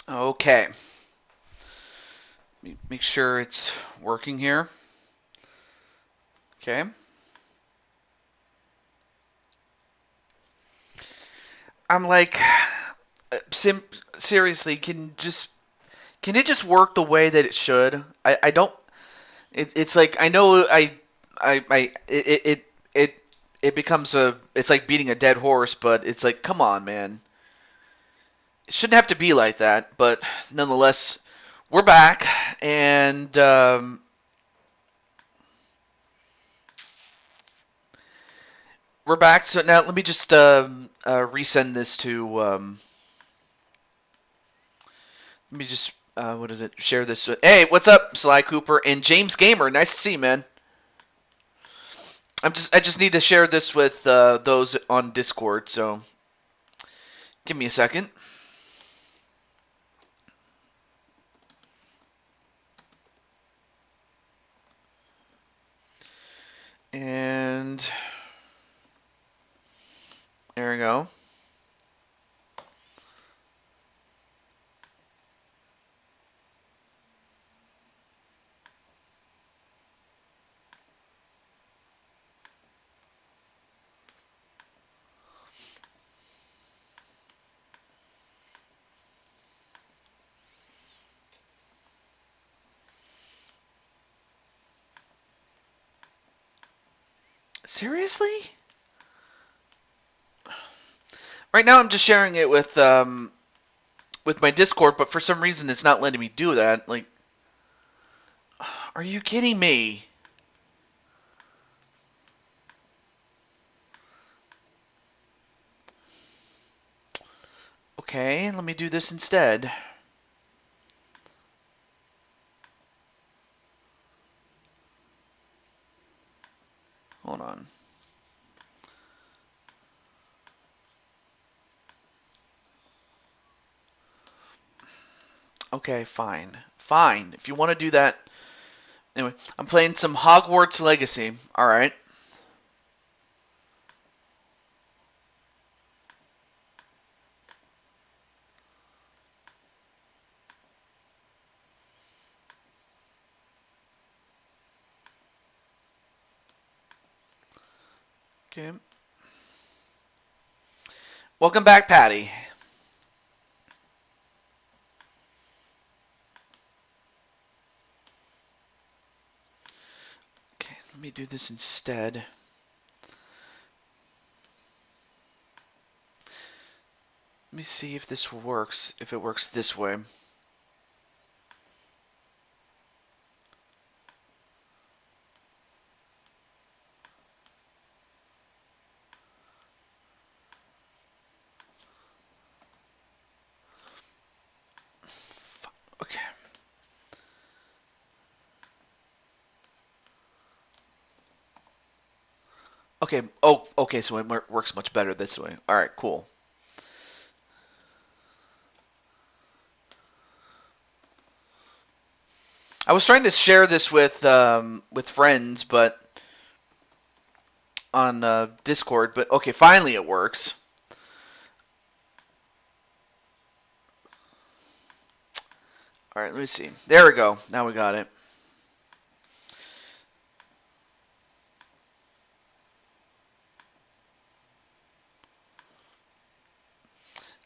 Okay. Make sure it's working here. Okay. I'm like, seriously, can it just work the way that it should? I don't. It's like I know it it becomes it's like beating a dead horse, but it's like, come on, man. It shouldn't have to be like that, but nonetheless, we're back, and we're back. So now let me just resend this to. Let me just what is it? Share this. Hey, what's up, Sly Cooper and James Gamer? Nice to see you, man. I just need to share this with those on Discord. So give me a second. And there we go. Seriously? Right now I'm just sharing it with my Discord, but for some reason it's not letting me do that. Like, are you kidding me? Okay, let me do this instead. Hold on. Okay, fine. Fine. If you want to do that. Anyway, I'm playing some Hogwarts Legacy. Alright. Okay. Welcome back, Patty. Okay, let me do this instead. Let me see if this works, if it works this way. Okay. Okay. Oh, okay, so it works much better this way. Alright, cool. I was trying to share this with friends, but on Discord, but okay, finally it works. All right, let me see. There we go. Now we got it.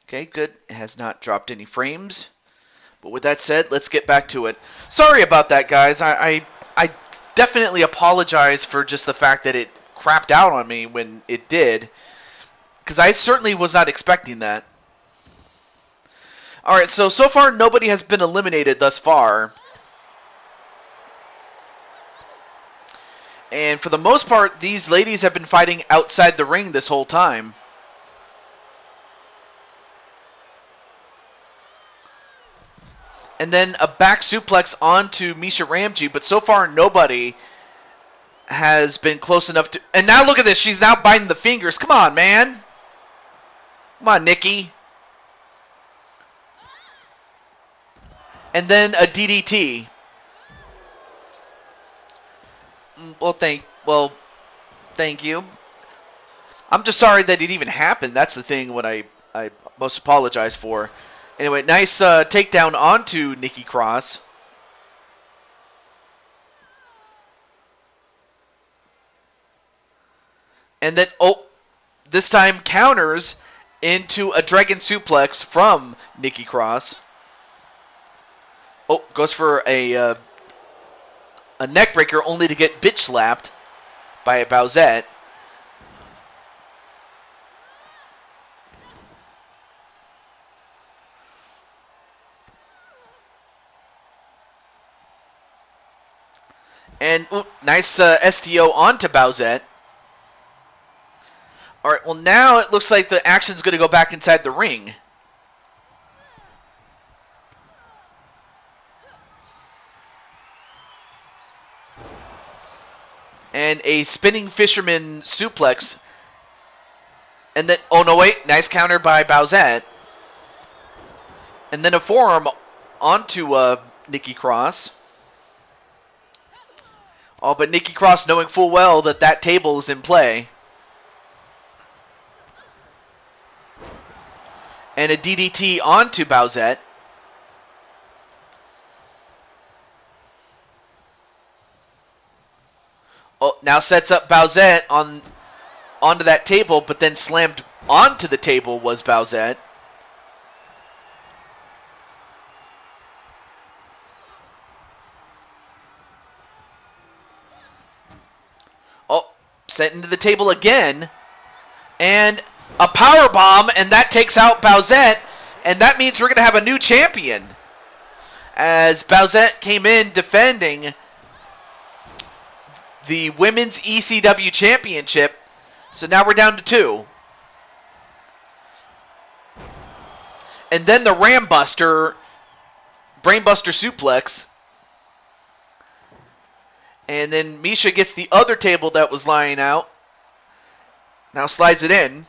Okay, good. It has not dropped any frames. But with that said, let's get back to it. Sorry about that, guys. I definitely apologize for just the fact that it crapped out on me when it did, because I certainly was not expecting that. All right, so far nobody has been eliminated thus far. And for the most part, these ladies have been fighting outside the ring this whole time. And then a back suplex onto Misha Ramji, but so far nobody has been close enough to... And now look at this, she's now biting the fingers. Come on, man. Come on, Nikki. And then a DDT. Well, thank you. I'm just sorry that it even happened. That's the thing what I most apologize for. Anyway, nice takedown onto Nikki Cross. And then, this time counters into a dragon suplex from Nikki Cross. Goes for a neck breaker only to get bitch slapped by a Bowsette. And nice STO onto Bowsette. All right, well now it looks like the action's going to go back inside the ring. And a spinning fisherman suplex. And then, oh no wait, nice counter by Bowsette. And then a forearm onto Nikki Cross. Oh, but Nikki Cross knowing full well that table is in play. And a DDT onto Bowsette. Now sets up Bowsette onto that table, but then slammed onto the table was Bowsette. Sent into the table again. And a power bomb, and that takes out Bowsette, and that means we're going to have a new champion. As Bowsette came in defending the Women's ECW Championship. So now we're down to 2. And then the Brainbuster suplex. And then Misha gets the other table that was lying out. Now slides it in.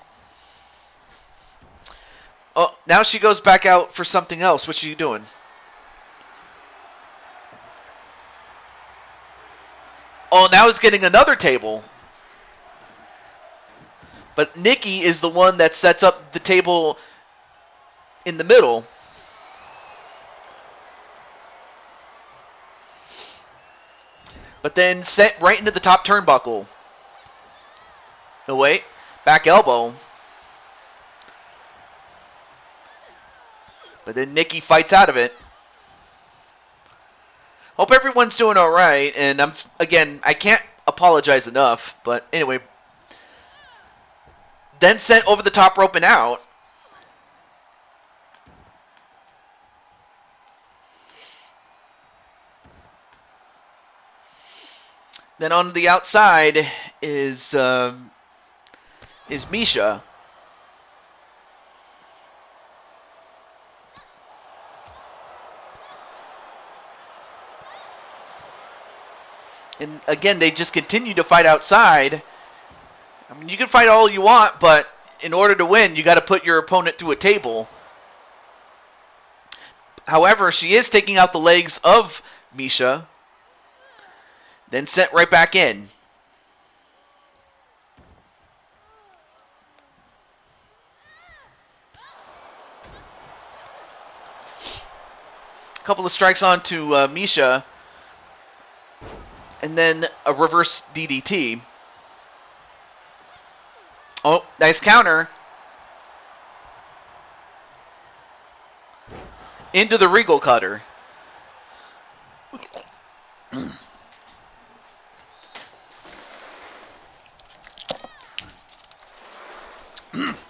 Now she goes back out for something else. What's she doing? Now it's getting another table. But Nikki is the one that sets up the table in the middle. But then set right into the top turnbuckle. No, wait. Back elbow. But then Nikki fights out of it. Hope everyone's doing alright. And I can't apologize enough. But anyway. Then sent over the top rope and out. Then on the outside is Misha. And again, they just continue to fight outside. I mean, you can fight all you want, but in order to win, you got to put your opponent through a table. However, she is taking out the legs of Misha. Then sent right back in. A couple of strikes onto Misha. And then a reverse DDT. Nice counter. Into the Regal Cutter.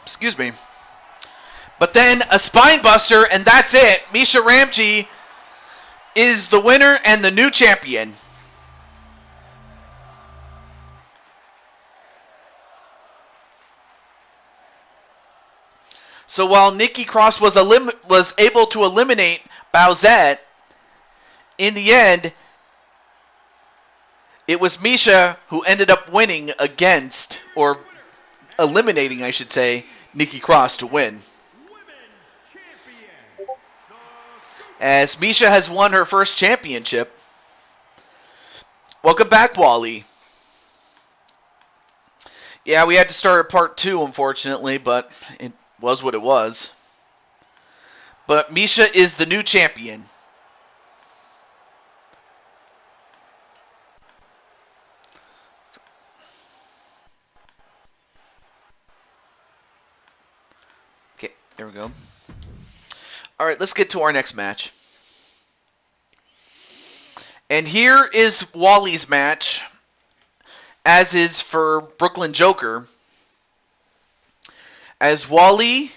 Excuse me. But then a spine buster, and that's it. Misha Ramji is the winner and the new champion. So while Nikki Cross was able to eliminate Bowsette, in the end, it was Misha who ended up winning against, or eliminating, I should say, Nikki Cross to win. As Misha has won her first championship. Welcome back, Wally. Yeah, we had to start at part 2, unfortunately, but it was what it was. But Misha is the new champion. Okay, there we go. All right, let's get to our next match. And here is Wally's match, as is for Brooklyn Joker. As Wally,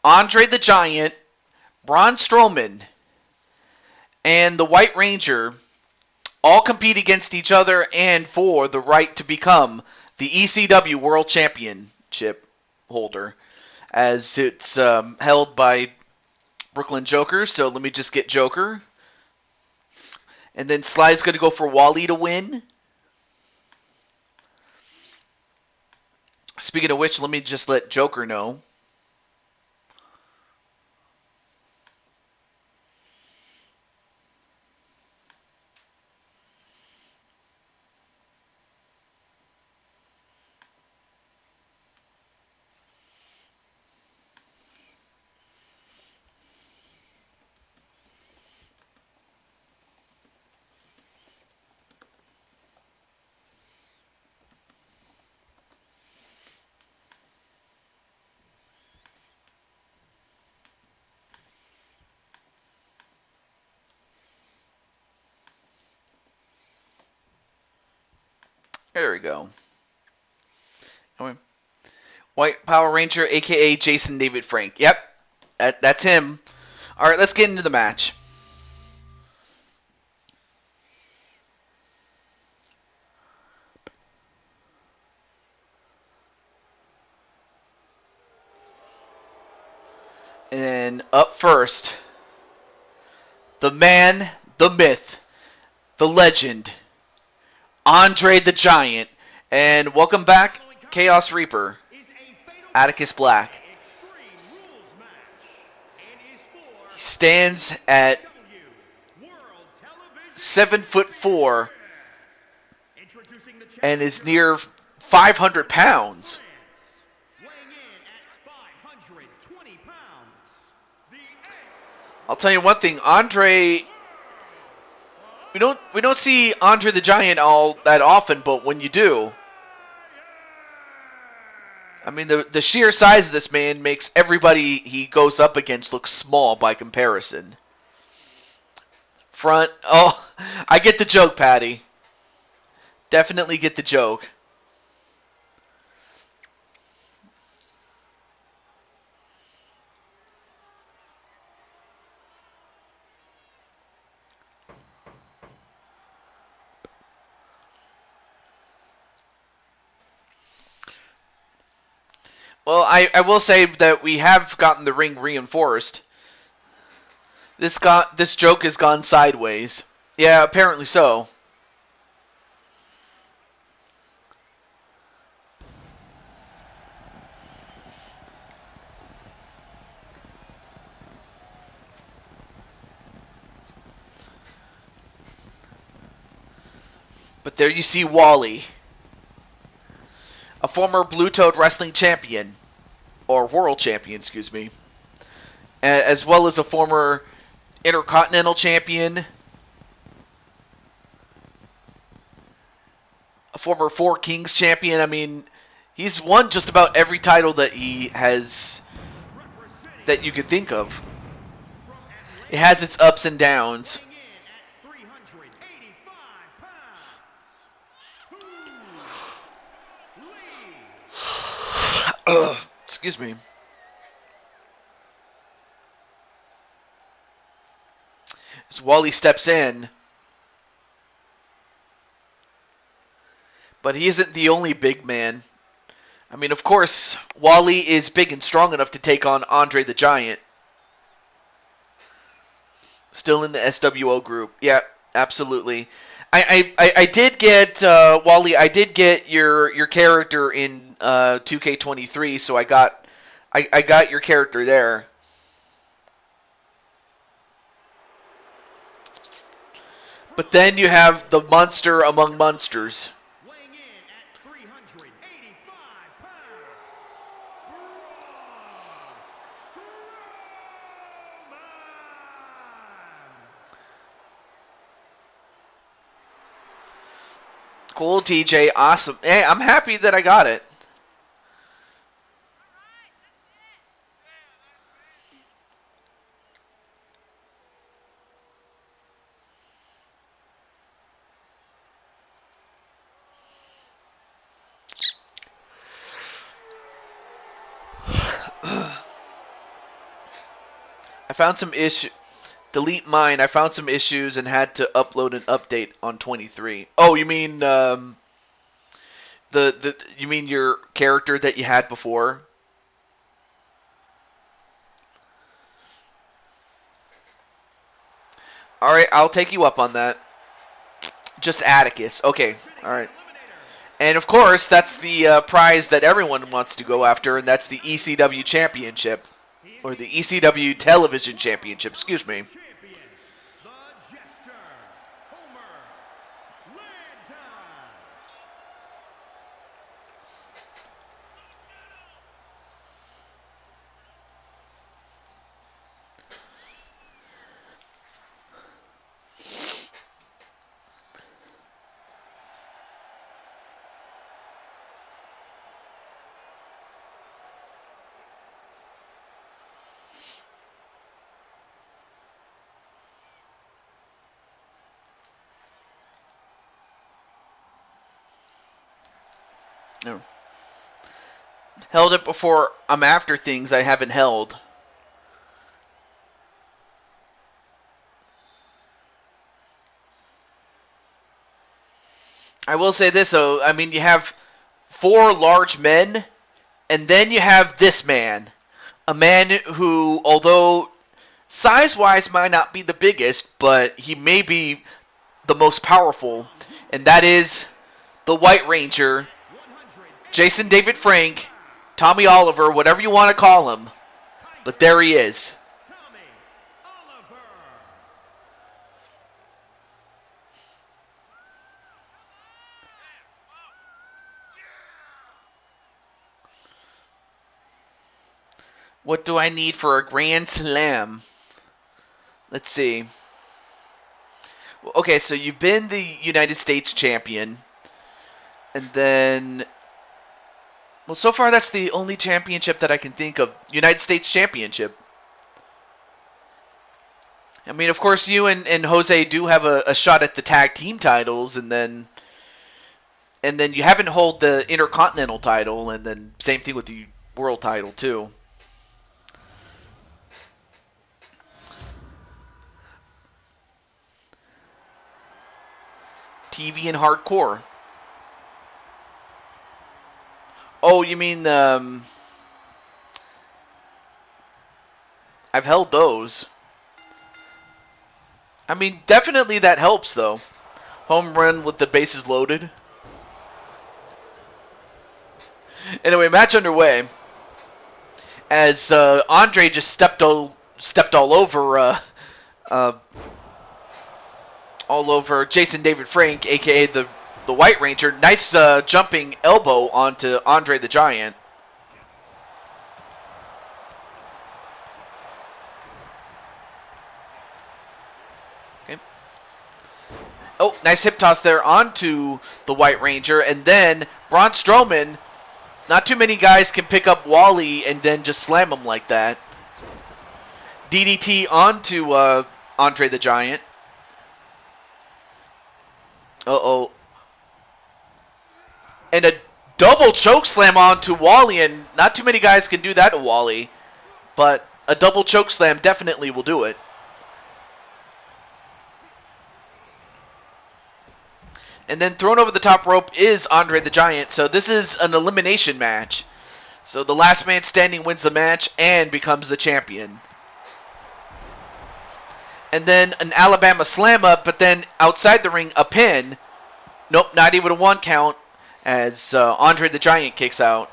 Andre the Giant, Braun Strowman, and the White Ranger all compete against each other and for the right to become the ECW World Championship holder, as it's held by Brooklyn Joker. So let me just get Joker. And then Sly's going to go for Wally to win. Speaking of which, let me just let Joker know. There we go. White Power Ranger, a.k.a. Jason David Frank. Yep, that's him. All right, let's get into the match. And up first, the man, the myth, the legend, Andre the Giant. And welcome back, Chaos Reaper, Atticus Black. He stands at 7'4" and is near 500 pounds. I'll tell you one thing, Andre. We don't see Andre the Giant all that often, but when you do, I mean, the sheer size of this man makes everybody he goes up against look small by comparison. Front, oh, I get the joke, Patty. Definitely get the joke. Well, I will say that we have gotten the ring reinforced. This joke has gone sideways. Yeah, apparently so. But there you see Wally, a former Blue Toad Wrestling champion, or world champion, excuse me, as well as a former Intercontinental champion, a former Four Kings champion. I mean, he's won just about every title that he has, that you could think of. It has its ups and downs. Excuse me. As Wally steps in. But he isn't the only big man. I mean, of course, Wally is big and strong enough to take on Andre the Giant. Still in the SWO group. Yeah, absolutely. I did get, Wally, I did get your character in 2K23, so I got your character there. But then you have the monster among monsters. Cool, TJ. Awesome. Hey, I'm happy that I got it. I found some issue. Delete mine. I found some issues and had to upload an update on 23. Oh, you mean you mean your character that you had before? All right, I'll take you up on that. Just Atticus. Okay. All right. And of course, that's the prize that everyone wants to go after, and that's the ECW Championship. Or the ECW Television Championship, excuse me. No. Held it before. I'm after things I haven't held. I will say this, though. I mean, you have 4 large men, and then you have this man. A man who, although size-wise might not be the biggest, but he may be the most powerful, and that is the White Ranger, Jason David Frank, Tommy Oliver, whatever you want to call him. But there he is. What do I need for a Grand Slam? Let's see. Okay, so you've been the United States champion. And then... Well, so far that's the only championship that I can think of. United States Championship. I mean, of course, you and Jose do have a shot at the tag team titles, and then you haven't hold the Intercontinental title, and then same thing with the World title, too. TV and hardcore. Oh, you mean I've held those. I mean, definitely that helps, though. Home run with the bases loaded. Anyway, match underway. As Andre just stepped all over Jason David Frank, aka the White Ranger. Nice jumping elbow onto Andre the Giant. Okay. Oh, nice hip toss there onto the White Ranger. And then Braun Strowman, not too many guys can pick up Wally and then just slam him like that. DDT onto Andre the Giant. Uh-oh. And a double choke slam onto Wally, and not too many guys can do that to Wally. But a double choke slam definitely will do it. And then thrown over the top rope is Andre the Giant. So this is an elimination match. So the last man standing wins the match and becomes the champion. And then an Alabama slam up, but then outside the ring, a pin. Nope, not even a 1 count, as Andre the Giant kicks out.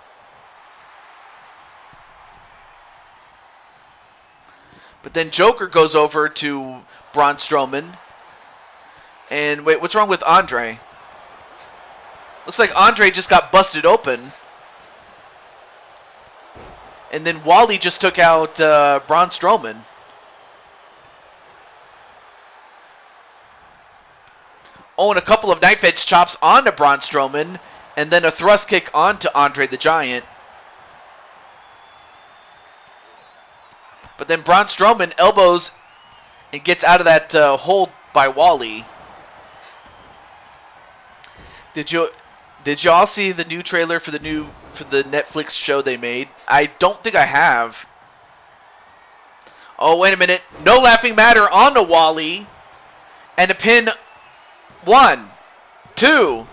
But then Joker goes over to Braun Strowman. And wait, what's wrong with Andre? Looks like Andre just got busted open. And then Wally just took out Braun Strowman. Oh, and a couple of knife edge chops onto Braun Strowman, and then a thrust kick onto Andre the Giant. But then Braun Strowman elbows and gets out of that hold by Wally. Did y'all see the new trailer for the Netflix show they made? I don't think I have. Oh, wait a minute. No laughing matter on the Wally. And a pin. 1, 2.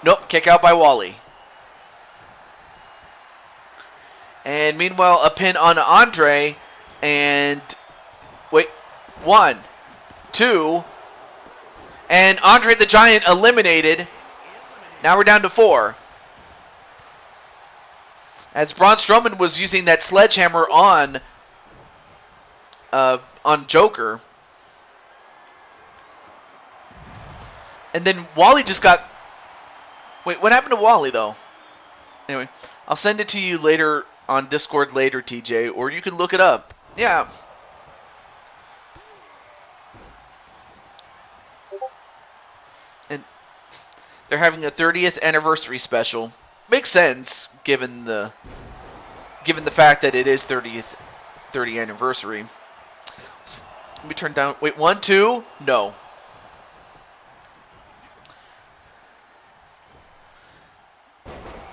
Nope, kick out by Wally. And meanwhile, a pin on Andre. And wait, 1, 2. And Andre the Giant eliminated. Now we're down to 4. As Braun Strowman was using that sledgehammer on Joker. And then Wally just got... Wait, what happened to Wally, though? Anyway, I'll send it to you later on Discord later, TJ, or you can look it up. Yeah. And they're having a 30th anniversary special. Makes sense, given the fact that it is 30th anniversary. Let me turn down. Wait, 1, 2. No.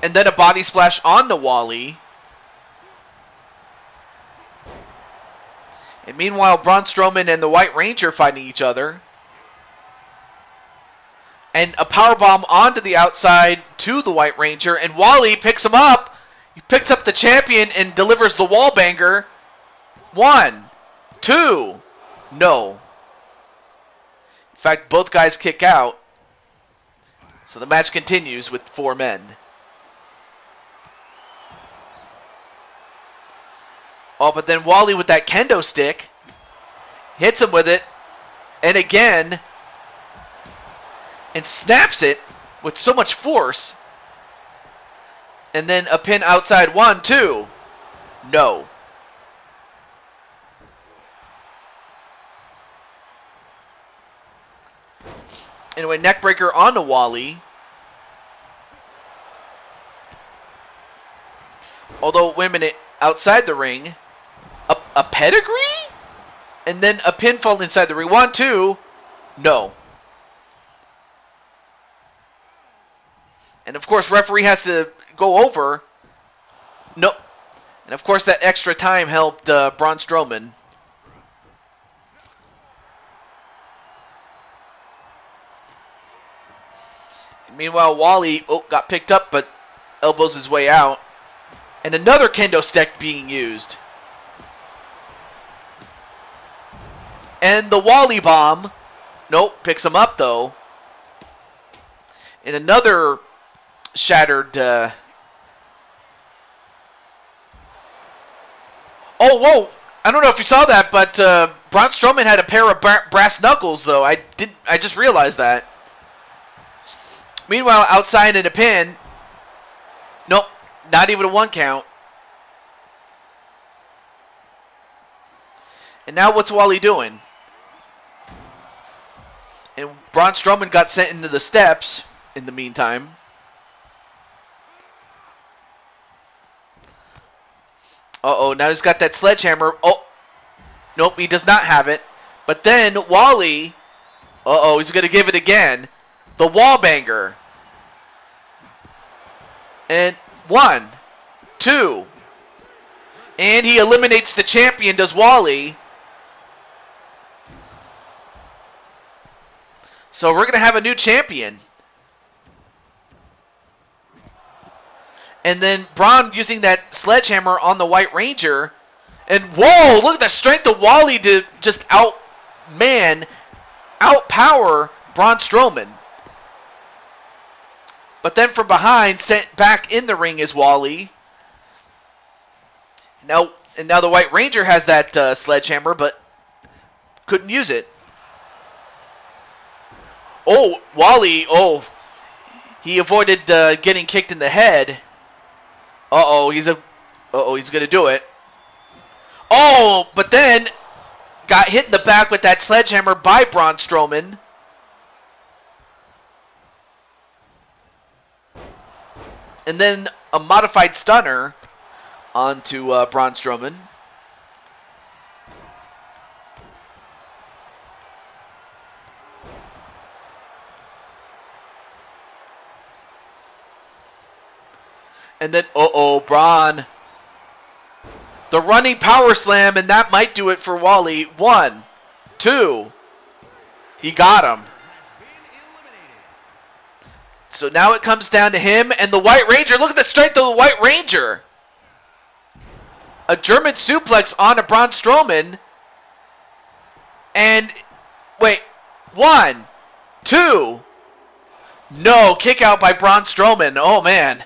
And then a body splash on the Wally. And meanwhile, Braun Strowman and the White Ranger fighting each other. And a powerbomb onto the outside to the White Ranger. And Wally picks him up. He picks up the champion and delivers the wallbanger. 1, 2. No. In fact, both guys kick out. So the match continues with 4 men. Oh, but then Wally with that kendo stick hits him with it, and again, and snaps it with so much force. And then a pin outside. 1, 2. No. Anyway, neckbreaker on the Wally. Although, wait a minute, outside the ring. A pedigree? And then a pinfall inside the ring. 1, 2. No. And of course, referee has to go over. No. And of course, that extra time helped Braun Strowman. And meanwhile, Wally got picked up, but elbows his way out. And another kendo stick being used. And the Wally bomb. Nope, picks him up though. And another shattered... Oh, whoa! I don't know if you saw that, but Braun Strowman had a pair of brass knuckles though. I just realized that. Meanwhile, outside in a pin. Nope, not even a 1 count. And now what's Wally doing? And Braun Strowman got sent into the steps in the meantime. Uh-oh, now he's got that sledgehammer. Oh, nope, he does not have it. But then Wally, uh-oh, he's going to give it again. The wallbanger. And 1, 2. And he eliminates the champion, does Wally. So we're going to have a new champion. And then Braun using that sledgehammer on the White Ranger. And whoa, look at the strength of Wally to just outpower Braun Strowman. But then from behind, sent back in the ring is Wally. Now the White Ranger has that sledgehammer, but couldn't use it. Oh, Wally, he avoided getting kicked in the head. He's going to do it. Oh, but then got hit in the back with that sledgehammer by Braun Strowman. And then a modified stunner onto Braun Strowman. And then, Braun. The running power slam, and that might do it for Wally. 1, 2. He got him. So now it comes down to him and the White Ranger. Look at the strength of the White Ranger. A German suplex on a Braun Strowman. And, wait, 1, 2. No, kick out by Braun Strowman. Oh, man.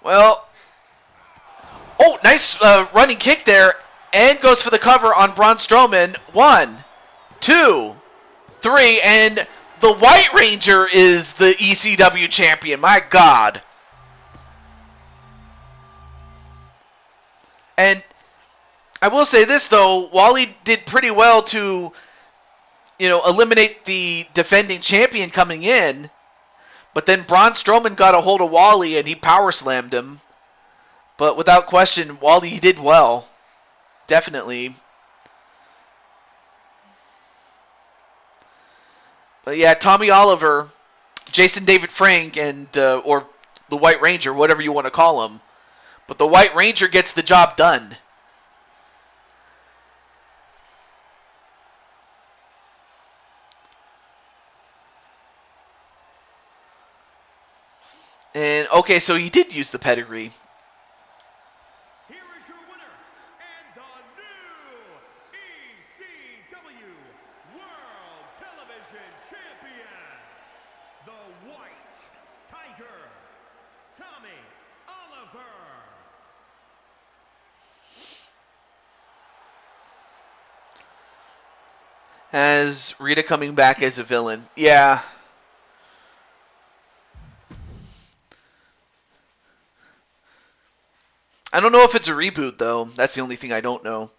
Well, oh, nice running kick there. And goes for the cover on Braun Strowman. 1, 2, 3. And the White Ranger is the ECW champion. My God. And I will say this, though. Wally did pretty well to, eliminate the defending champion coming in. But then Braun Strowman got a hold of Wally and he power slammed him. But without question, Wally did well. Definitely. But yeah, Tommy Oliver, Jason David Frank, and or the White Ranger, whatever you want to call him. But the White Ranger gets the job done. And, okay, so he did use the pedigree. Here is your winner, and the new ECW World Television Champion, the White Tiger, Tommy Oliver. Has Rita coming back as a villain? Yeah. I don't know if it's a reboot, though. That's the only thing I don't know.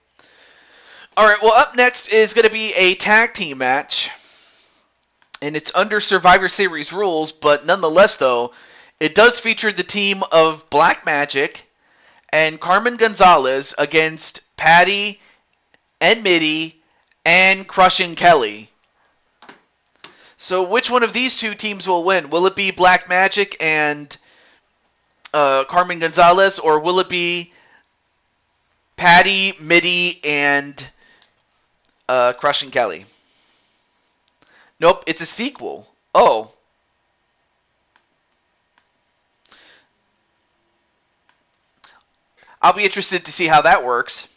Alright, well, up next is going to be a tag team match. And it's under Survivor Series rules, but nonetheless, though, it does feature the team of Black Magic and Carmen Gonzalez against Patty and Mitty and Crushing Kelly. So which one of these two teams will win? Will it be Black Magic and Carmen Gonzalez, or will it be Patty, Mitty, and Crushing Kelly? Nope, it's a sequel. Oh. I'll be interested to see how that works.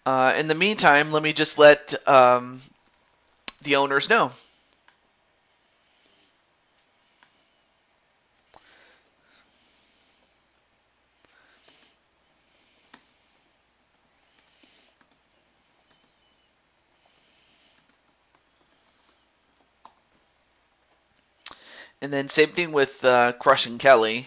In the meantime, let me just let the owners know. And then same thing with Crushing Kelly.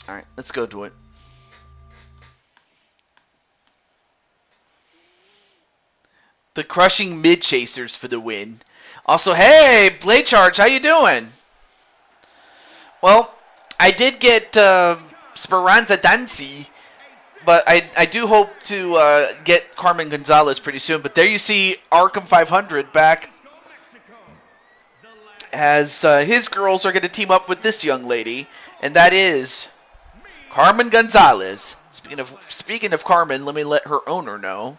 Alright, let's go to it. The Crushing Mid Chasers for the win. Also, hey, Blade Charge, how you doing? Well, I did get Speranza Dancy, but I do hope to get Carmen Gonzalez pretty soon. But there you see Arkham 500 back, as his girls are going to team up with this young lady, and that is Carmen Gonzalez. Speaking of Carmen, let me let her owner know.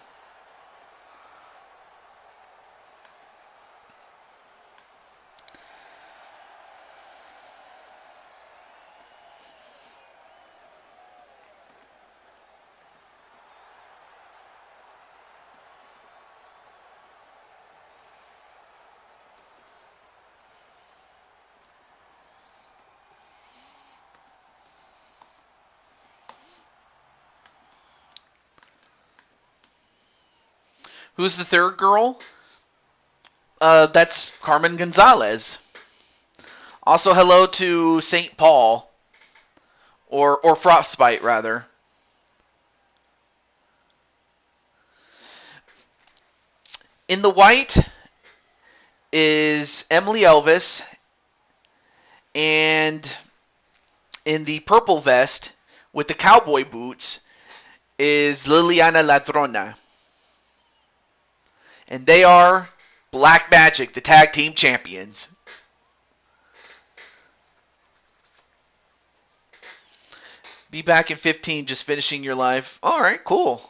Who's the third girl? That's Carmen Gonzalez. Also, hello to St. Paul. Or Frostbite, rather. In the white is Emily Elvis. And in the purple vest with the cowboy boots is Liliana Ladrona. And they are Black Magic, the tag team champions. Be back in 15, just finishing your live. Alright, cool.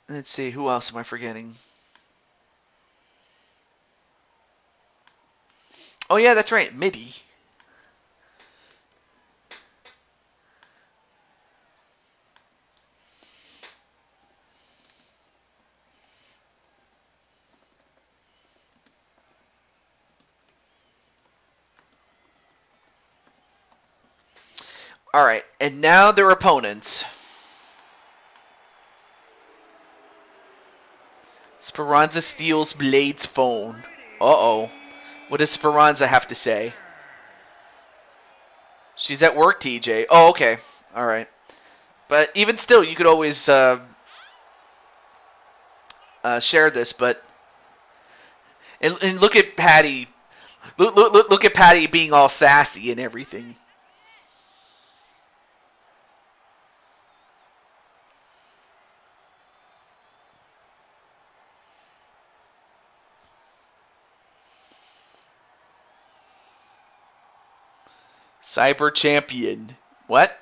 Let's see, who else am I forgetting? Oh yeah, that's right, Midi. Alright, and now their opponents. Speranza steals Blade's phone. Uh-oh. What does Speranza have to say? She's at work, TJ. Oh, okay. Alright. But even still, you could always share this, but... And look at Patty. Look at Patty being all sassy and everything. Cyber champion. What?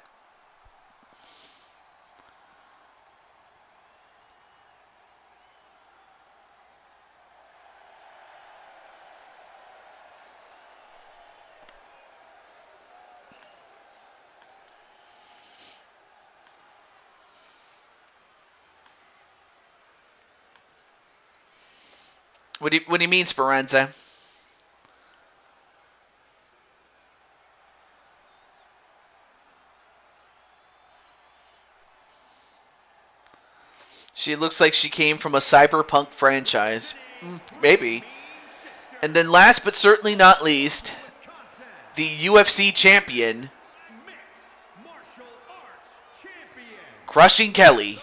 What do you mean, Speranza? She looks like she came from a cyberpunk franchise. Maybe. And then last but certainly not least, the UFC champion, Crushing Kelly.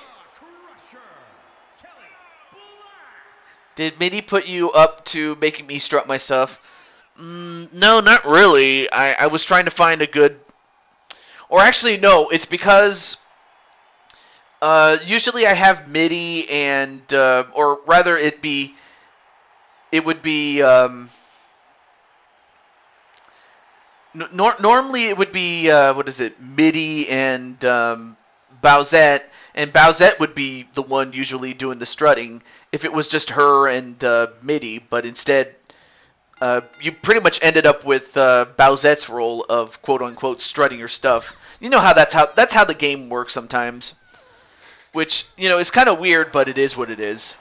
Did Midi put you up to making me strut my stuff? No, not really. I was trying to find a good... Or actually, no. It's because... usually I have MIDI and... or rather, it would be... normally it would be... what is it? MIDI and Bowsette. And Bowsette would be the one usually doing the strutting if it was just her and MIDI. But instead, you pretty much ended up with Bowsette's role of quote-unquote strutting your stuff. You know how that's how the game works sometimes. Which, you know, is kind of weird, but it is what it is.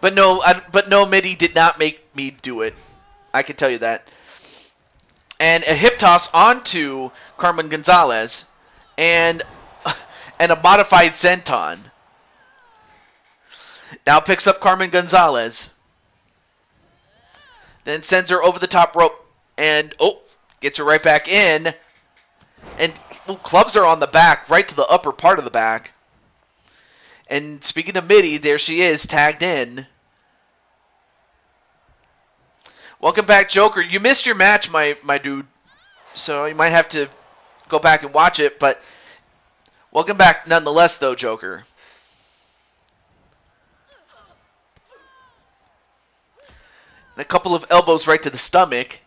But no, MIDI did not make me do it. I can tell you that. And a hip toss onto Carmen Gonzalez. And a modified senton. Now picks up Carmen Gonzalez. Then sends her over the top rope. And, gets her right back in. And clubs her on the back, right to the upper part of the back. And speaking of MIDI, there she is, tagged in. Welcome back, Joker. You missed your match, my dude. So you might have to go back and watch it, but... Welcome back nonetheless, though, Joker. And a couple of elbows right to the stomach.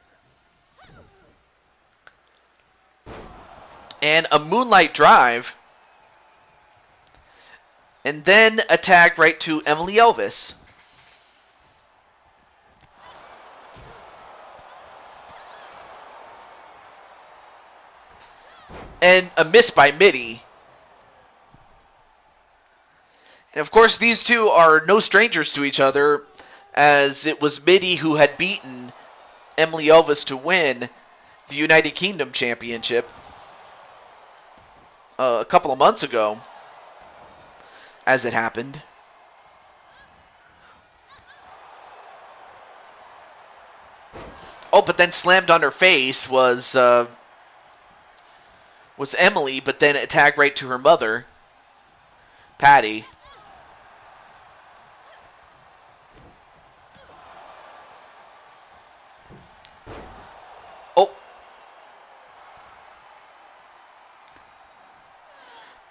And a moonlight drive. And then a tag right to Emily Elvis. And a miss by MIDI. And of course, these two are no strangers to each other, as it was MIDI who had beaten Emily Elvis to win the United Kingdom Championship. a couple of months ago, as it happened. Oh, but then slammed on her face was Emily, but then it tagged right to her mother, Patty. Oh.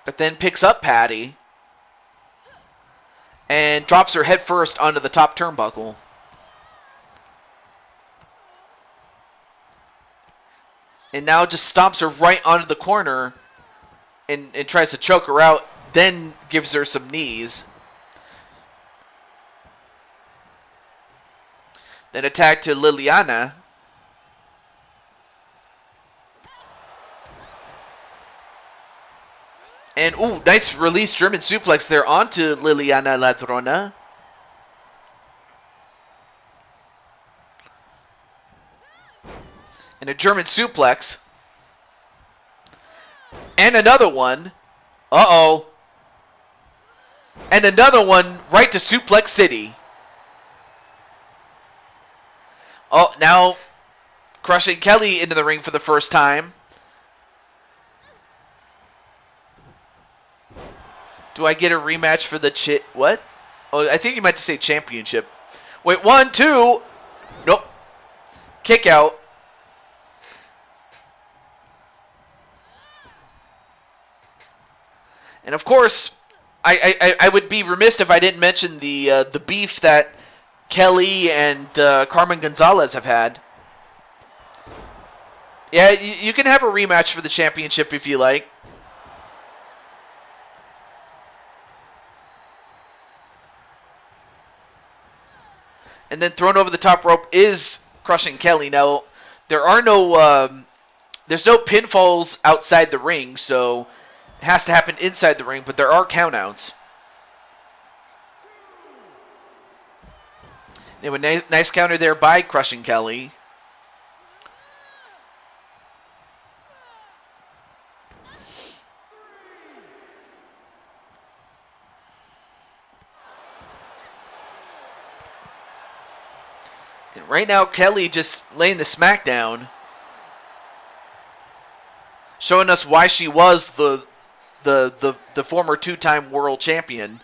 But then picks up Patty and drops her head first onto the top turnbuckle. And now just stomps her right onto the corner and tries to choke her out, then gives her some knees. Then attack to Liliana. And, ooh, nice release German suplex there onto Liliana Ladrona. And a German suplex. And another one. Uh-oh. And another one right to Suplex City. Oh, now crushing Kelly into the ring for the first time. Do I get a rematch for the what? Oh, I think you meant to say championship. Wait, 1, 2. Nope. Kick out. And of course, I would be remiss if I didn't mention the beef that Kelly and Carmen Gonzalez have had. Yeah, you can have a rematch for the championship if you like. And then thrown over the top rope is crushing Kelly. Now, there are there's no pinfalls outside the ring, so it has to happen inside the ring, but there are countouts. Anyway, nice counter there by crushing Kelly. And right now, Kelly just laying the smackdown, showing us why she was the former two-time world champion.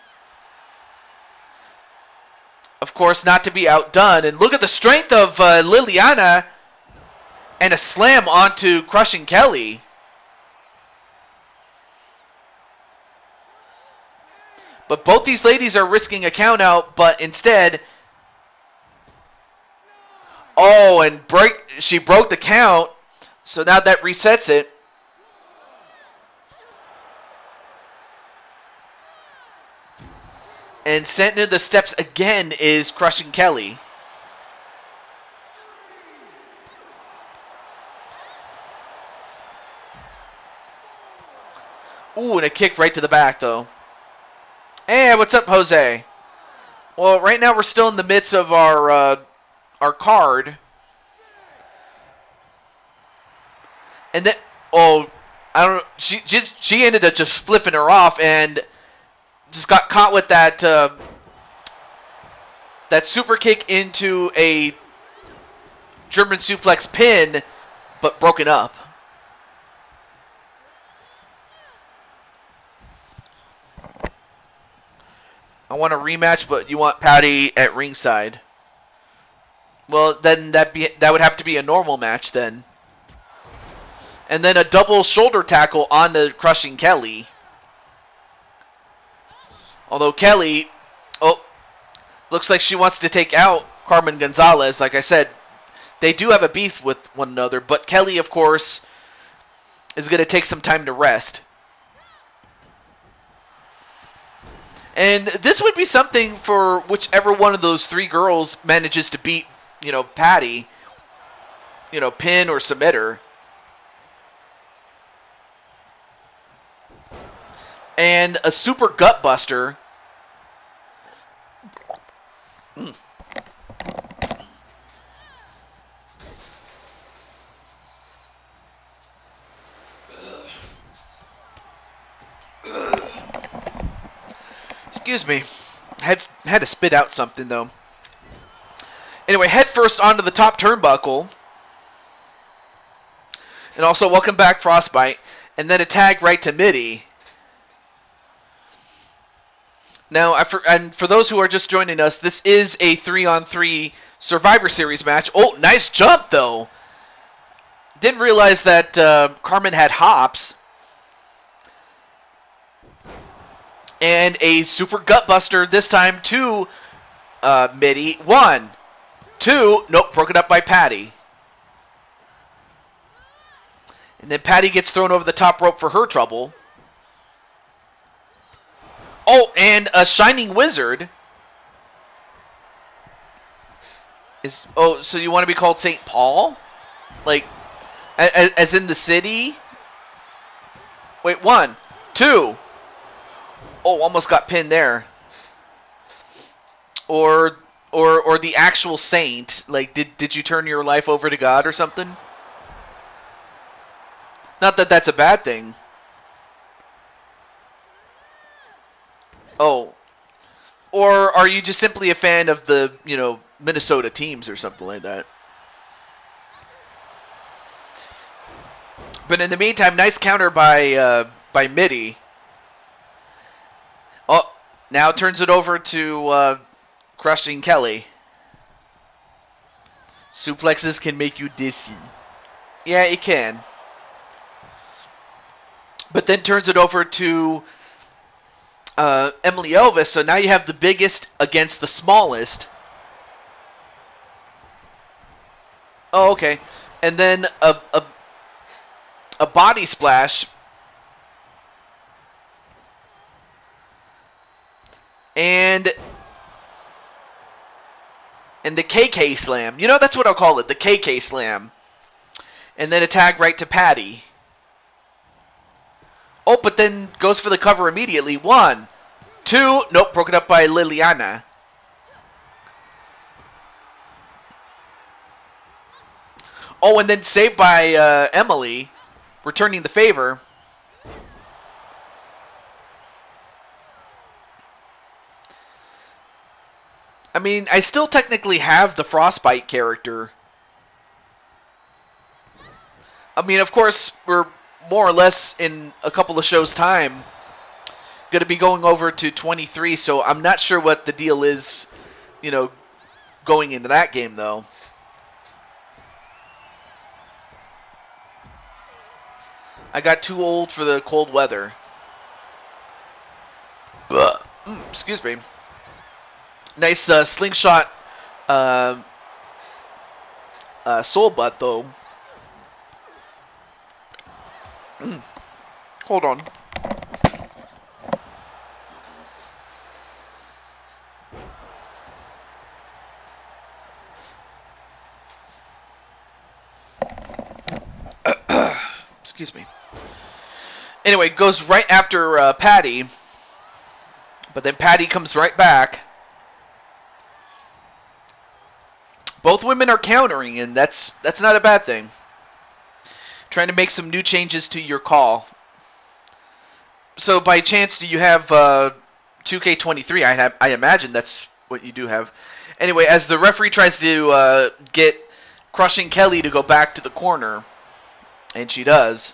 Of course, not to be outdone. And look at the strength of Liliana, and a slam onto crushing Kelly. But both these ladies are risking a count out, but instead, oh, and she broke the count, so now that resets it. And sent into the steps again is crushing Kelly. Ooh, and a kick right to the back, though. Hey, what's up, Jose? Well, right now we're still in the midst of our card. And then, oh, I don't know. She ended up just flipping her off and just got caught with that super kick into a German suplex pin, but broken up. I want a rematch, but you want Patty at ringside. Well, then that would have to be a normal match then. And then a double shoulder tackle on the crushing Kelly. Although Kelly, looks like she wants to take out Carmen Gonzalez. Like I said, they do have a beef with one another, but Kelly, of course, is going to take some time to rest. And this would be something for whichever one of those three girls manages to beat, Patty, pin or submit her. And a super gut buster. Excuse me. Had to spit out something though. Anyway, head first onto the top turnbuckle. And also welcome back Frostbite. And then a tag right to Midi. Now, and for those who are just joining us, this is a 3-on-3 Survivor Series match. Oh, nice jump though. Didn't realize that Carmen had hops. And a super gutbuster this time to Midi. 1, 2, nope, broken up by Patty. And then Patty gets thrown over the top rope for her trouble. Oh, and a Shining Wizard. So you want to be called St. Paul? Like, as in the city? Wait, 1, 2. Oh, almost got pinned there. Or the actual saint. Like, did you turn your life over to God or something? Not that that's a bad thing. Oh. Or are you just simply a fan of the, Minnesota teams or something like that? But in the meantime, nice counter by Midi. Oh, now turns it over to Crushing Kelly. Suplexes can make you dizzy. Yeah, it can. But then turns it over to Emily Elvis. So now you have the biggest against the smallest. Oh, okay. And then a body splash. And the KK slam. That's what I'll call it. The KK slam. And then a tag right to Patty. Oh, but then goes for the cover immediately. 1, 2. Nope, broken up by Liliana. Oh, and then saved by Emily. Returning the favor. I mean, I still technically have the Frostbite character. I mean, of course, we're more or less in a couple of shows' time going to be going over to 23, so I'm not sure what the deal is, going into that game, though. I got too old for the cold weather. Excuse me. Nice slingshot soul butt, though. Hold on. Excuse me. Anyway, goes right after Patty. But then Patty comes right back. Both women are countering, and that's not a bad thing. Trying to make some new changes to your call. So by chance, do you have 2K23? I imagine that's what you do have. Anyway, as the referee tries to get Crushing Kelly to go back to the corner, and she does.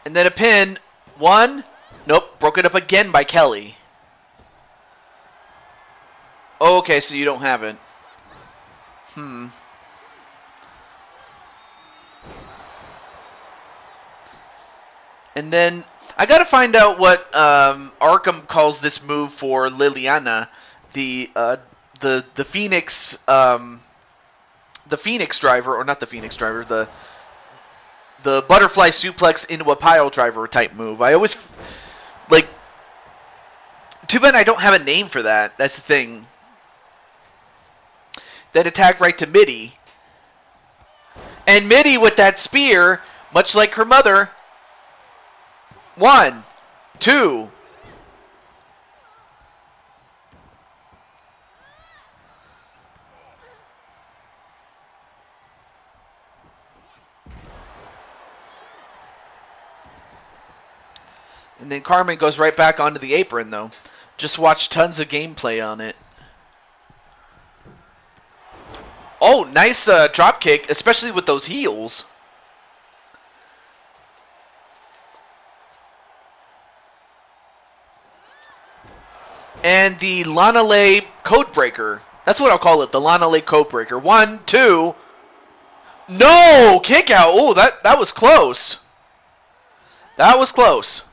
And then a pin. 1. Nope, broken up again by Kelly. Okay, so you don't have it. And then I gotta find out what Arkham calls this move for Liliana, the Phoenix the Phoenix driver, or not the Phoenix driver, the butterfly suplex into a pile driver type move. I always too bad I don't have a name for that. That's the thing. Then attack right to Midi. And Midi with that spear, much like her mother. 1, 2. And then Carmen goes right back onto the apron, though. Just watch tons of gameplay on it. Oh, nice drop kick, especially with those heels. And the Lanale Codebreaker. That's what I'll call it, the Lanale Codebreaker. 1, 2. No! Kick out. Oh, that was close. That was close.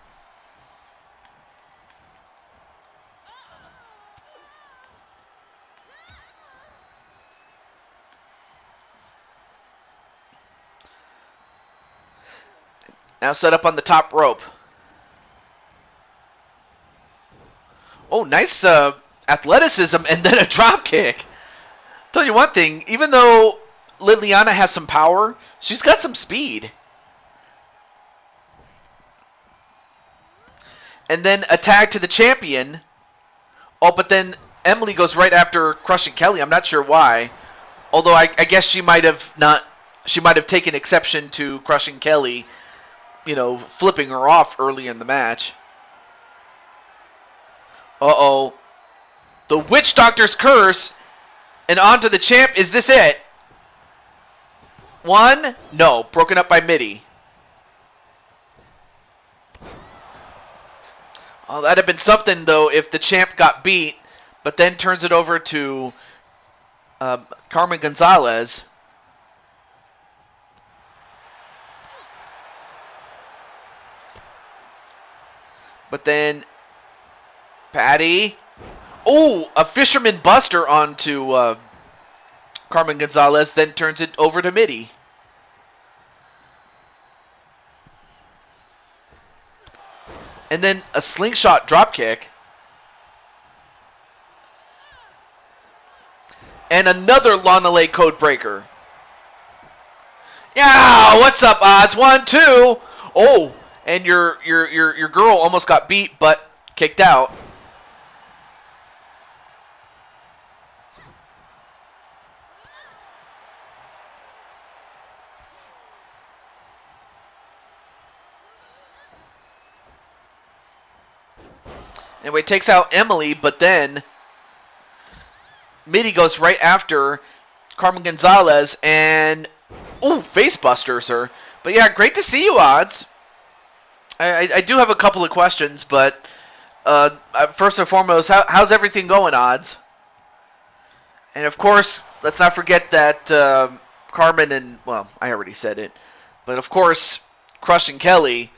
Now set up on the top rope. Oh, nice athleticism and then a drop kick. Tell you one thing, even though Liliana has some power, she's got some speed. And then a tag to the champion. Oh, but then Emily goes right after crushing Kelly. I'm not sure why. Although I guess she might have not. She might have taken exception to crushing Kelly, you know, flipping her off early in the match. Uh-oh. The Witch Doctor's curse. And onto the champ. Is this it? 1? No. Broken up by Mitty. Oh, that'd have been something, though, if the champ got beat, but then turns it over to Carmen Gonzalez. But then Patty. Oh, a Fisherman Buster onto Carmen Gonzalez, then turns it over to Mitty. And then a slingshot dropkick. And another Lanale Codebreaker. Yeah, what's up, odds? 1, 2. Oh, and your girl almost got beat, but kicked out. Anyway, takes out Emily, but then Mitty goes right after Carmen Gonzalez and face busters her. But yeah, great to see you, odds. I do have a couple of questions, but first and foremost, how's everything going, odds? And of course, let's not forget that Carmen and, well, I already said it, but of course, crushing Kelly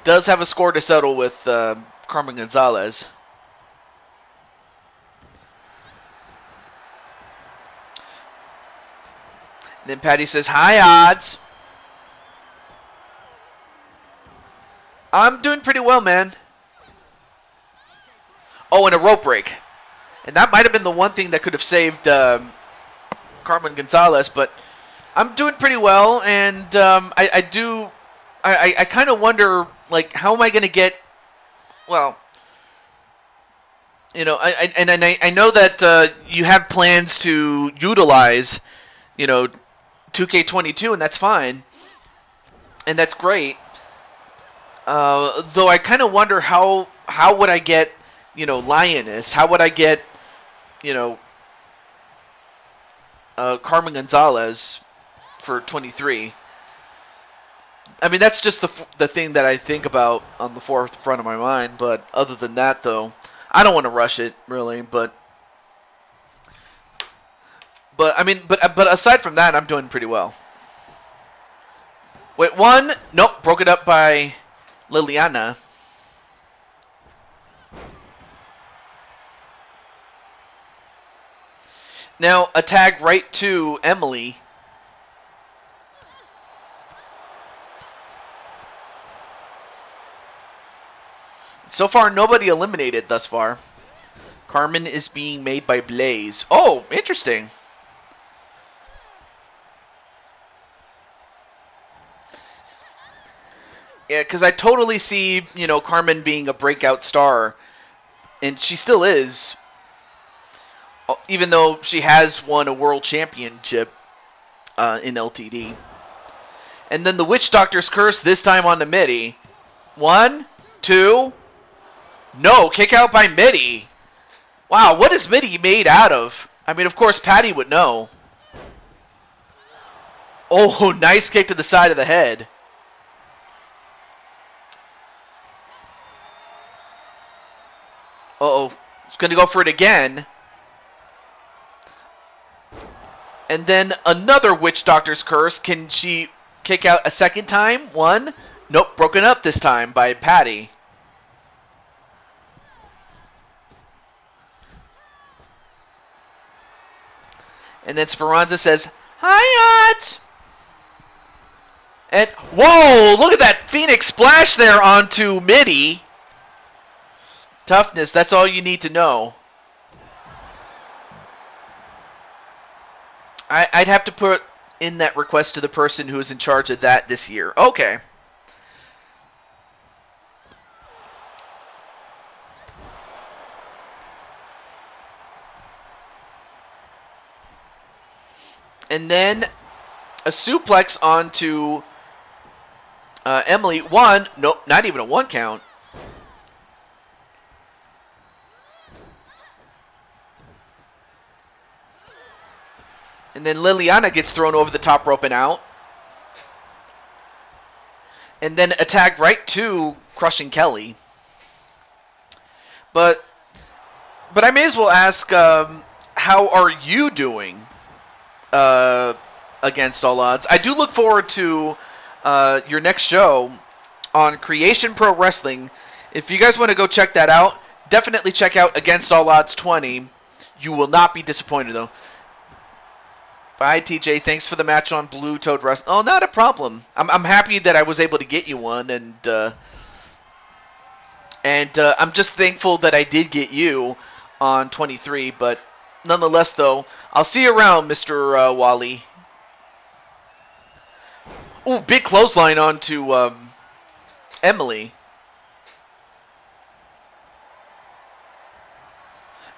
does have a score to settle with Carmen Gonzalez. And then Patty says, "Hi, odds." I'm doing pretty well, man. Oh, and a rope break. And that might have been the one thing that could have saved Carmen Gonzalez, but I'm doing pretty well, and I kind of wonder, like, how am I going to get, well, you know, I know that you have plans to utilize, you know, 2K22, and that's fine, and that's great. Though I kind of wonder how would I get, you know, Lioness? How would I get, you know, Carmen Gonzalez for 23? I mean, that's just the thing that I think about on the forefront of my mind. But other than that, though, I don't want to rush it really. But I mean, but aside from that, I'm doing pretty well. Wait, 1? Nope, broke it up by Liliana. Now a tag right to Emily. So far, nobody eliminated thus far. Carmen is being made by Blaze. Oh, interesting. Yeah, because I totally see, you know, Carmen being a breakout star. And she still is. Even though she has won a world championship in LTD. And then the Witch Doctor's curse, this time on the Mitty. 1, 2. No, kick out by Mitty. Wow, what is Mitty made out of? I mean, of course, Patty would know. Oh, nice kick to the side of the head. Uh-oh. He's going to go for it again. And then another Witch Doctor's Curse. Can she kick out a second time? 1. Nope, broken up this time by Patty. And then Speranza says, "Hi, Odds." And, whoa, look at that Phoenix splash there onto Mitty. Toughness, that's all you need to know. I'd have to put in that request to the person who is in charge of that this year. Okay. And then a suplex onto Emily. 1. Nope, not even a 1 count. And then Liliana gets thrown over the top rope and out. And then attacked right to Crushing Kelly. But I may as well ask, how are you doing against all odds? I do look forward to your next show on Creation Pro Wrestling. If you guys want to go check that out, definitely check out Against All Odds 20. You will not be disappointed, though. Bye, TJ. Thanks for the match on Blue Toad Wrestling. Oh, not a problem. I'm happy that I was able to get you one, and I'm just thankful that I did get you on 23. But nonetheless, though, I'll see you around, Mr. Wally. Ooh, big clothesline onto Emily.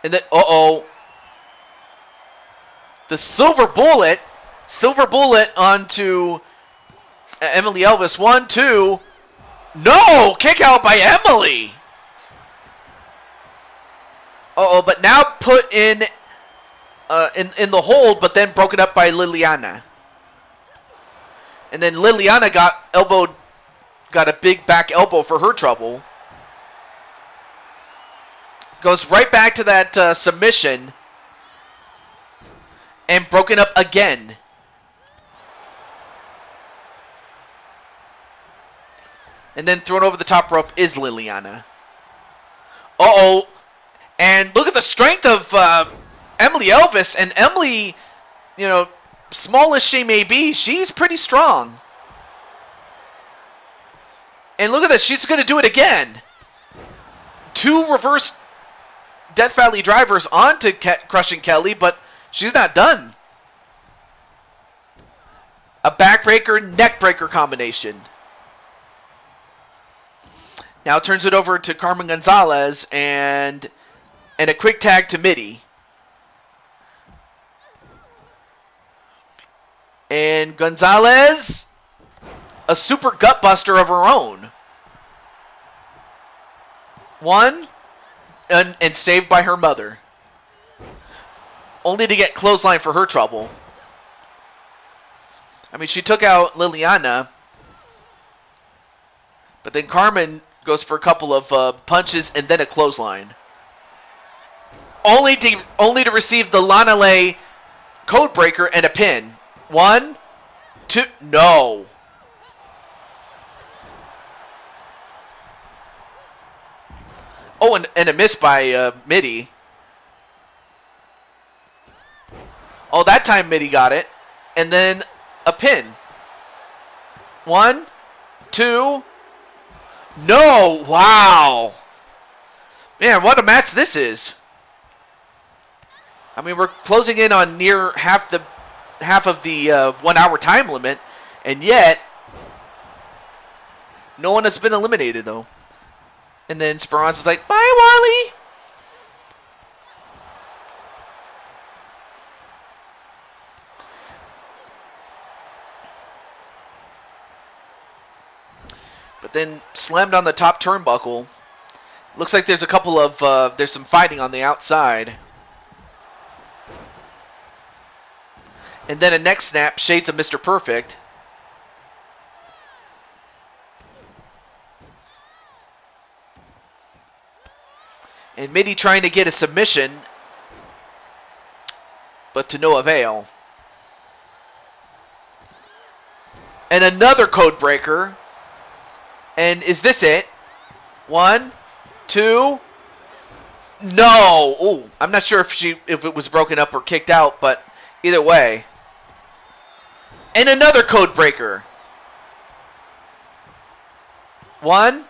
And then, uh-oh. The Silver Bullet onto Emily Elvis. 1, 2. No! Kick out by Emily! Uh-oh, but now put in the hold, but then broken up by Liliana. And then Liliana got a big back elbow for her trouble. Goes right back to that submission. And broken up again. And then thrown over the top rope is Liliana. Uh-oh. And look at the strength of Emily Elvis. And Emily, small as she may be, she's pretty strong. And look at this. She's going to do it again. 2 reverse Death Valley drivers onto Crushing Kelly, but she's not done. A backbreaker, neckbreaker combination. Now turns it over to Carmen Gonzalez and a quick tag to Mitty. And Gonzalez, a super gut buster of her own. 1, and saved by her mother. Only to get clothesline for her trouble. I mean, she took out Liliana. But then Carmen goes for a couple of punches and then a clothesline. Only to receive the Lana Lay Codebreaker and a pin. 1, 2, no. Oh, and a miss by Mitty. Oh, that time Mitty got it. And then a pin. 1, 2. No! Wow! Man, what a match this is. I mean, we're closing in on near half of the 1 hour time limit. And yet, no one has been eliminated, though. And then Speranza's like, "Bye, Wally!" but then slammed on the top turnbuckle. Looks like there's a couple of, there's some fighting on the outside. And then a neck snap, shades of Mr. Perfect. And Mitty trying to get a submission, but to no avail. And another code breaker. And is this it? 1, 2. No. Ooh, I'm not sure if it was broken up or kicked out, but either way. And another code breaker. 1,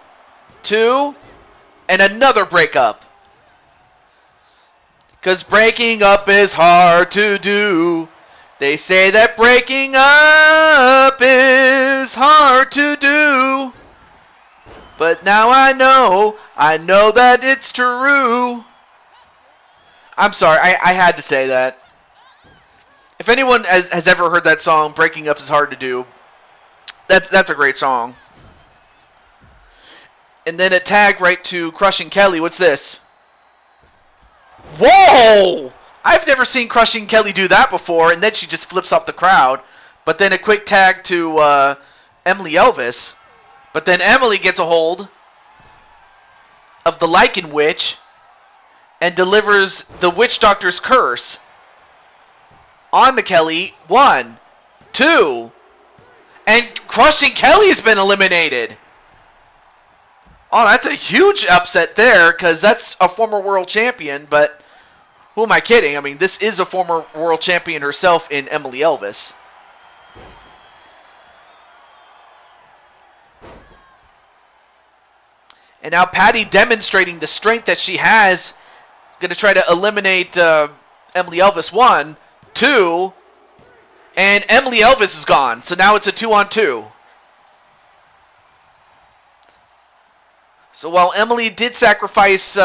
2, and another breakup. Because breaking up is hard to do. They say that breaking up is hard to do. But now I know that it's true. I'm sorry, I had to say that. If anyone has ever heard that song, Breaking Up is Hard to Do, that's a great song. And then a tag right to Crushing Kelly. What's this? Whoa! I've never seen Crushing Kelly do that before, and then she just flips off the crowd. But then a quick tag to Emily Elvis. But then Emily gets a hold of the Lycan Witch and delivers the Witch Doctor's curse on to Kelly. 1, 2, and Crushing Kelly's been eliminated. Oh, that's a huge upset there, because that's a former world champion, but who am I kidding? I mean, this is a former world champion herself in Emily Elvis. And now Patty demonstrating the strength that she has. Going to try to eliminate Emily Elvis. 1, 2, and Emily Elvis is gone. So now it's a 2-on-2. So while Emily did sacrifice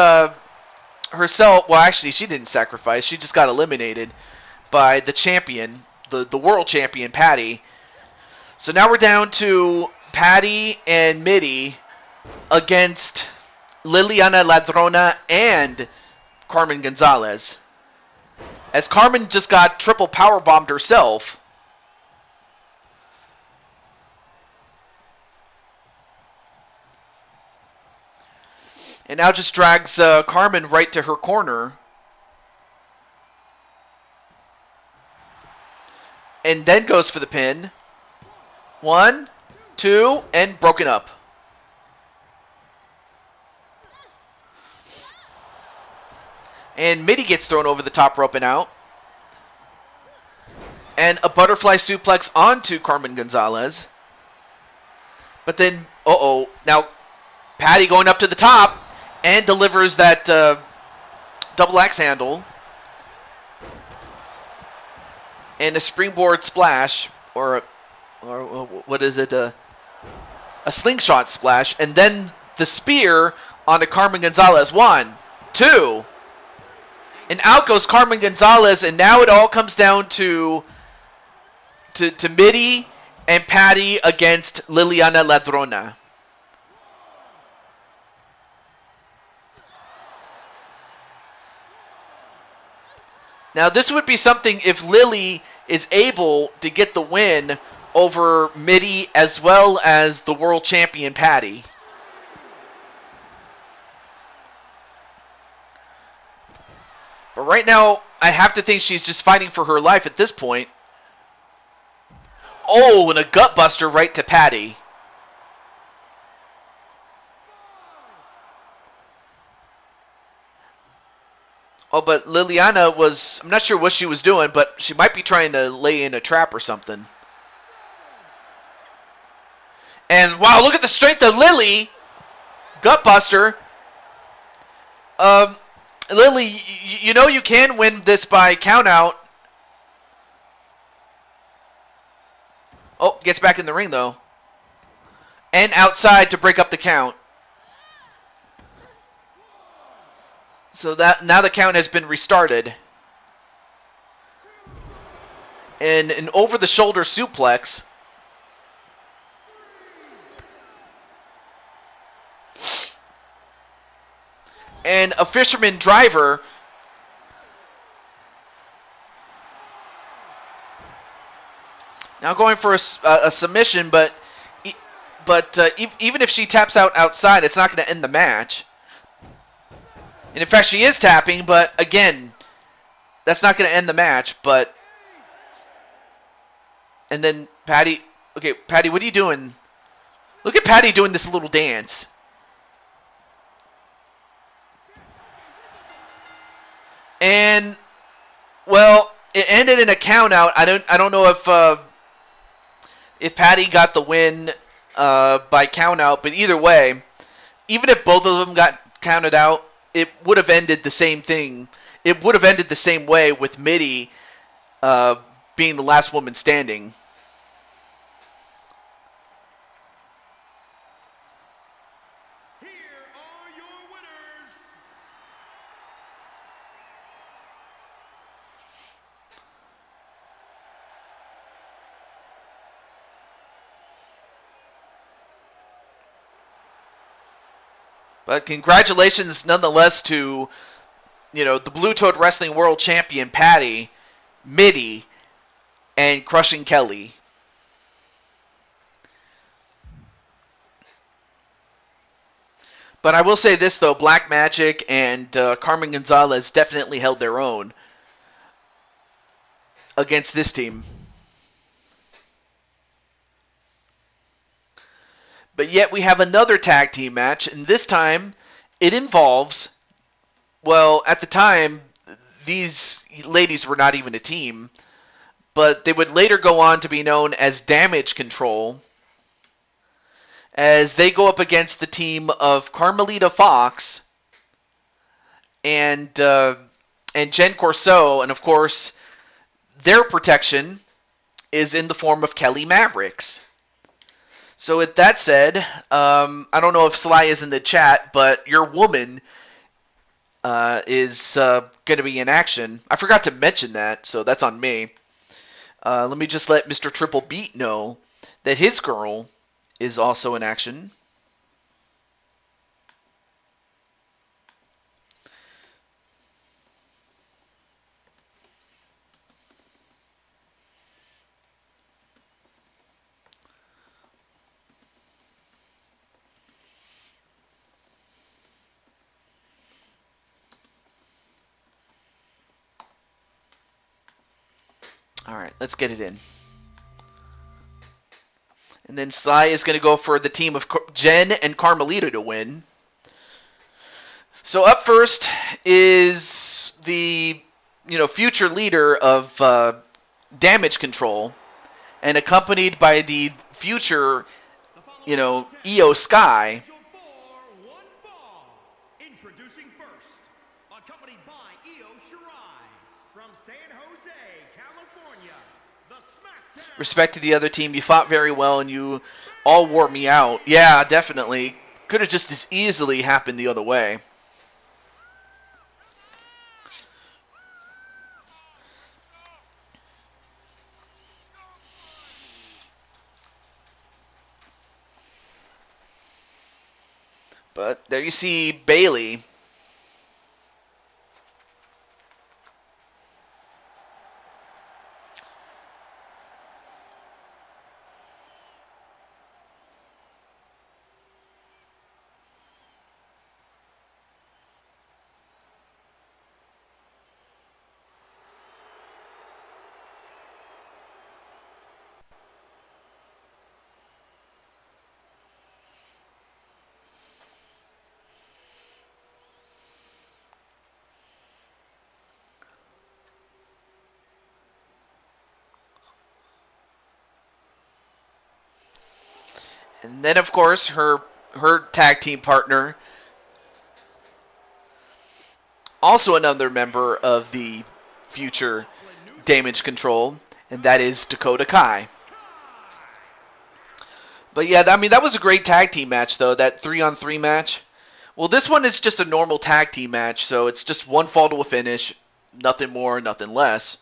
herself, well, actually, she didn't sacrifice. She just got eliminated by the champion, the world champion, Patty. So now we're down to Patty and Mitty against Liliana Ladrona and Carmen Gonzalez. As Carmen just got triple powerbombed herself. And now just drags Carmen right to her corner. And then goes for the pin. 1, 2, and broken up. And Mitty gets thrown over the top rope and out. And a butterfly suplex onto Carmen Gonzalez. But then, now Patty going up to the top. And delivers that double axe handle. And a springboard splash. Or what is it? A slingshot splash. And then the spear onto Carmen Gonzalez. 1, 2. And out goes Carmen Gonzalez. And now it all comes down to Mitty and Patty against Liliana Ladrona. Now, this would be something if Lily is able to get the win over Mitty as well as the world champion Patty. But right now, I have to think she's just fighting for her life at this point. Oh, and a gut buster right to Patty. Oh, but Liliana was, I'm not sure what she was doing, but she might be trying to lay in a trap or something. And wow, look at the strength of Lily. Gutbuster. Lily, you know you can win this by count out. Oh, gets back in the ring though. And outside to break up the count. So that now the count has been restarted. And an over-the-shoulder suplex. and a fisherman driver. Now going for a submission, but even if she taps out outside, it's not going to end the match. And in fact, she is tapping, but again, that's not going to end the match. But and then Patty, okay, Patty, what are you doing? Look at Patty doing this little dance. And well, it ended in a count out. I don't know if Patty got the win by count out, but either way, even if both of them got counted out, it would have ended the same thing. It would have ended the same way with Mitty being the last woman standing. Here are your winners. But congratulations nonetheless to, the Blue Toad Wrestling World Champion Patty, Mitty, and Crushing Kelly. But I will say this, though. Black Magic and Carmen Gonzalez definitely held their own against this team. But yet we have another tag team match, and this time it involves, well, at the time, these ladies were not even a team, but they would later go on to be known as Damage Control, as they go up against the team of Carmelita Fox and Jen Corso, and of course, their protection is in the form of Kelly Mavericks. So with that said, I don't know if Sly is in the chat, but your woman is going to be in action. I forgot to mention that, so that's on me. Let me just let Mr. Triple Beat know that his girl is also in action. All right, let's get it in. And then Sly is going to go for the team of Jen and Carmelita to win. So up first is the future leader of Damage Control, and accompanied by the future Io Sky. Introducing first, accompanied by Io Shirai from San Jose, California, the SmackDown. Respect to the other team. You fought very well, and you all wore me out. Yeah, definitely. Could have just as easily happened the other way. But there you see Bailey. And then, of course, her tag team partner, also another member of the future Damage Control, and that is Dakota Kai. But yeah, I mean, that was a great tag team match, though, that 3-on-3 match. Well, this one is just a normal tag team match, so it's just one fall to a finish, nothing more, nothing less.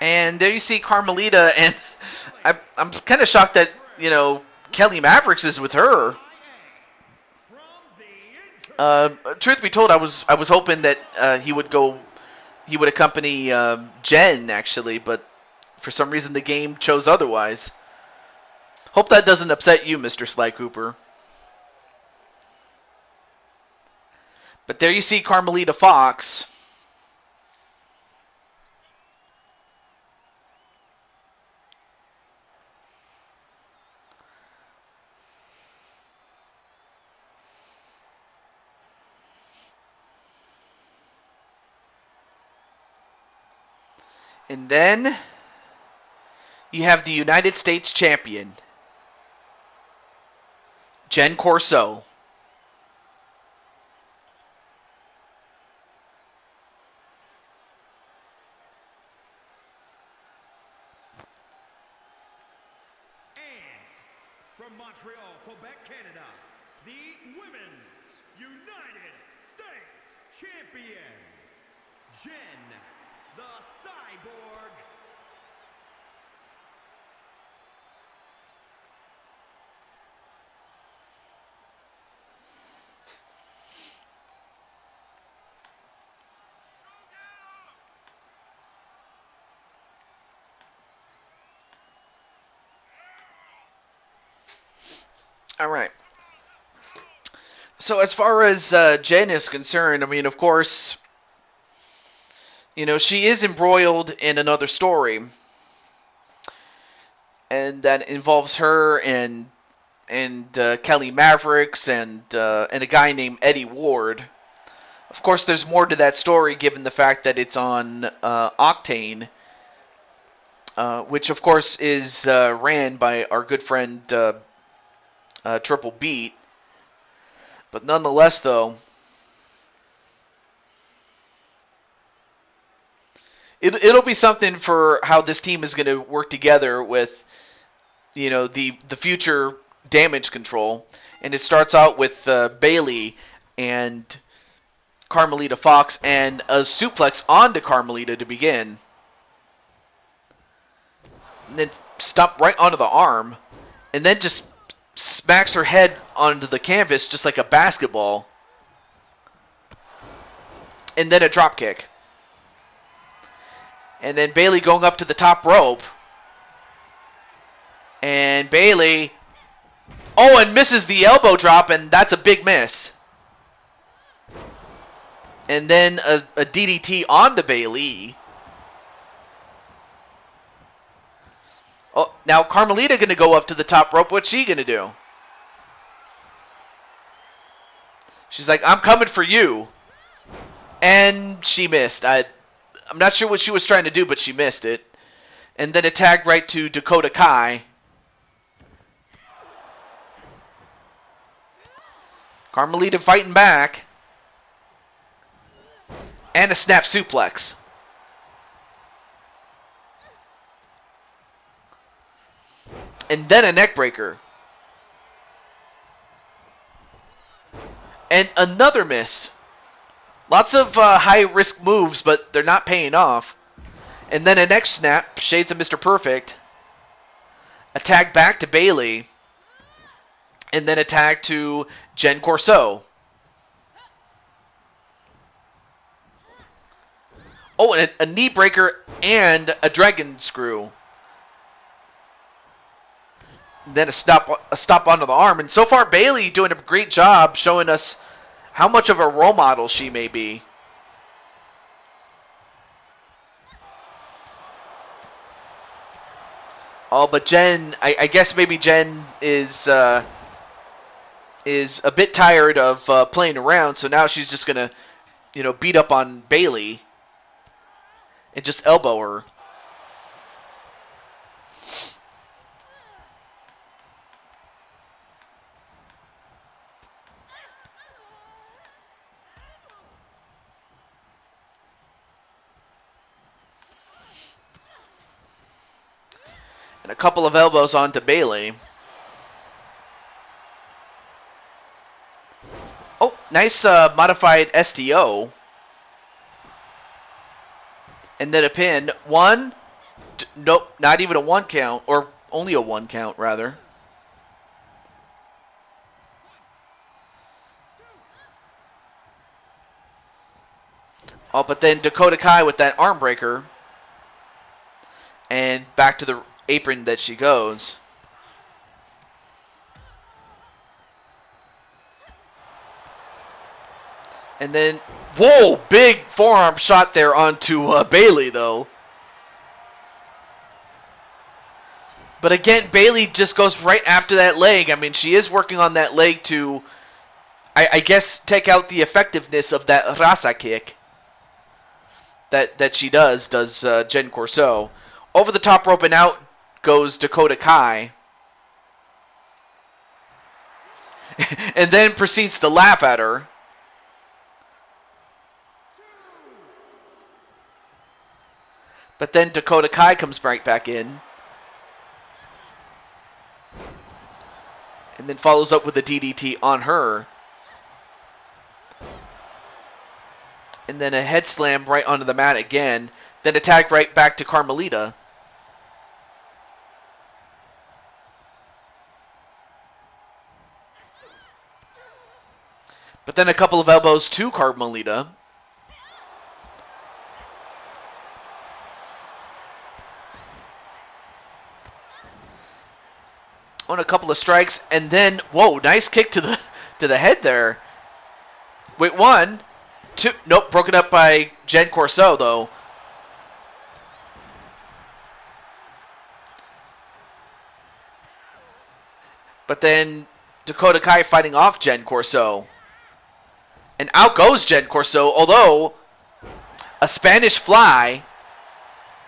And there you see Carmelita, and I'm kind of shocked that, Kelly Mavericks is with her. Truth be told, I was hoping that he would accompany Jen, actually, but for some reason the game chose otherwise. Hope that doesn't upset you, Mr. Sly Cooper. But there you see Carmelita Fox. And then you have the United States champion, Jen Corso. From Montreal, Quebec, Canada, the Women's United States Champion, Jen the Cyborg. All right. So as far as Jen is concerned, I mean, of course, she is embroiled in another story, and that involves her and Kelly Mavericks and a guy named Eddie Ward. Of course, there's more to that story given the fact that it's on Octane, which of course is ran by our good friend Triple Beat. But nonetheless, though, it'll be something for how this team is going to work together with, the future Damage Control. And it starts out with Bayley and Carmelita Fox and a suplex onto Carmelita to begin. And then stomp right onto the arm. And then just smacks her head onto the canvas just like a basketball. And then a drop kick. And then Bayley going up to the top rope. And Bayley, and misses the elbow drop, and that's a big miss. And then a DDT onto Bayley. Oh, now Carmelita going to go up to the top rope. What's she going to do? She's like, I'm coming for you. And she missed. I'm not sure what she was trying to do, but she missed it. And then a tag right to Dakota Kai. Carmelita fighting back. And a snap suplex. And then a neck breaker. And another miss. Lots of high-risk moves, but they're not paying off. And then a neck snap, shades of Mr. Perfect. A tag back to Bayley. And then a tag to Jen Corso. Oh, and a knee breaker and a dragon screw. Then a stop onto the arm. And so far, Bayley doing a great job showing us how much of a role model she may be. Oh, but Jen, I guess maybe Jen is a bit tired of playing around, so now she's just gonna, beat up on Bayley and just elbow her. And a couple of elbows onto Bayley. Oh, nice modified STO. And then a pin. 1, Nope, not even a 1 count, or only a 1 count, rather. Oh, but then Dakota Kai with that arm breaker. And back to the apron that she goes. And then, whoa, big forearm shot there onto Bayley, though. But again, Bayley just goes right after that leg. I mean, she is working on that leg to, I guess, take out the effectiveness of that Rasa kick that she does Jen Corso. Over the top rope and out goes Dakota Kai. And then proceeds to laugh at her. But then Dakota Kai comes right back in. And then follows up with a DDT on her. And then a head slam right onto the mat again. Then a tag right back to Carmelita. But then a couple of elbows to Carmelita. On a couple of strikes, and then whoa, nice kick to the head there. Wait, 1, 2, nope, broken up by Jen Corso though. But then Dakota Kai fighting off Jen Corso. And out goes Jen Corso, although a Spanish fly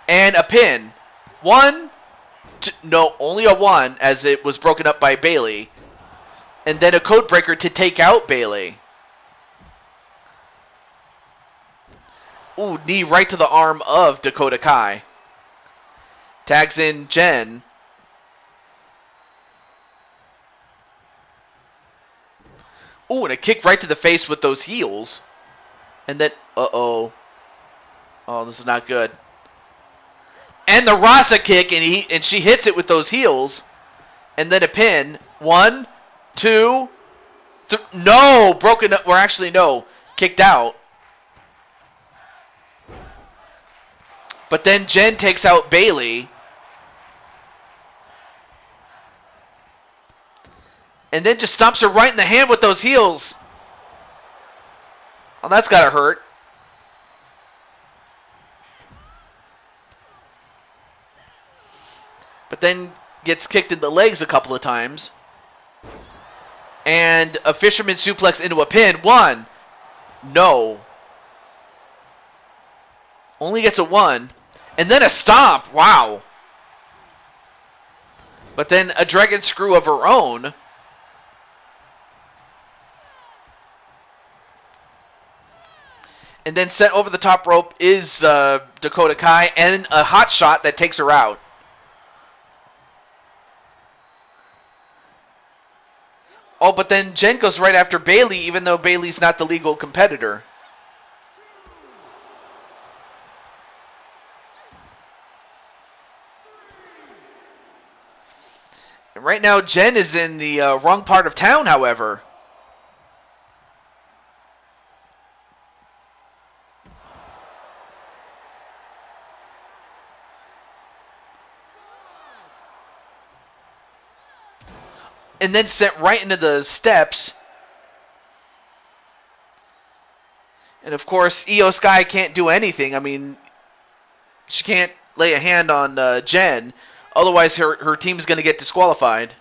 and a pin. 1, 2, no, only a 1 as it was broken up by Bayley. And then a code breaker to take out Bayley. Ooh, knee right to the arm of Dakota Kai. Tags in Jen. Ooh, and a kick right to the face with those heels. And then, uh-oh. Oh, this is not good. And the Rasa kick, and she hits it with those heels. And then a pin. 1, 2, 3. No! Broken up. Or actually, no. Kicked out. But then Jen takes out Bayley. And then just stomps her right in the hand with those heels. Oh, that's gotta hurt. But then gets kicked in the legs a couple of times. And a fisherman suplex into a pin. 1. No. Only gets a 1. And then a stomp. Wow. But then a dragon screw of her own. And then sent over the top rope is Dakota Kai. And a hot shot that takes her out. Oh, but then Jen goes right after Bayley, even though Bayley's not the legal competitor. And right now, Jen is in the wrong part of town, however. And then sent right into the steps. And of course, Io Sky can't do anything. I mean, she can't lay a hand on Jen. Otherwise, her team's going to get disqualified.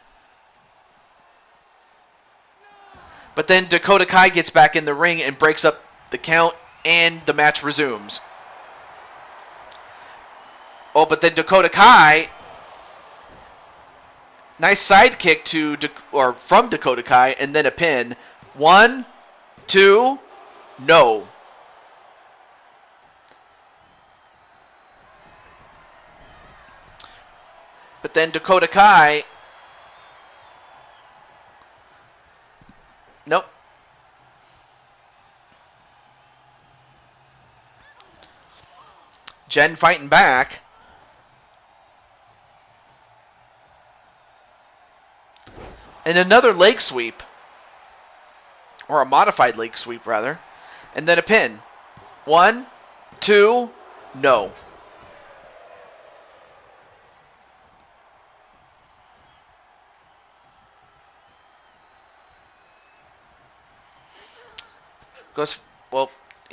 But then Dakota Kai gets back in the ring and breaks up the count, and the match resumes. Oh, but then Dakota Kai... Nice sidekick from Dakota Kai, and then a pin. 1, 2, no. But then Dakota Kai... Nope. Jen fighting back. And another leg sweep. Or a modified leg sweep, rather. And then a pin. 1, 2, no. Goes, well,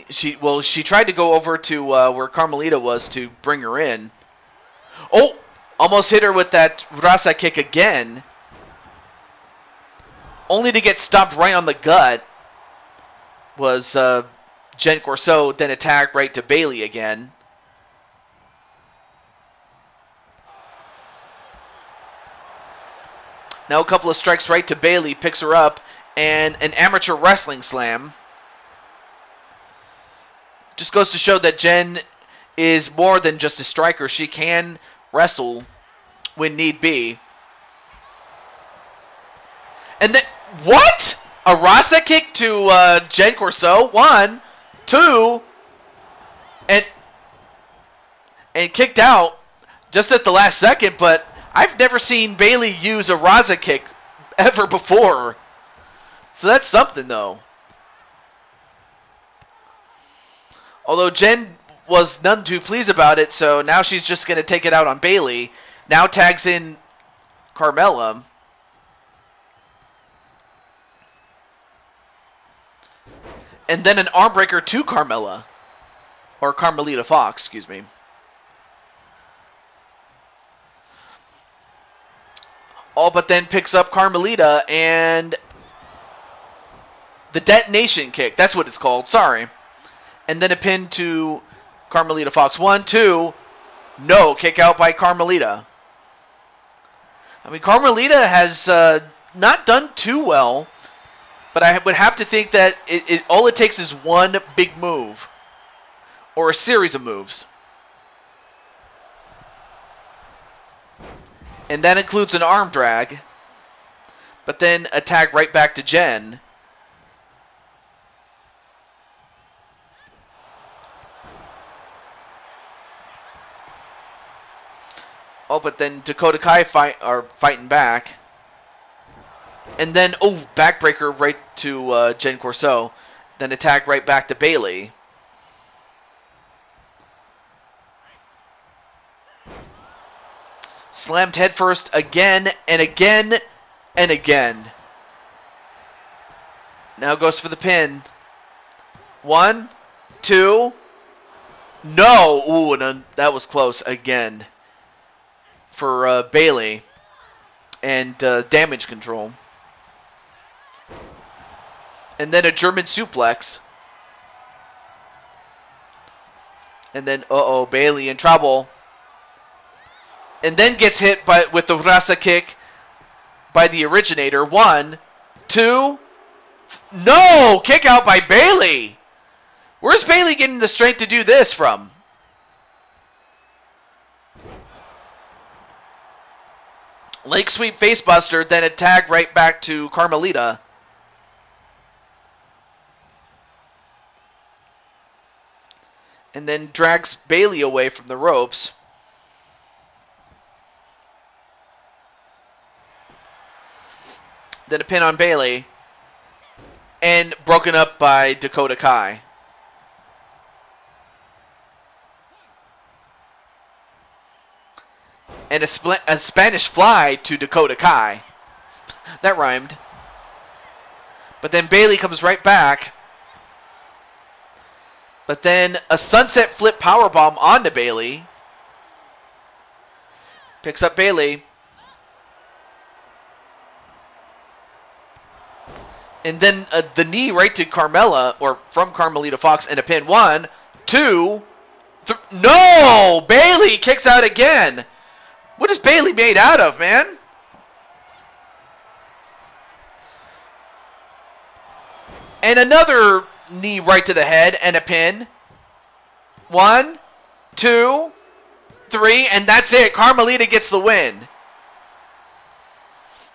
she tried to go over to where Carmelita was to bring her in. Oh, almost hit her with that Rasa kick again. Only to get stopped right on the gut. Was Jen Corso, then attacked right to Bayley again. Now a couple of strikes right to Bayley, picks her up, and an amateur wrestling slam. Just goes to show that Jen is more than just a striker. She can wrestle when need be. And then, what? A Rasa kick to Jen Corso. 1, 2, and kicked out just at the last second, but I've never seen Bayley use a Rasa kick ever before. So that's something, though. Although Jen was none too pleased about it, so now she's just going to take it out on Bayley. Now tags in Carmella. And then an arm breaker to Carmella. Or Carmelita Fox, excuse me. All but then picks up Carmelita and the detonation kick. That's what it's called. Sorry. And then a pin to Carmelita Fox. 1, 2. No. Kick out by Carmelita. I mean, Carmelita has not done too well. But I would have to think that all it takes is one big move. Or a series of moves. And that includes an arm drag. But then a tag right back to Jen. Oh, but then Dakota Kai are fighting back. And then, backbreaker right to Jen Corso. Then attack right back to Bayley. Slammed headfirst again and again and again. Now goes for the pin. 1, 2. No! Ooh, and that was close again. For Bayley. And damage control. And then a German suplex. And then, Bayley in trouble. And then gets hit with the Rasa kick by the originator. 1, 2. No! Kick out by Bayley! Where's Bayley getting the strength to do this from? Leg sweep facebuster, then a tag right back to Carmelita. And then drags Bayley away from the ropes. Then a pin on Bayley. And broken up by Dakota Kai. And a Spanish fly to Dakota Kai. That rhymed. But then Bayley comes right back. But then a sunset flip powerbomb onto Bayley. Picks up Bayley. And then the knee right to Carmella, or from Carmelita Fox, and a pin. 1, 2, 3. No! Bayley kicks out again. What is Bayley made out of, man? And another knee right to the head and a pin. 1, 2, 3, and that's it. Carmelita gets the win.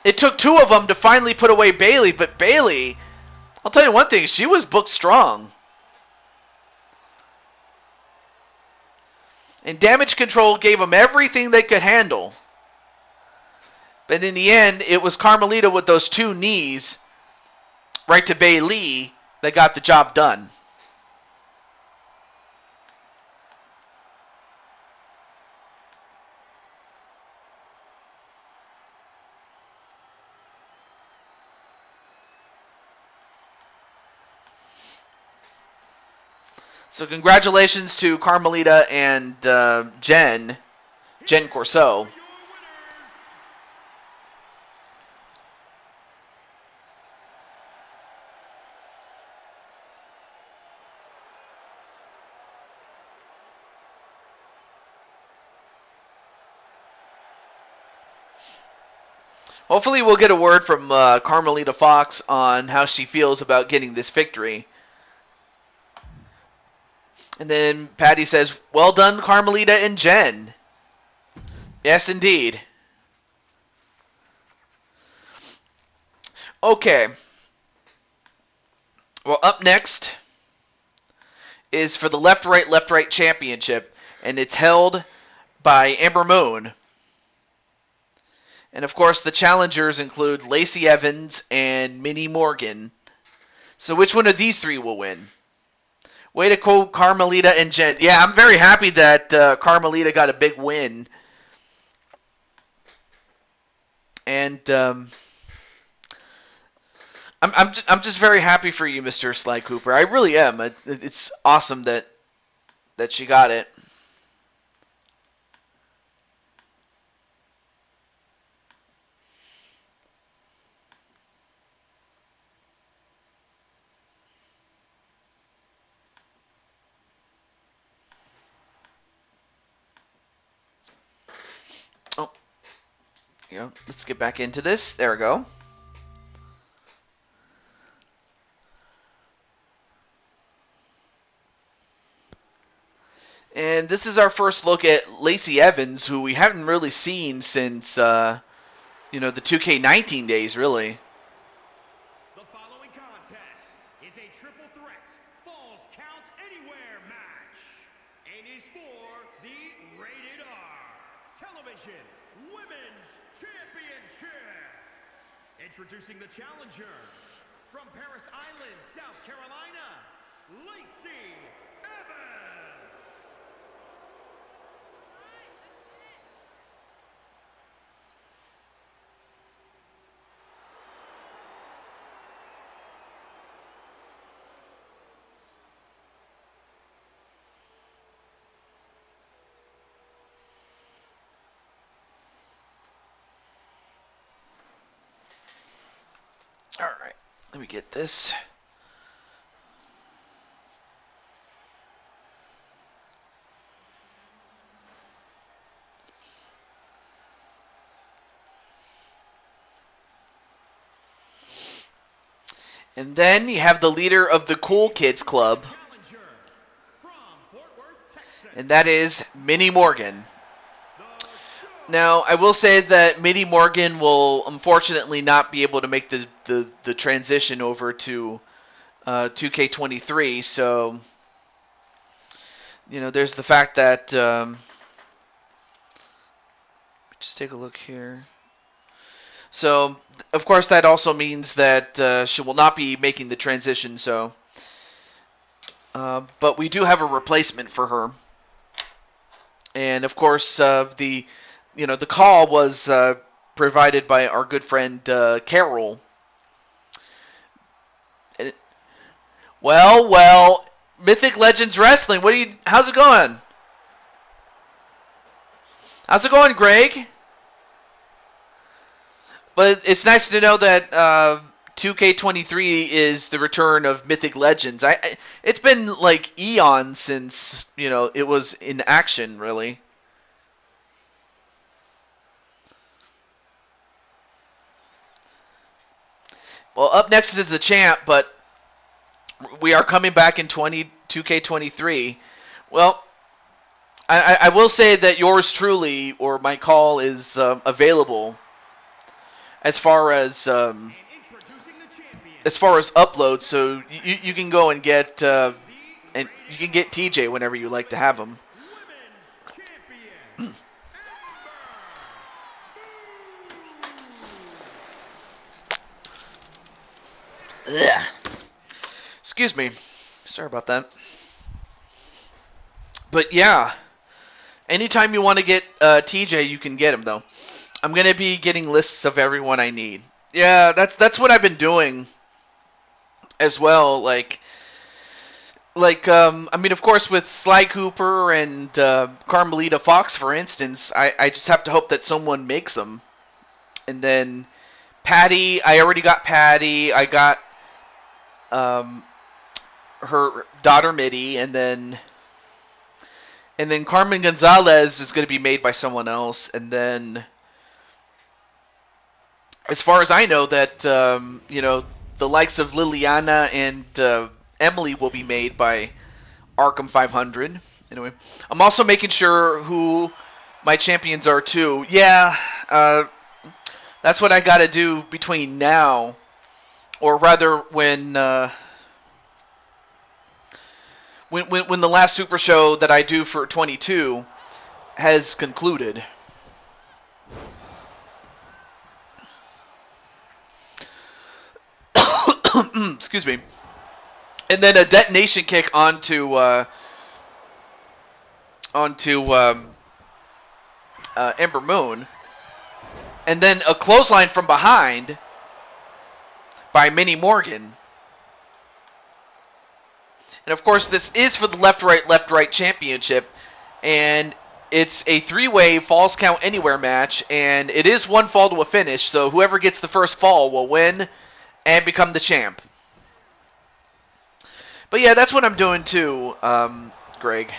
It took 2 of them to finally put away Bayley, but Bayley, I'll tell you one thing, she was booked strong. And damage control gave them everything they could handle. But in the end, it was Carmelita with those 2 knees right to Bayley that got the job done. So congratulations to Carmelita and Jen Corso. Hopefully we'll get a word from Carmelita Fox on how she feels about getting this victory. And then Patty says, well done, Carmelita and Jen. Yes, indeed. Okay. Well, up next is for the left right championship, and it's held by Amber Moon. And of course, the challengers include Lacey Evans and Minnie Morgan. So which one of these 3 will win? Way to go, Carmelita and Jen. Yeah, I'm very happy that Carmelita got a big win. And I'm just very happy for you, Mr. Sly Cooper. I really am. It's awesome that she got it. Oh, let's get back into this. There we go. And this is our first look at Lacey Evans, who we haven't really seen since, the 2K19 days, really. The following contest is a triple threat Falls Count Anywhere match and is for the Rated R Television Women's Championship. Introducing the challenger from Paris Island, South Carolina, Lacey Evans. All right, let me get this. And then you have the leader of the Cool Kids Club, and that is Minnie Morgan. Now, I will say that Minnie Morgan will unfortunately not be able to make the transition over to 2K23, so there's the fact that just take a look here. So, of course, that also means that she will not be making the transition. So, but we do have a replacement for her, and of course, the call was provided by our good friend Carol. And well, Mythic Legends Wrestling. How's it going? How's it going, Greg? But it's nice to know that 2K23 is the return of Mythic Legends. It's been like eons since it was in action, really. Well, up next is the champ, but we are coming back in 2K23. Well, I will say that yours truly, or my call, is available as far as upload, so you can go and get TJ whenever you like to have him. Ugh. Excuse me. Sorry about that. But yeah, anytime you want to get TJ, you can get him though. I'm gonna be getting lists of everyone I need. Yeah, that's what I've been doing as well. I mean, of course, with Sly Cooper and Carmelita Fox, for instance, I just have to hope that someone makes them. And then Patty, I already got Patty. I got her daughter Mitty, and then Carmen Gonzalez is going to be made by someone else. And then, as far as I know, that the likes of Liliana and Emily will be made by Arkham 500. Anyway, I'm also making sure who my champions are too. Yeah, that's what I got to do between now, or rather, when the last Super Show that I do for 22 has concluded. Excuse me. And then a detonation kick onto Ember Moon, and then a clothesline from behind by Minnie Morgan. And of course, this is for the left right championship, and it's a 3-way falls count anywhere match, and it is one fall to a finish. So whoever gets the first fall will win and become the champ. But yeah, that's what I'm doing too, Greg.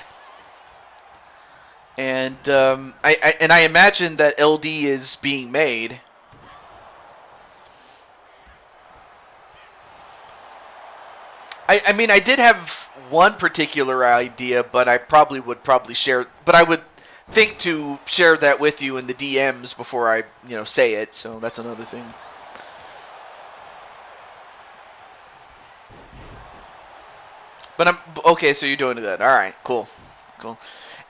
And I imagine that LD is being made. I mean, I did have one particular idea, but I would share. But I would think to share that with you in the DMs before I say it. So that's another thing. But I'm okay. So you're doing that. All right. Cool.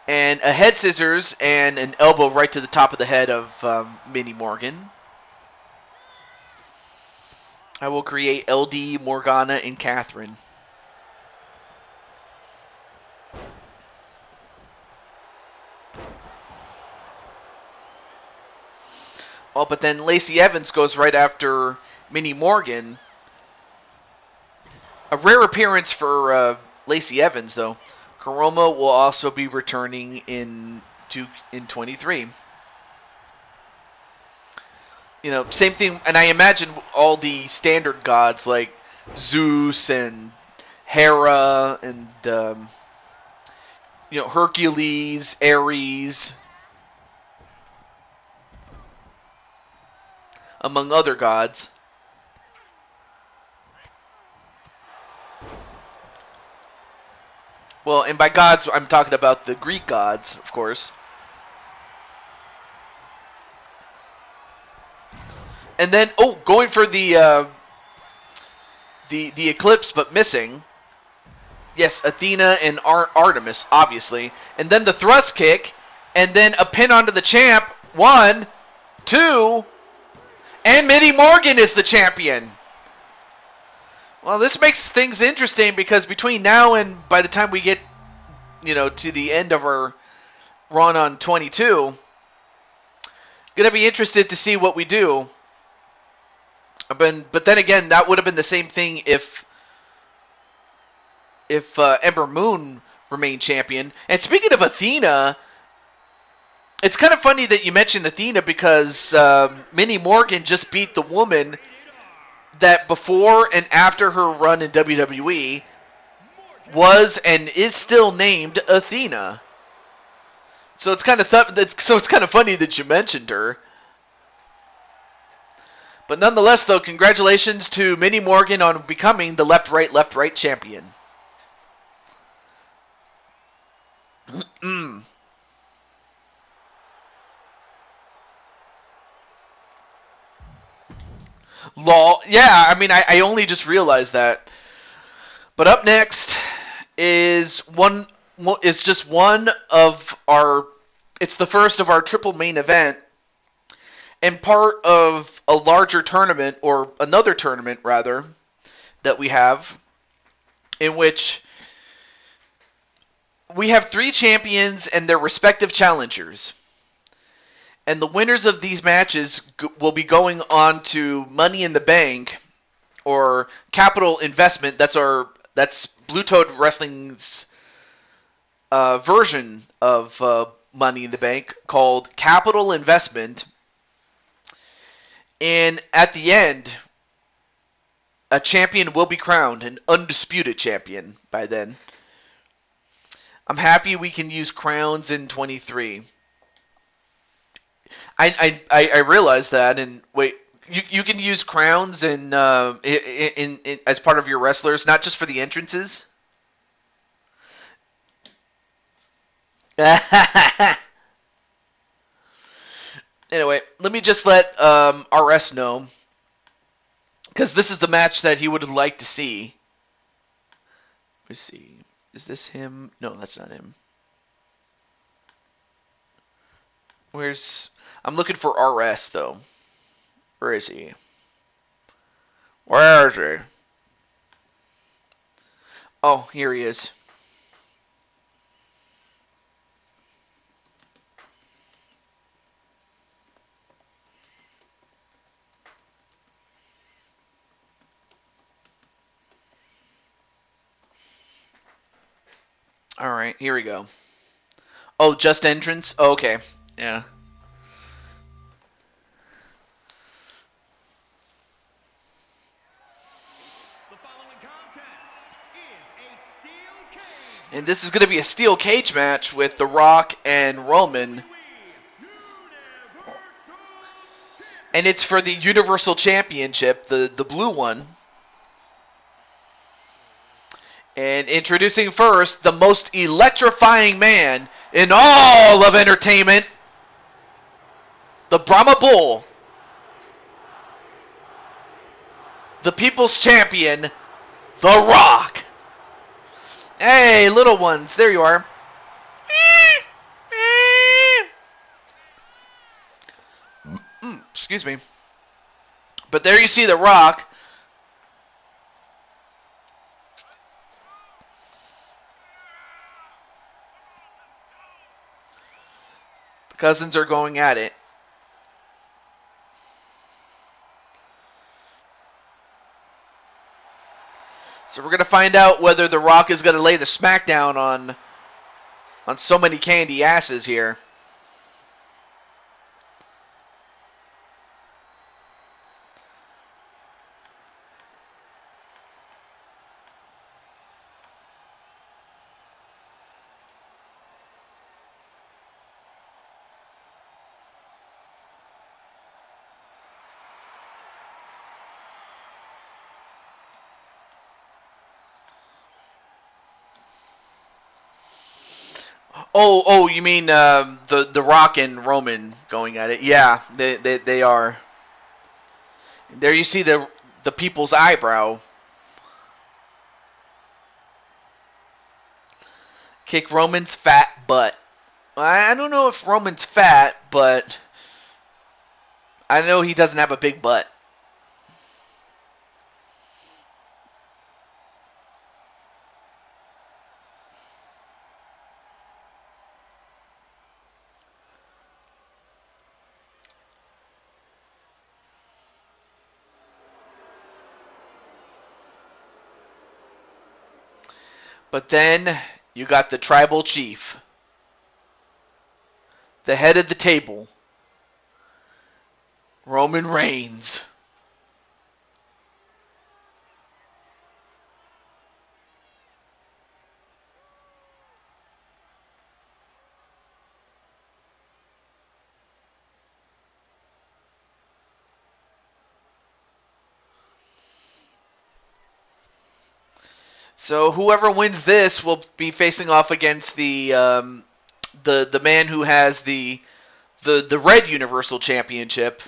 And a head scissors and an elbow right to the top of the head of Minnie Morgan. I will create LD, Morgana, and Catherine. Oh, but then Lacey Evans goes right after Minnie Morgan. A rare appearance for Lacey Evans, though. Karoma will also be returning in 23. Same thing, and I imagine all the standard gods like Zeus and Hera and Hercules, Ares, among other gods. Well, and by gods, I'm talking about the Greek gods, of course. And then, going for the eclipse, but missing. Yes, Athena and Artemis, obviously. And then the thrust kick, and then a pin onto the champ. 1, 2, and Minnie Morgan is the champion. Well, this makes things interesting because between now and by the time we get, to the end of our run on 22, gonna be interested to see what we do. But then again, that would have been the same thing if Ember Moon remained champion. And speaking of Athena, it's kind of funny that you mentioned Athena because Minnie Morgan just beat the woman that before and after her run in WWE was and is still named Athena. So it's kind of funny that you mentioned her. But nonetheless, though, congratulations to Minnie Morgan on becoming the left-right champion. Law, yeah, I mean, I only just realized that. But up next is just one of our. It's the first of our triple main event, and part of a larger tournament, or another tournament rather, that we have, in which we have 3 champions and their respective challengers. And the winners of these matches will be going on to Money in the Bank or Capital Investment. That's Blue Toad Wrestling's version of Money in the Bank called Capital Investment. And at the end, a champion will be crowned, an undisputed champion by then. I'm happy we can use crowns in 23. I realized that, and wait, you can use crowns in as part of your wrestlers, not just for the entrances. Anyway, let me just let RS know, because this is the match that he would like to see. Let's see. Is this him? No, that's not him. I'm looking for RS, though. Where is he? Where is he? Oh, here he is. Alright, here we go. Oh, just entrance? Oh, okay. Yeah. The following contest is a steel cage. And this is going to be a steel cage match with The Rock and Roman. And it's for the Universal Championship, the blue one. And introducing first, the most electrifying man in all of entertainment, the Brahma Bull, the People's Champion, The Rock. Hey, little ones, there you are. Excuse me. But there you see The Rock. The cousins are going at it. So we're going to find out whether The Rock is going to lay the smackdown on so many candy asses here. Oh, you mean the Rock and Roman going at it? Yeah, they are. There you see the people's eyebrow. Kick Roman's fat butt. I don't know if Roman's fat, but I know he doesn't have a big butt. But then you got the tribal chief, the head of the table, Roman Reigns. So whoever wins this will be facing off against the man who has the red Universal Championship,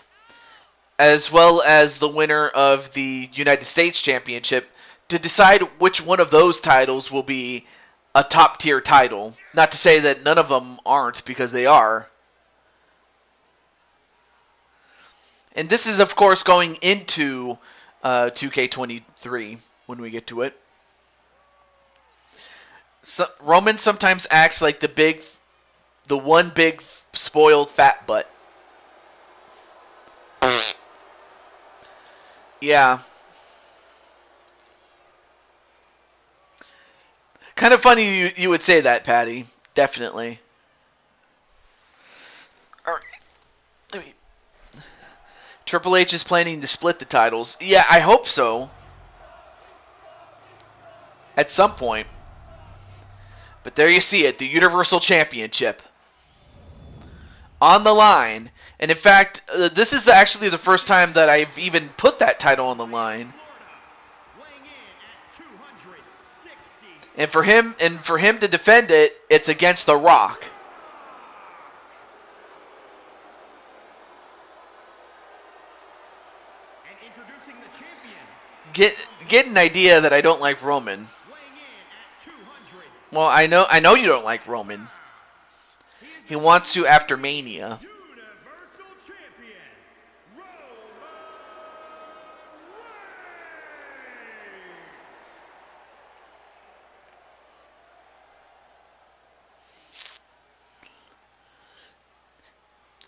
as well as the winner of the United States Championship, to decide which one of those titles will be a top tier title. Not to say that none of them aren't, because they are. And this is, of course, going into 2K23. when we get to it. So, Roman sometimes acts like the one big spoiled fat butt. Yeah. Kind of funny you would say that, Patty. Definitely. All right. Triple H is planning to split the titles. Yeah, I hope so. At some point. But there you see it, the Universal Championship. On the line. And in fact, this is actually the first time that I've even put that title on the line. And for him to defend it, it's against The Rock. Get an idea that I don't like Roman. Well, I know you don't like Roman. He wants to after Mania.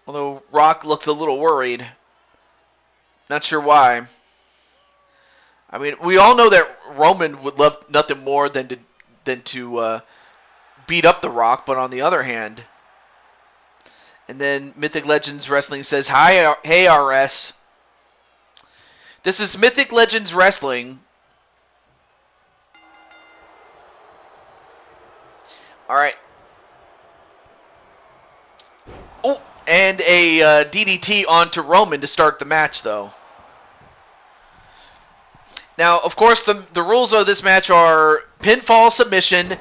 Although Rock looks a little worried. Not sure why. I mean, we all know that Roman would love nothing more than to beat up The Rock, but on the other hand, and then Mythic Legends Wrestling says, "Hi, hey RS. This is Mythic Legends Wrestling. All right. Oh, and a DDT onto Roman to start the match, though. Now, of course, the rules of this match are pinfall submission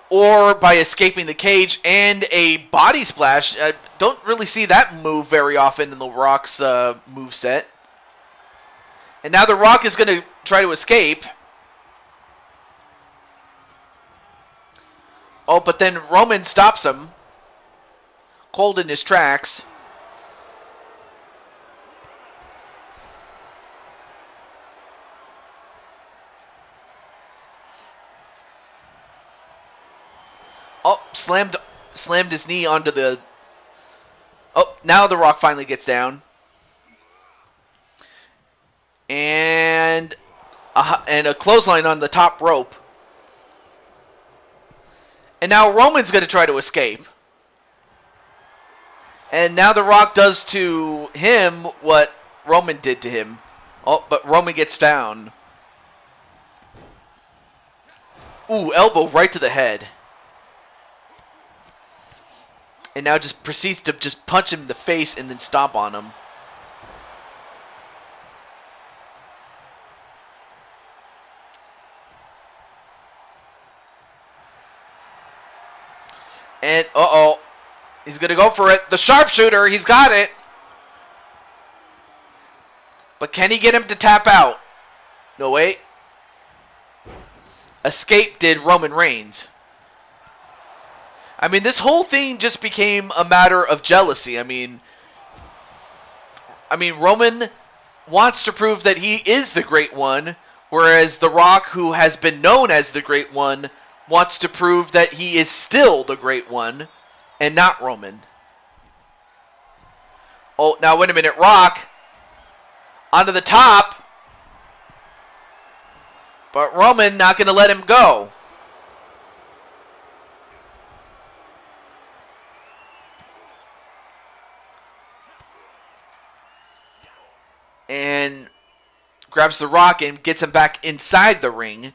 or by escaping the cage and a body splash. I don't really see that move very often in The Rock's moveset. And now The Rock is going to try to escape. Oh, but then Roman stops him. Cold in his tracks. Oh, slammed his knee onto the... Oh, now The Rock finally gets down. And a clothesline on the top rope. And now Roman's going to try to escape. And now The Rock does to him what Roman did to him. Oh, but Roman gets down. Ooh, elbow right to the head. And now just proceeds to just punch him in the face and then stomp on him. And, uh-oh. He's going to go for it. The sharpshooter, he's got it. But can he get him to tap out? No, wait. Escape did Roman Reigns. I mean, this whole thing just became a matter of jealousy. I mean, Roman wants to prove that he is the Great One, whereas The Rock, who has been known as the Great One, wants to prove that he is still the Great One and not Roman. Oh, now wait a minute. Rock onto the top. But Roman not going to let him go. And grabs The Rock and gets him back inside the ring.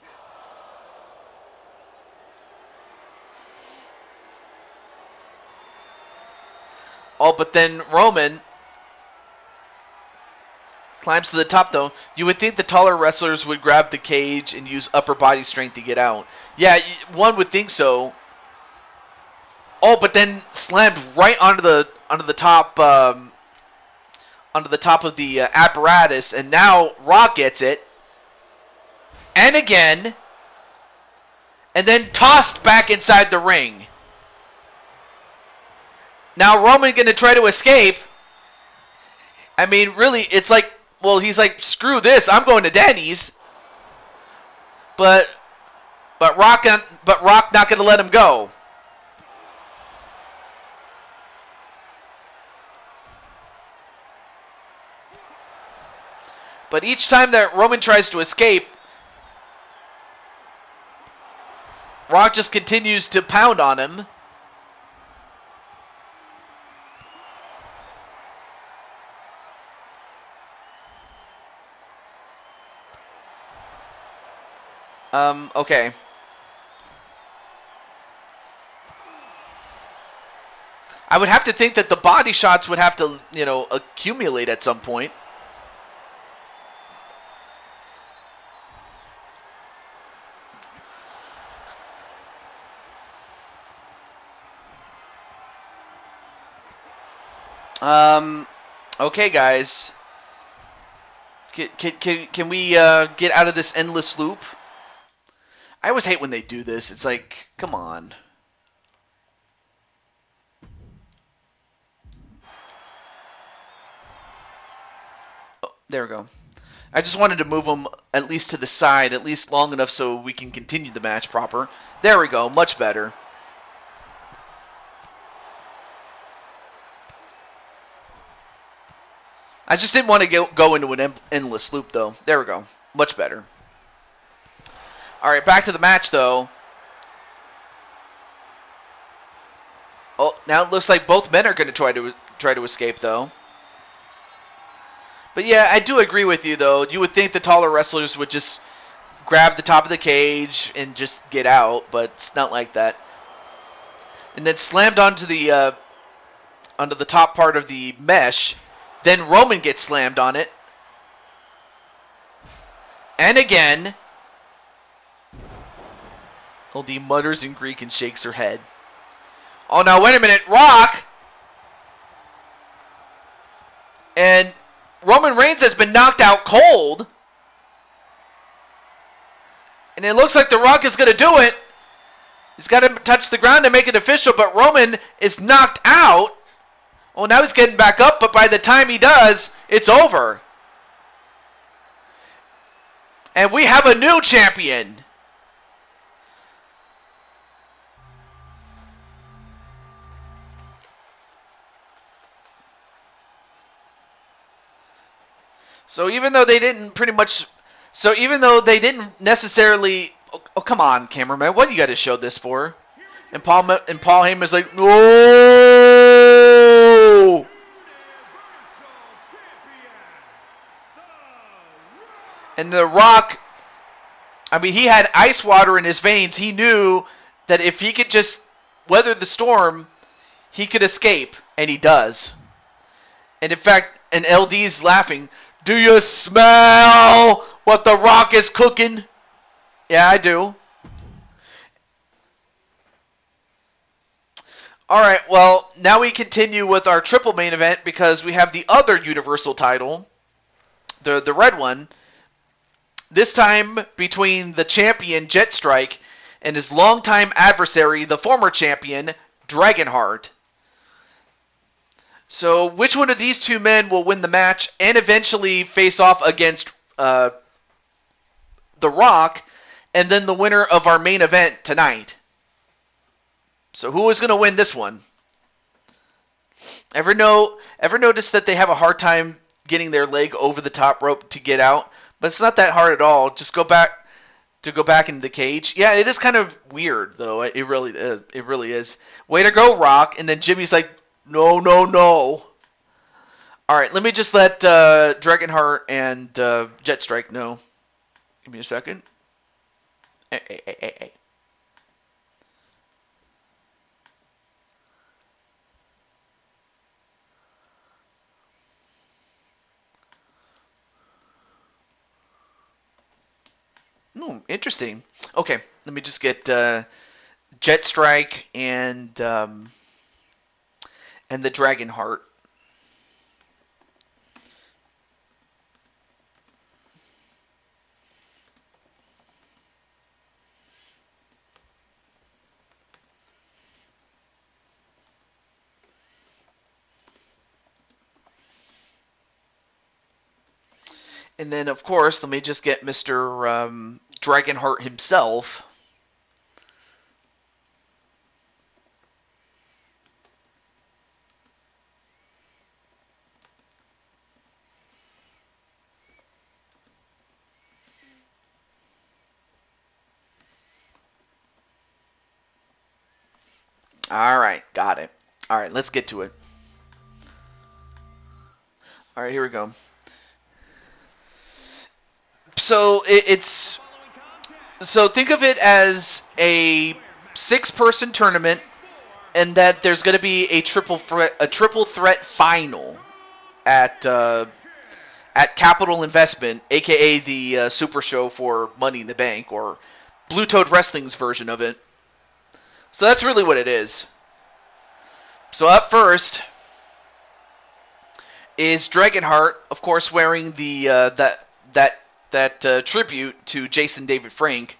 Oh, but then Roman climbs to the top, though. You would think the taller wrestlers would grab the cage and use upper body strength to get out. Yeah, one would think so. Oh, but then slammed right onto the top onto the top of the apparatus, and now Rock gets it. And again. And then tossed back inside the ring. Now Roman going to try to escape. I mean, really, it's like, well, he's like, screw this, I'm going to Denny's. but Rock not going to let him go. But each time that Roman tries to escape, Rock just continues to pound on him. Okay. I would have to think that the body shots would have to, accumulate at some point. Okay, guys. Can we get out of this endless loop? I always hate when they do this. It's like, come on. Oh, there we go. I just wanted to move them at least to the side, at least long enough so we can continue the match proper. There we go. Much better. I just didn't want to go into an endless loop, though. There we go. Much better. All right, back to the match, though. Oh, now it looks like both men are going to try to escape, though. But yeah, I do agree with you, though. You would think the taller wrestlers would just grab the top of the cage and just get out, but it's not like that. And then slammed onto the top part of the mesh. Then Roman gets slammed on it. And again. Oldie mutters in Greek and shakes her head. Oh, now wait a minute. Rock! And Roman Reigns has been knocked out cold. And it looks like The Rock is going to do it. He's got to touch the ground to make it official, but Roman is knocked out. Oh, now he's getting back up, but by the time he does, it's over. And we have a new champion. So even though they didn't necessarily, oh come on, cameraman, what do you got to show this for? And Paul Heyman's like, no. And The Rock, I mean, he had ice water in his veins. He knew that if he could just weather the storm, he could escape, and he does. And in fact, and LD's laughing. Do you smell what The Rock is cooking? Yeah, I do. Alright, well, now we continue with our triple main event because we have the other Universal title, the red one, this time between the champion Jet Strike and his longtime adversary, the former champion, Dragonheart. So, which one of these two men will win the match and eventually face off against The Rock, and then the winner of our main event tonight? So, who is going to win this one? Ever notice that they have a hard time getting their leg over the top rope to get out? But it's not that hard at all. Just go back into the cage. Yeah, it is kind of weird though. It really is. It really is. Way to go, Rock. And then Jimmy's like, no, no, no. All right, let me just let Dragonheart and Jet Strike know. Give me a second. Hey. Interesting. Okay, let me just get Jet Strike and the Dragonheart. And then, of course, let me just get Mr. Dragonheart himself. All right, got it. All right, let's get to it. All right, here we go. So it's so think of it as a 6-person tournament, and that there's going to be a triple threat final at Capital Investment, aka the Super Show for Money in the Bank, or Blue Toad Wrestling's version of it. So that's really what it is. So up first is Dragonheart, of course, wearing the that tribute to Jason David Frank.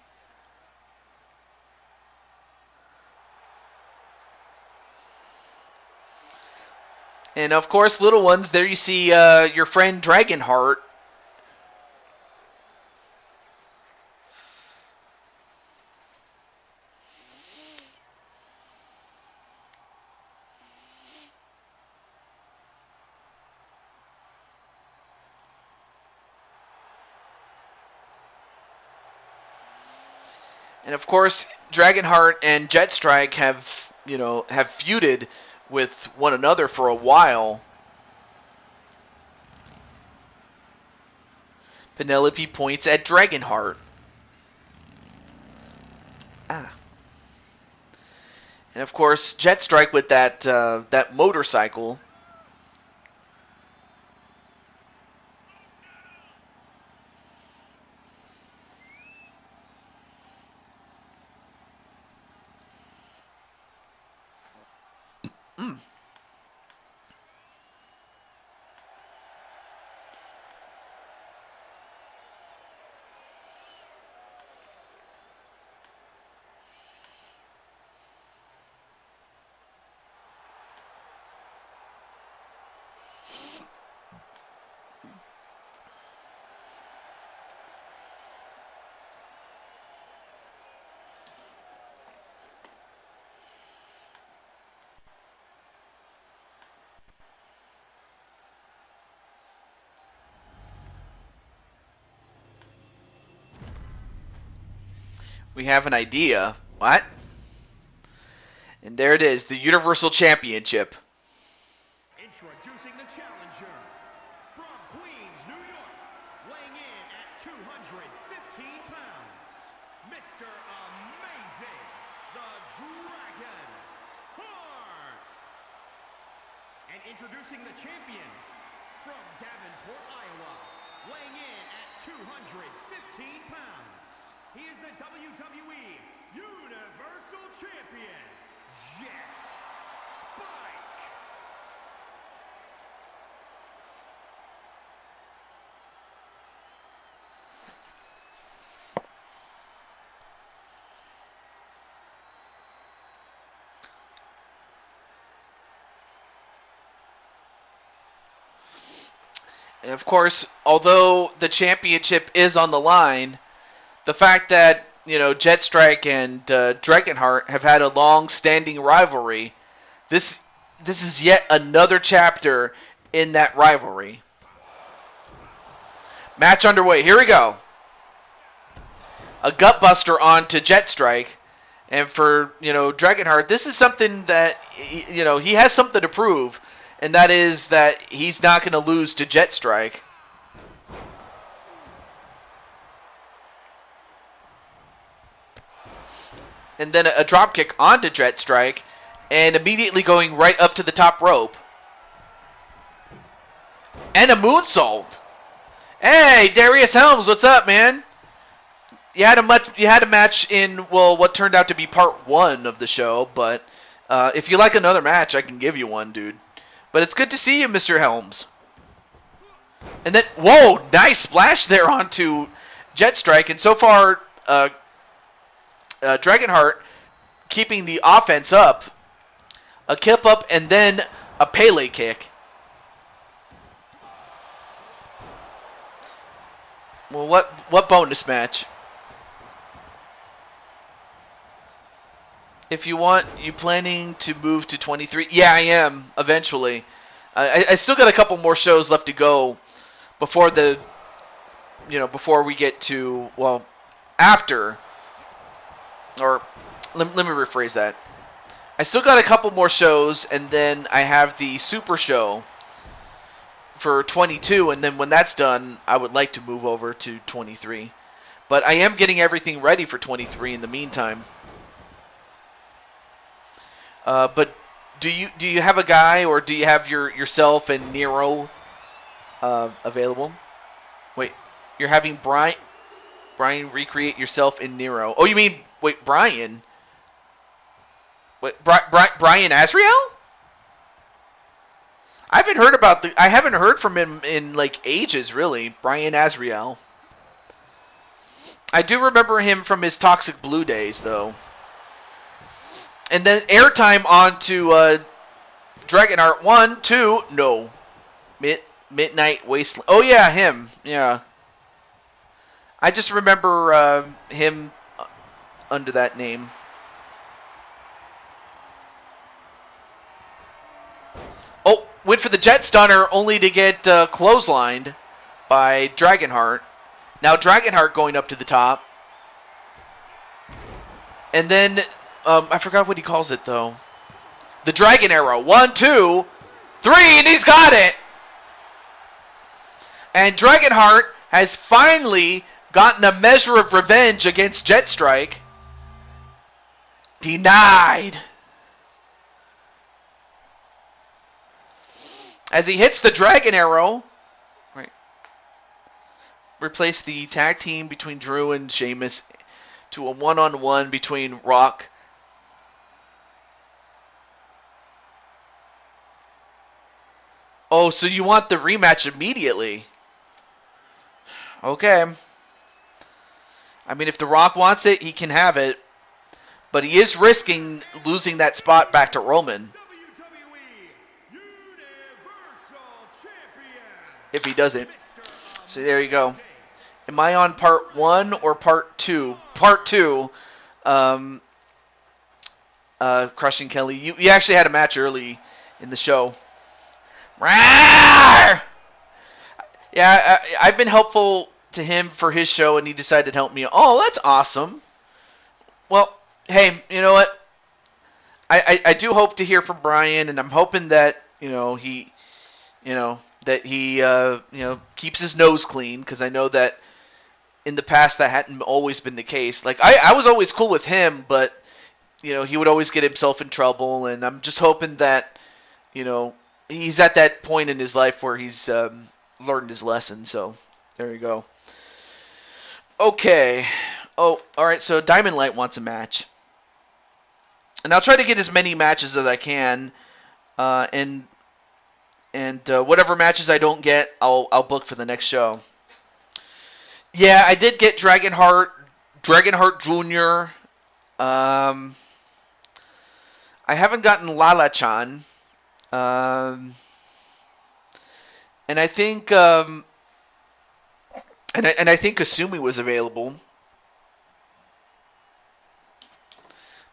And of course, little ones, there you see your friend Dragonheart. And of course, Dragonheart and Jetstrike have feuded with one another for a while. Penelope points at Dragonheart. And of course, Jetstrike with that motorcycle. We have an idea. What? And there it is, the Universal Championship. Introducing the challenger from Queens, New York, weighing in at 215 pounds, Mr. Amazing, the Dragon Heart. And introducing the champion from Davenport, Iowa, weighing in at 215 pounds. He is the WWE Universal Champion, Jet Spike. And of course, although the championship is on the line, the fact that Jetstrike and Dragonheart have had a long-standing rivalry, this is yet another chapter in that rivalry. Match underway. Here we go. A gutbuster onto Jetstrike, and for Dragonheart, this is something that he has something to prove, and that is that he's not going to lose to Jetstrike. And then a dropkick onto Jetstrike, and immediately going right up to the top rope. And a moonsault. Hey, Darius Helms, what's up, man? You had a match in what turned out to be part 1 of the show, but if you like another match, I can give you one, dude. But it's good to see you, Mr. Helms. And then, whoa, nice splash there onto Jetstrike, and so far, Dragonheart keeping the offense up. A kip up and then a Pele kick. Well, what bonus match? If you want, you planning to move to 23? Yeah, I am eventually. I still got a couple more shows left to go before before we get to, well, after, or let me rephrase that. I still got a couple more shows, and then I have the Super Show for 22, and then when that's done, I would like to move over to 23. But I am getting everything ready for 23 in the meantime. But do you have a guy, or do you have yourself and Nero available? Wait, you're having Brian recreate yourself in Nero. Oh, you mean Brian? Wait, Brian Azrael? I haven't heard from him in like ages, really. Brian Azrael. I do remember him from his Toxic Blue days, though. And then airtime on to Dragonheart 1, 2, no. Midnight Wasteland. Oh, yeah, him. Yeah. I just remember him under that name. Oh, went for the Jet Stunner only to get clotheslined by Dragonheart. Now Dragonheart going up to the top. And then, I forgot what he calls it, though. The Dragon Arrow. 1, 2, 3, and he's got it! And Dragonheart has finally gotten a measure of revenge against Jetstrike. Denied. As he hits the Dragon Arrow. Right. Replace the tag team between Drew and Sheamus to a one-on-one between Rock. Oh, so you want the rematch immediately? Okay. I mean, if The Rock wants it, he can have it. But he is risking losing that spot back to Roman. If he doesn't. So there you go. Am I on part 1 or part 2? Part 2. Crushing Kelly. You actually had a match early in the show. Rawr! Yeah, I've been helpful to him for his show, and he decided to help me. Oh, that's awesome. Well, hey, you know what? I do hope to hear from Brian, and I'm hoping that he keeps his nose clean, because I know that in the past that hadn't always been the case. Like I was always cool with him, but he would always get himself in trouble, and I'm just hoping that he's at that point in his life where he's learned his lesson. So there you go. Okay. Oh, all right. So Diamond Light wants a match, and I'll try to get as many matches as I can, and whatever matches I don't get, I'll book for the next show. Yeah, I did get Dragonheart Jr. I haven't gotten Lala-chan. And I think and I think Kasumi was available.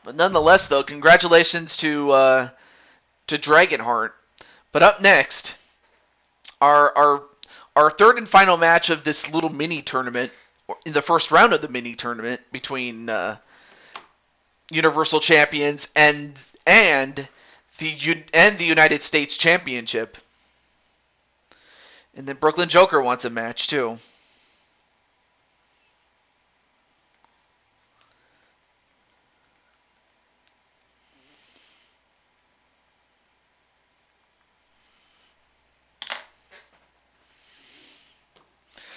But nonetheless, though, congratulations to Dragonheart. But up next, our third and final match of this little mini tournament, in the first round of the mini tournament between Universal Champions and the United States Championship. And then Brooklyn Joker wants a match too.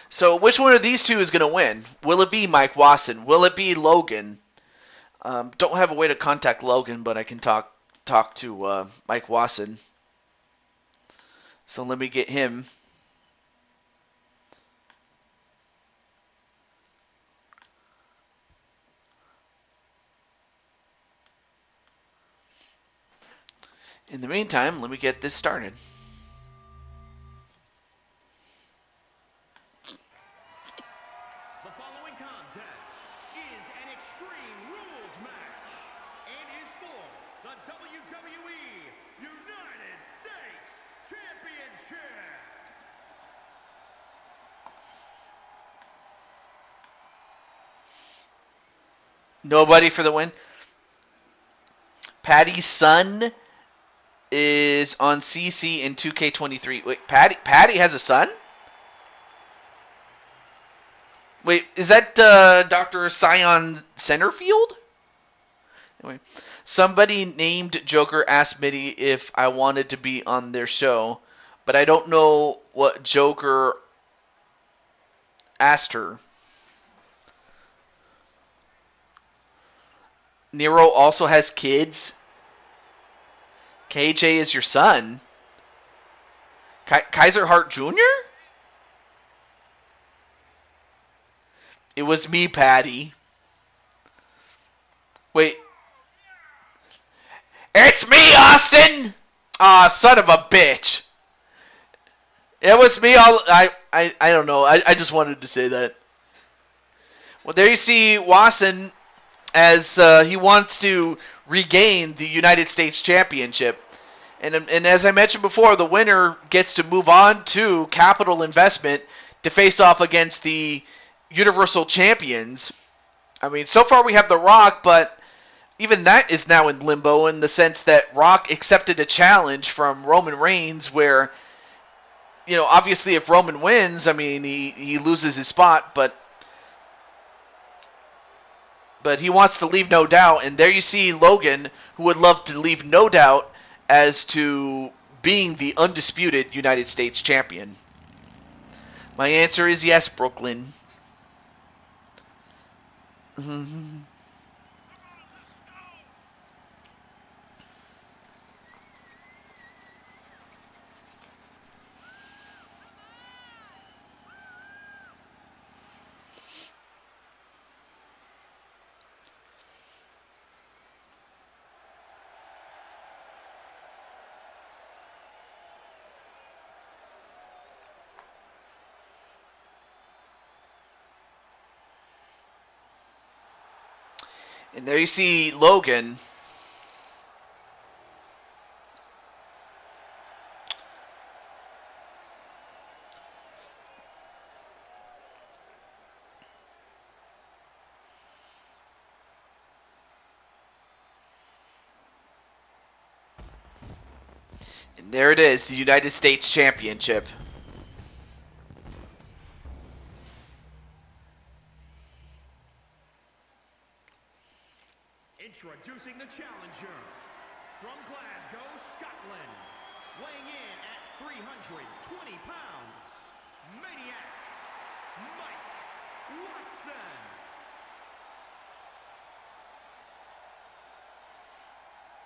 So which one of these two is going to win? Will it be Mike Wasson? Will it be Logan? Don't have a way to contact Logan, but I can talk to Mike Wasson. So let me get him. In the meantime, let me get this started. The following contest is an Extreme Rules match and is WWE United States Championship. Nobody for the win. Patty's son is on CC in 2K23. Wait, Patty has a son? Wait, is that Dr. Sion Centerfield? Anyway, somebody named Joker asked Mitty if I wanted to be on their show, but I don't know what Joker asked her. Nero also has kids. KJ is your son. Kaiser Hart Jr.? It was me, Patty. Wait. It's me, Austin! Aw, son of a bitch. It was me all... I don't know. I just wanted to say that. Well, there you see Wasson as he wants to regain the United States Championship. And as I mentioned before, the winner gets to move on to Capital Investment to face off against the Universal Champions. I mean, so far we have The Rock, but even that is now in limbo in the sense that Rock accepted a challenge from Roman Reigns where, you know, obviously if Roman wins, I mean, he loses his spot, but he wants to leave No Doubt. And there you see Logan, who would love to leave No Doubt as to being the undisputed United States champion. My answer is yes, Brooklyn. And there you see Logan. And there it is, the United States Championship. Introducing the challenger from Glasgow, Scotland, weighing in at 320 pounds, Maniac Mike Watson.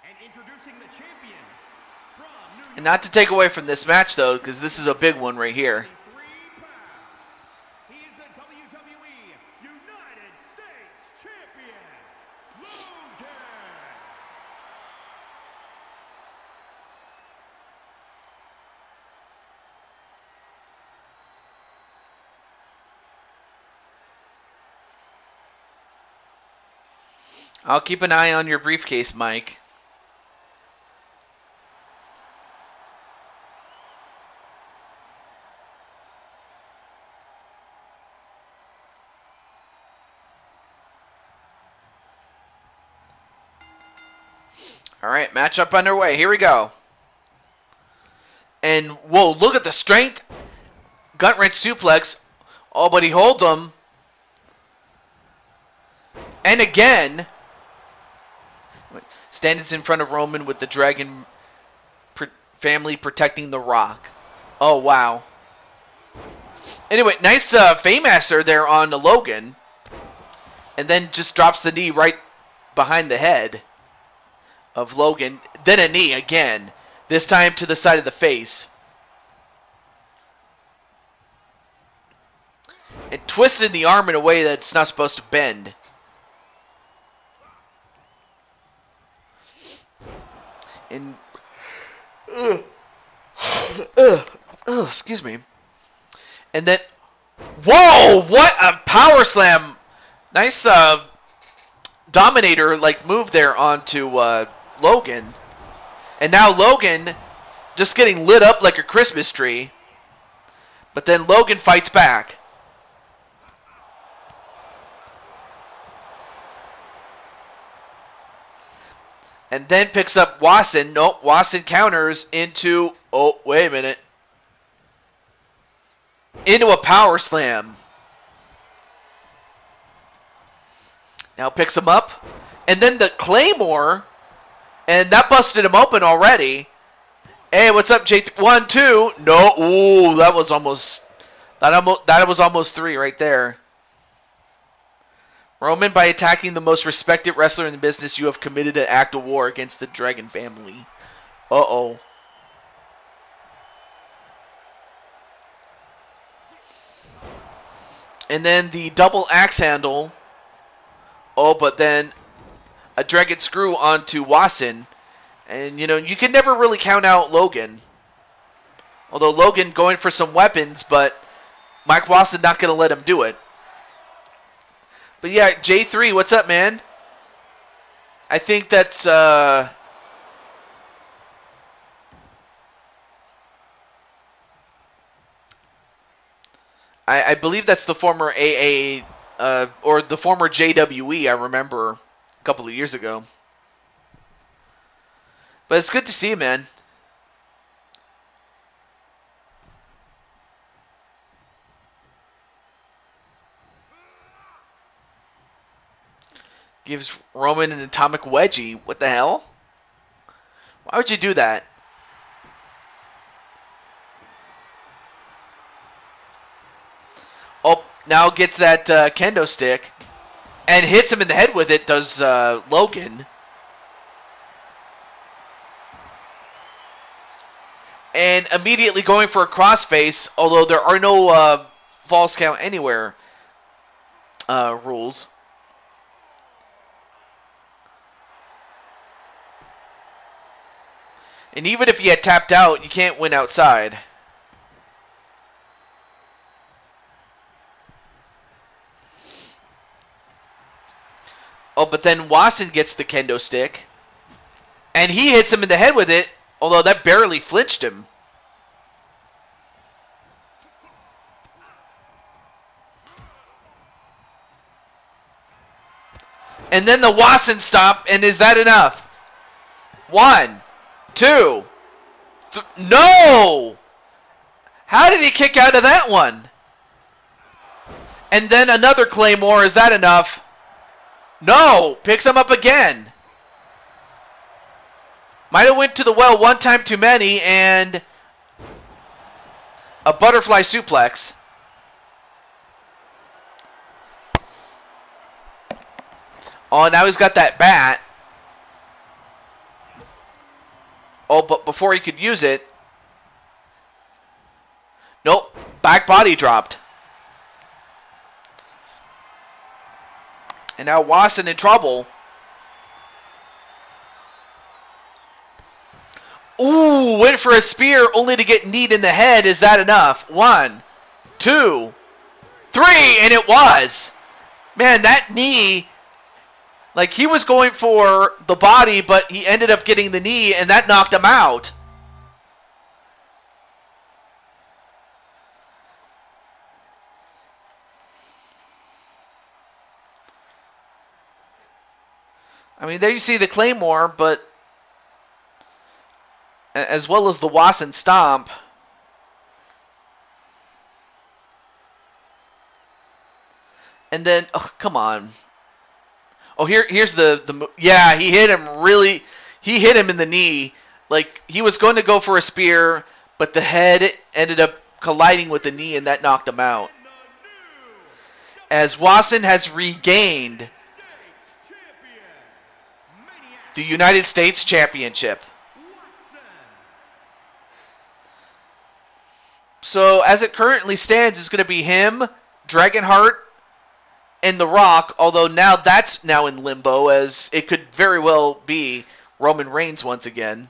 And introducing the champion from New York. And not to take away from this match, though, because this is a big one right here. He is the WWE United States Champion, Logan. I'll keep an eye on your briefcase, Mike. All right, matchup underway. Here we go. And, whoa, look at the strength. Gut wrench suplex. Oh, but he holds him. And again. Stands in front of Roman with the Dragon family protecting The Rock. Oh, wow. Anyway, nice Faymaster there on Logan. And then just drops the knee right behind the head of Logan. Then a knee again. This time to the side of the face. And twisted the arm in a way that's not supposed to bend. And excuse me. And then, whoa! What a power slam! Nice Dominator like move there onto Logan. And now Logan just getting lit up like a Christmas tree. But then Logan fights back. And then picks up Wasson. Nope, Wasson counters into... Oh, wait a minute. Into a power slam. Now picks him up. And then the Claymore. And that busted him open already. Hey, what's up, J? 1, 2. No. Ooh, that was almost... That was almost 3 right there. Roman, by attacking the most respected wrestler in the business, you have committed an act of war against the Dragon family. Uh-oh. And then the double axe handle. Oh, but then a dragon screw onto Wasson. And, you know, you can never really count out Logan. Although Logan going for some weapons, but Mike Wasson not going to let him do it. But yeah, J3, what's up, man? I think that's, I believe that's the former AA, or the former JWE, I remember a couple of years ago. But it's good to see you, man. Gives Roman an atomic wedgie. What the hell? Why would you do that? Oh, now gets that kendo stick. And hits him in the head with it, does Logan. And immediately going for a crossface, although there are no false count anywhere rules. And even if you had tapped out, you can't win outside. Oh, but then Wasson gets the kendo stick. And he hits him in the head with it, although that barely flinched him. And then the Wasson stop, and is that enough? 1, 2, no! How did he kick out of that one? And then another Claymore, is that enough? No! Picks him up again. Might have went to the well one time too many, and a butterfly suplex. Oh, now he's got that bat. Oh, but before he could use it... Nope. Back body dropped. And now Wasson in trouble. Ooh, went for a spear only to get kneed in the head. Is that enough? 1, 2, 3, and it was. Man, that knee... Like, he was going for the body, but he ended up getting the knee, and that knocked him out. I mean, there you see the Claymore, but as well as the Wasson stomp. And then, oh, come on. Oh, here's the yeah, he hit him really. He hit him in the knee. Like, he was going to go for a spear, but the head ended up colliding with the knee, and that knocked him out. As Wasson has regained the United States Championship. So, as it currently stands, it's going to be him, Dragonheart, and The Rock, although now that's now in limbo, as it could very well be Roman Reigns once again.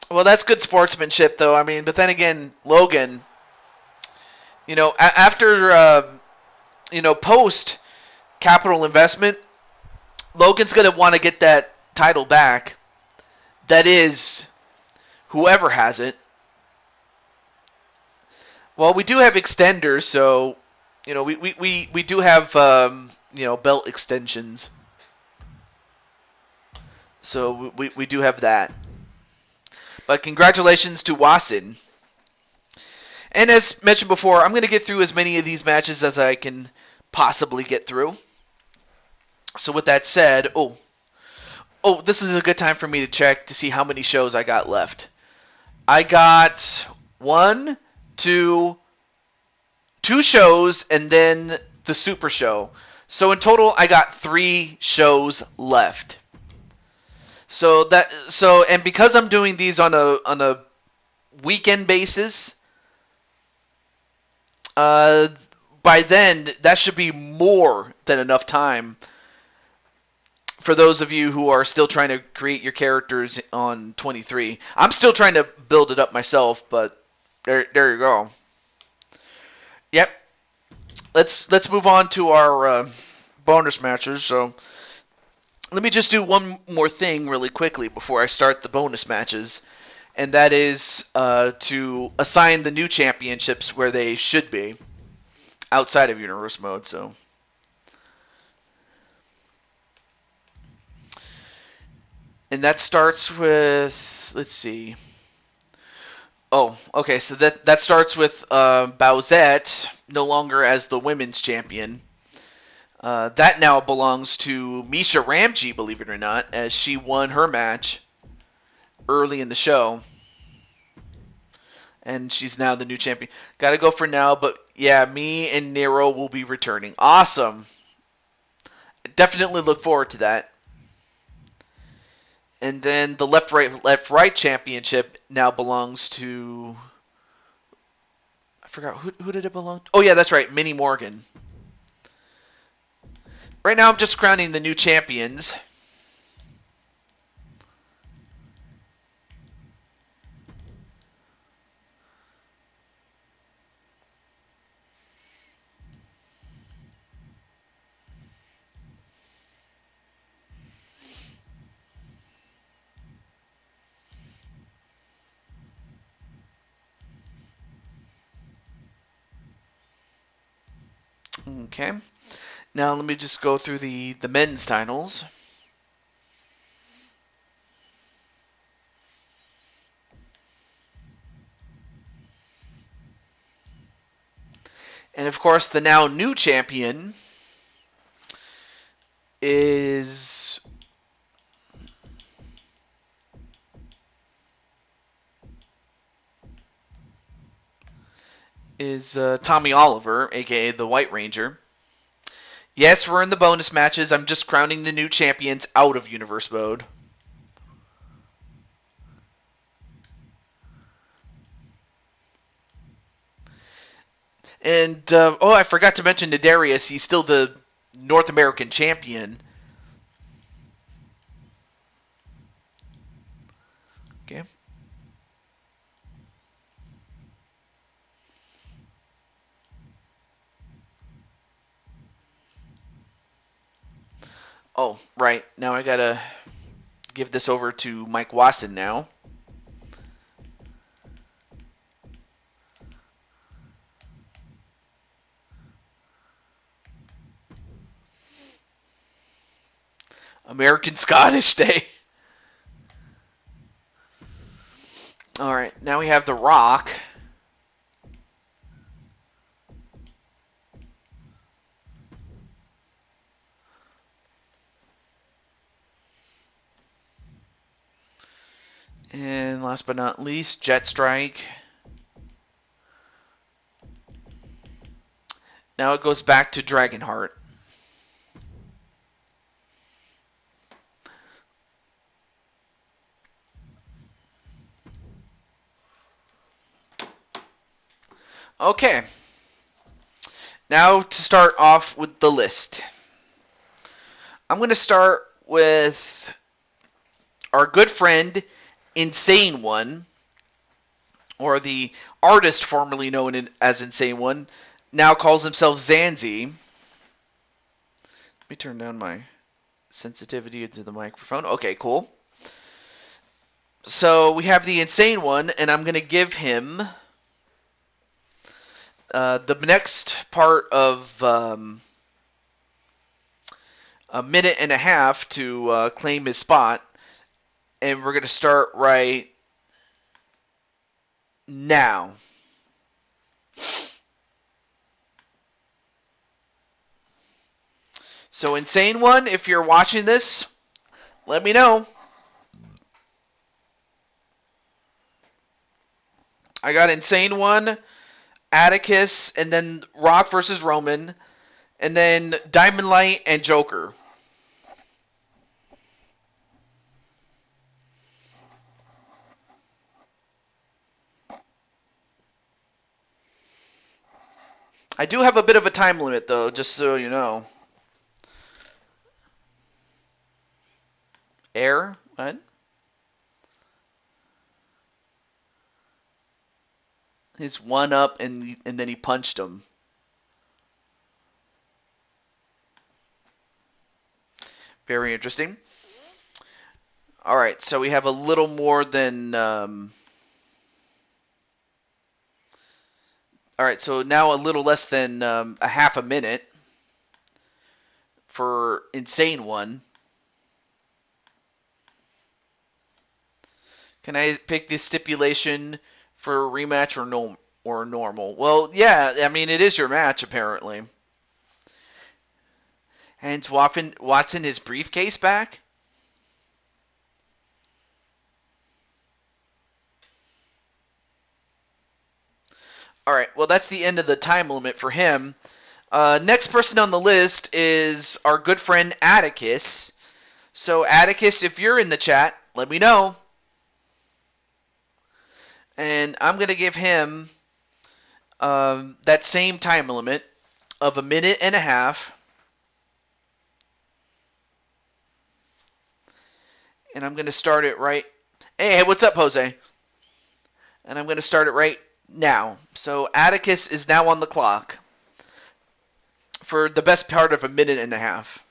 Well, that's good sportsmanship, though. I mean, but then again, Logan, after post capital investment, Logan's gonna want to get that title back. That is, whoever has it. Well, we do have extenders, so we do have belt extensions. So we do have that. But congratulations to Wasson. And as mentioned before, I'm going to get through as many of these matches as I can possibly get through. So with that said, this is a good time for me to check to see how many shows I got left. I got two shows, and then the Super Show. So in total, I got 3 shows left. And because I'm doing these on a weekend basis, by then that should be more than enough time for those of you who are still trying to create your characters on 23. I'm still trying to build it up myself, but there you go. Yep. Let's move on to our bonus matches. So let me just do one more thing really quickly before I start the bonus matches, and that is to assign the new championships where they should be outside of Universe Mode. So. And that starts with, let's see. Oh, okay. So that starts with Bowsette no longer as the women's champion. That now belongs to Misha Ramji, believe it or not, as she won her match early in the show. And she's now the new champion. Gotta go for now, but yeah, me and Nero will be returning. Awesome. I definitely look forward to that. And then the left right championship now belongs to, I forgot who did it belong to? Oh yeah, that's right, Minnie Morgan. Right now I'm just crowning the new champions. Okay. Now let me just go through the men's titles. And of course, the now new champion is Tommy Oliver, aka the White Ranger. Yes, we're in the bonus matches. I'm just crowning the new champions out of Universe Mode. And, I forgot to mention to Darius, he's still the North American champion. Okay. Oh, right. Now I gotta give this over to Mike Wasson now. American Scottish Day. Alright, now we have The Rock. And last but not least, Jet Strike. Now it goes back to Dragonheart. Okay. Now to start off with the list. I'm going to start with our good friend Insane One, or the artist formerly known as Insane One, now calls himself Zanzi. Let me turn down my sensitivity to the microphone. Okay, cool. So we have the Insane One, and I'm going to give him the next part of a minute and a half to claim his spot, and we're going to start right now. So Insane One, if you're watching this, let me know. I got Insane One, Atticus, and then Rock versus Roman, and then Diamond Light and Joker. I do have a bit of a time limit, though, just so you know. Air? What? His one up, and then he punched him. Very interesting. All right, so we have a little more than. All right, so now a little less than a half a minute for Insane One. Can I pick the stipulation for a rematch or no or normal? Well, yeah, I mean it is your match apparently. Hence Watson his briefcase back. All right, well that's the end of the time limit for him. Next person on the list is our good friend Atticus. So Atticus, if you're in the chat, let me know. And I'm going to give him that same time limit of a minute and a half. And I'm going to start it right. Hey, what's up, Jose? And I'm going to start it right now. So Atticus is now on the clock for the best part of a minute and a half.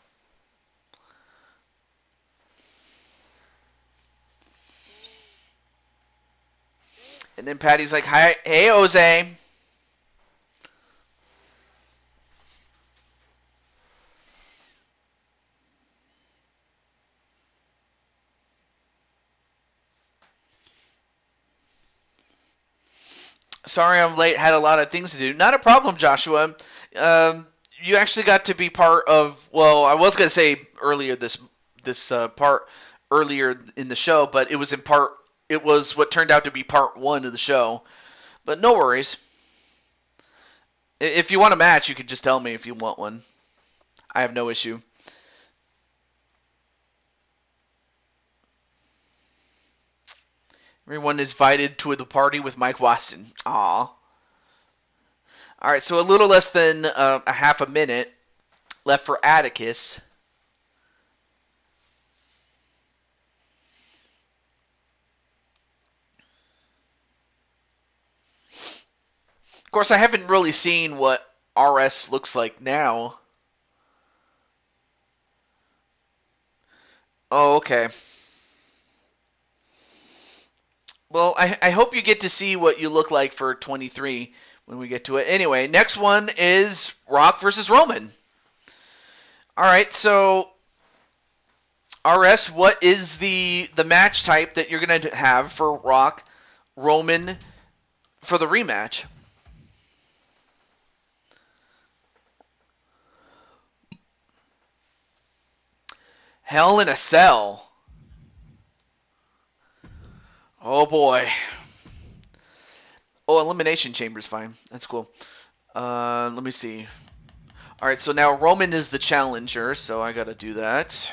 And then Patty's like, "Hi, hey, Jose." Sorry I'm late. Had a lot of things to do. Not a problem, Joshua. You actually got to be part of. Well, I was gonna say earlier this part earlier in the show, but it was in part. It was what turned out to be part one of the show. But no worries. If you want a match, you can just tell me if you want one. I have no issue. Everyone is invited to the party with Mike Watson. Aw. All right, so a little less than a half a minute left for Atticus. Of course, I haven't really seen what RS looks like now. Oh, okay. Well, I hope you get to see what you look like for 23 when we get to it. Anyway, next one is Rock versus Roman. All right, so RS, what is the match type that you're going to have for Rock Roman for the rematch? Hell in a Cell. Oh boy. Oh, Elimination Chamber's fine. That's cool. Let me see. All right, so now Roman is the challenger, so I got to do that.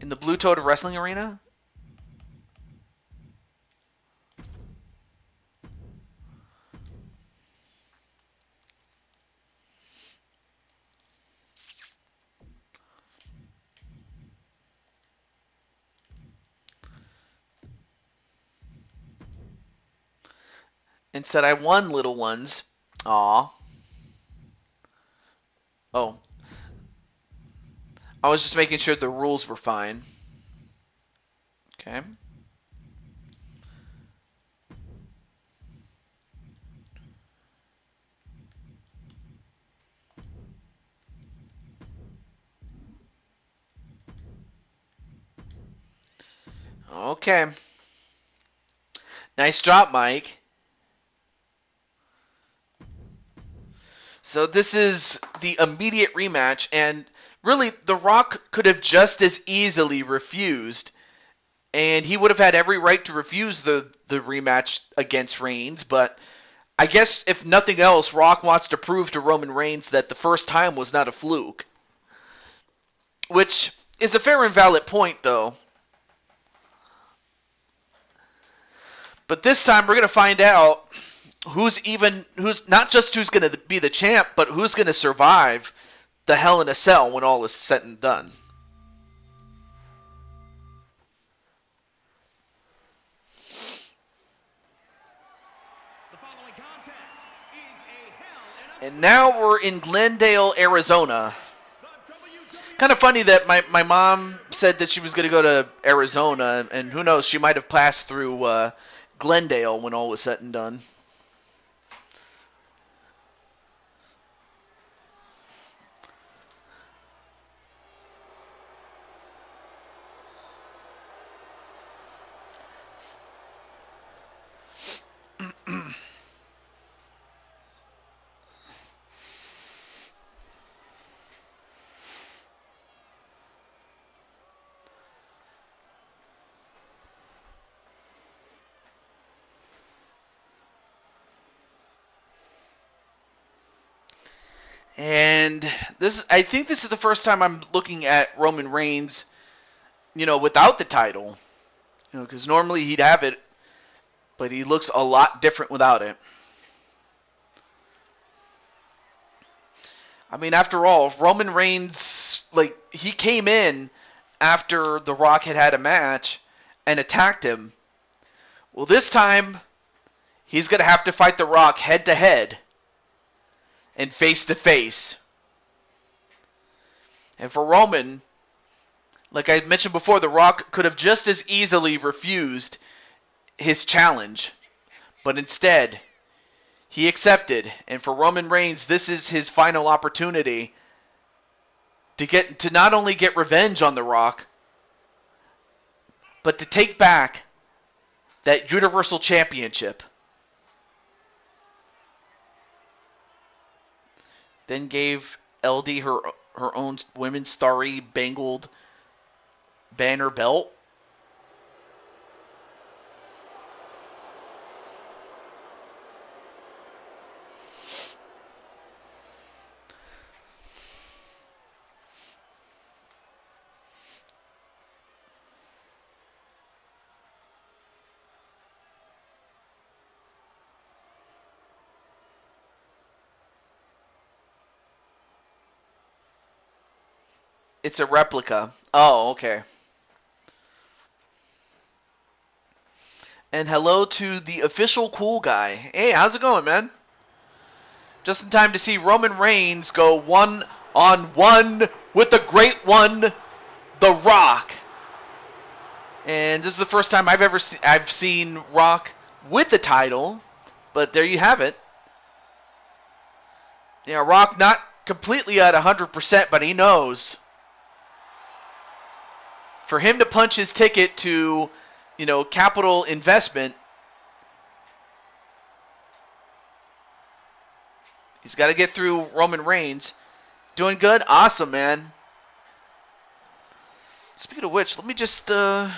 In the Blue Toad Wrestling Arena? and said I won, little ones. Aw. Oh, I was just making sure the rules were fine. Okay. Okay. Nice job, Mike. So this is the immediate rematch, and really, The Rock could have just as easily refused, and he would have had every right to refuse the rematch against Reigns, but I guess if nothing else, Rock wants to prove to Roman Reigns that the first time was not a fluke. Which is a fair and valid point, though. But this time we're going to find out who's not just who's going to be the champ, but who's going to survive the Hell in a Cell when all is said and done. And now we're in Glendale, Arizona. Kind of funny that my mom said that she was going to go to Arizona, and who knows, she might have passed through Glendale when all was said and done. And I think this is the first time I'm looking at Roman Reigns, without the title. Because normally he'd have it, but he looks a lot different without it. I mean, after all, Roman Reigns, he came in after The Rock had a match and attacked him. Well, this time, he's going to have to fight The Rock head to head and face to face. And for Roman, like I mentioned before, The Rock could have just as easily refused his challenge. But instead, he accepted. And for Roman Reigns, this is his final opportunity to not only get revenge on The Rock, but to take back that Universal Championship. Then gave LD her own women's starry bangled banner belt. It's a replica. Oh, okay. And hello to the official cool guy. Hey, how's it going, man? Just in time to see Roman Reigns go one-on-one with the great one, The Rock. And this is the first time I've seen Rock with the title, but there you have it. Yeah, Rock not completely at 100%, but he knows. For him to punch his ticket to, capital investment, he's got to get through Roman Reigns. Doing good? Awesome, man. Speaking of which, let me just let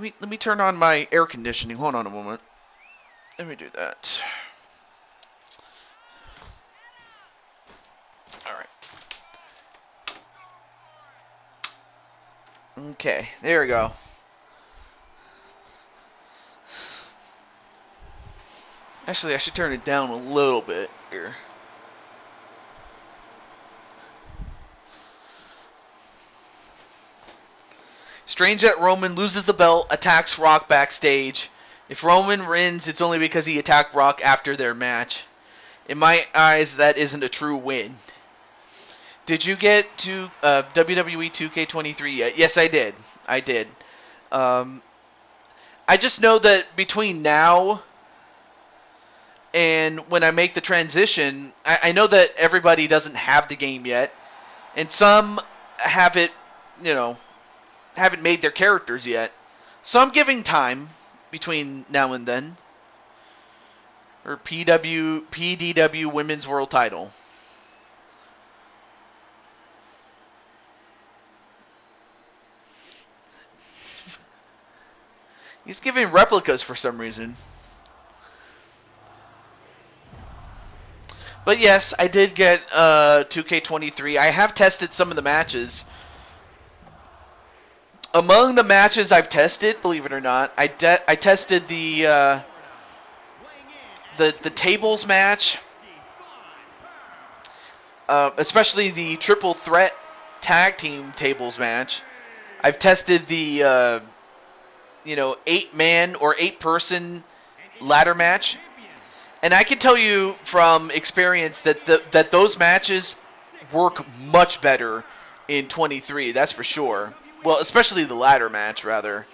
me turn on my air conditioning. Hold on a moment. Let me do that. All right. Okay, there we go. Actually, I should turn it down a little bit here. Strange that Roman loses the belt, attacks Rock backstage, If Roman wins, it's only because he attacked Rock after their match. In my eyes, that isn't a true win. Did you get to WWE 2K23 yet? Yes, I did. I did. I just know that between now and when I make the transition, I know that everybody doesn't have the game yet, and some have it, haven't made their characters yet. So I'm giving time between now and then. Or PDW Women's World Title. He's giving replicas for some reason. But yes, I did get 2K23. I have tested some of the matches. Among the matches I've tested, believe it or not, I tested the tables match, especially the triple threat tag team tables match. I've tested the 8-man or 8-person ladder match, and I can tell you from experience that those matches work much better in 23. That's for sure. Well, especially the ladder match, rather.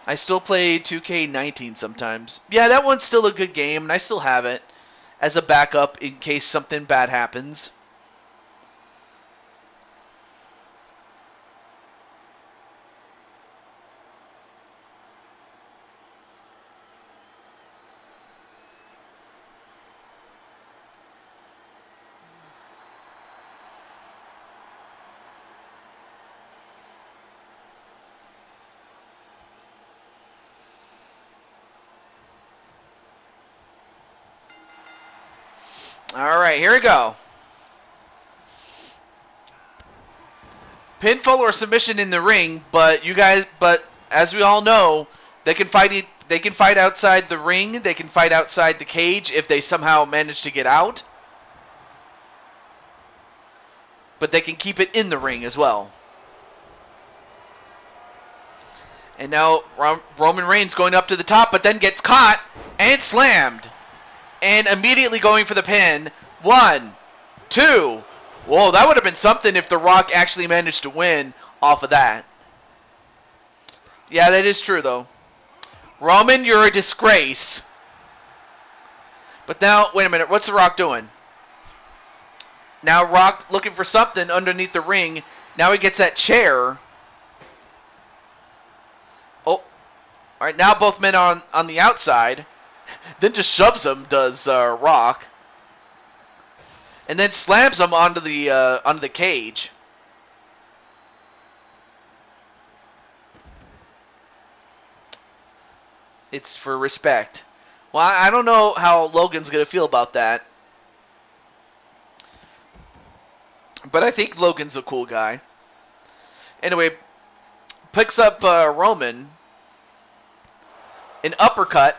I still play 2K19 sometimes. Yeah, that one's still a good game, and I still have it as a backup in case something bad happens. All right, here we go. Pinfall or submission in the ring, but as we all know, they can fight. They can fight outside the ring. They can fight outside the cage if they somehow manage to get out. But they can keep it in the ring as well. And now Roman Reigns going up to the top, but then gets caught and slammed. And immediately going for the pin. 1, 2. Whoa, that would have been something if The Rock actually managed to win off of that. Yeah, that is true, though. Roman, you're a disgrace. But now, wait a minute. What's The Rock doing? Now Rock looking for something underneath the ring. Now he gets that chair. Oh. All right, now both men are on the outside. Then just shoves him, does Rock. And then slams him onto the cage. It's for respect. Well, I don't know how Logan's going to feel about that. But I think Logan's a cool guy. Anyway, picks up Roman. An uppercut.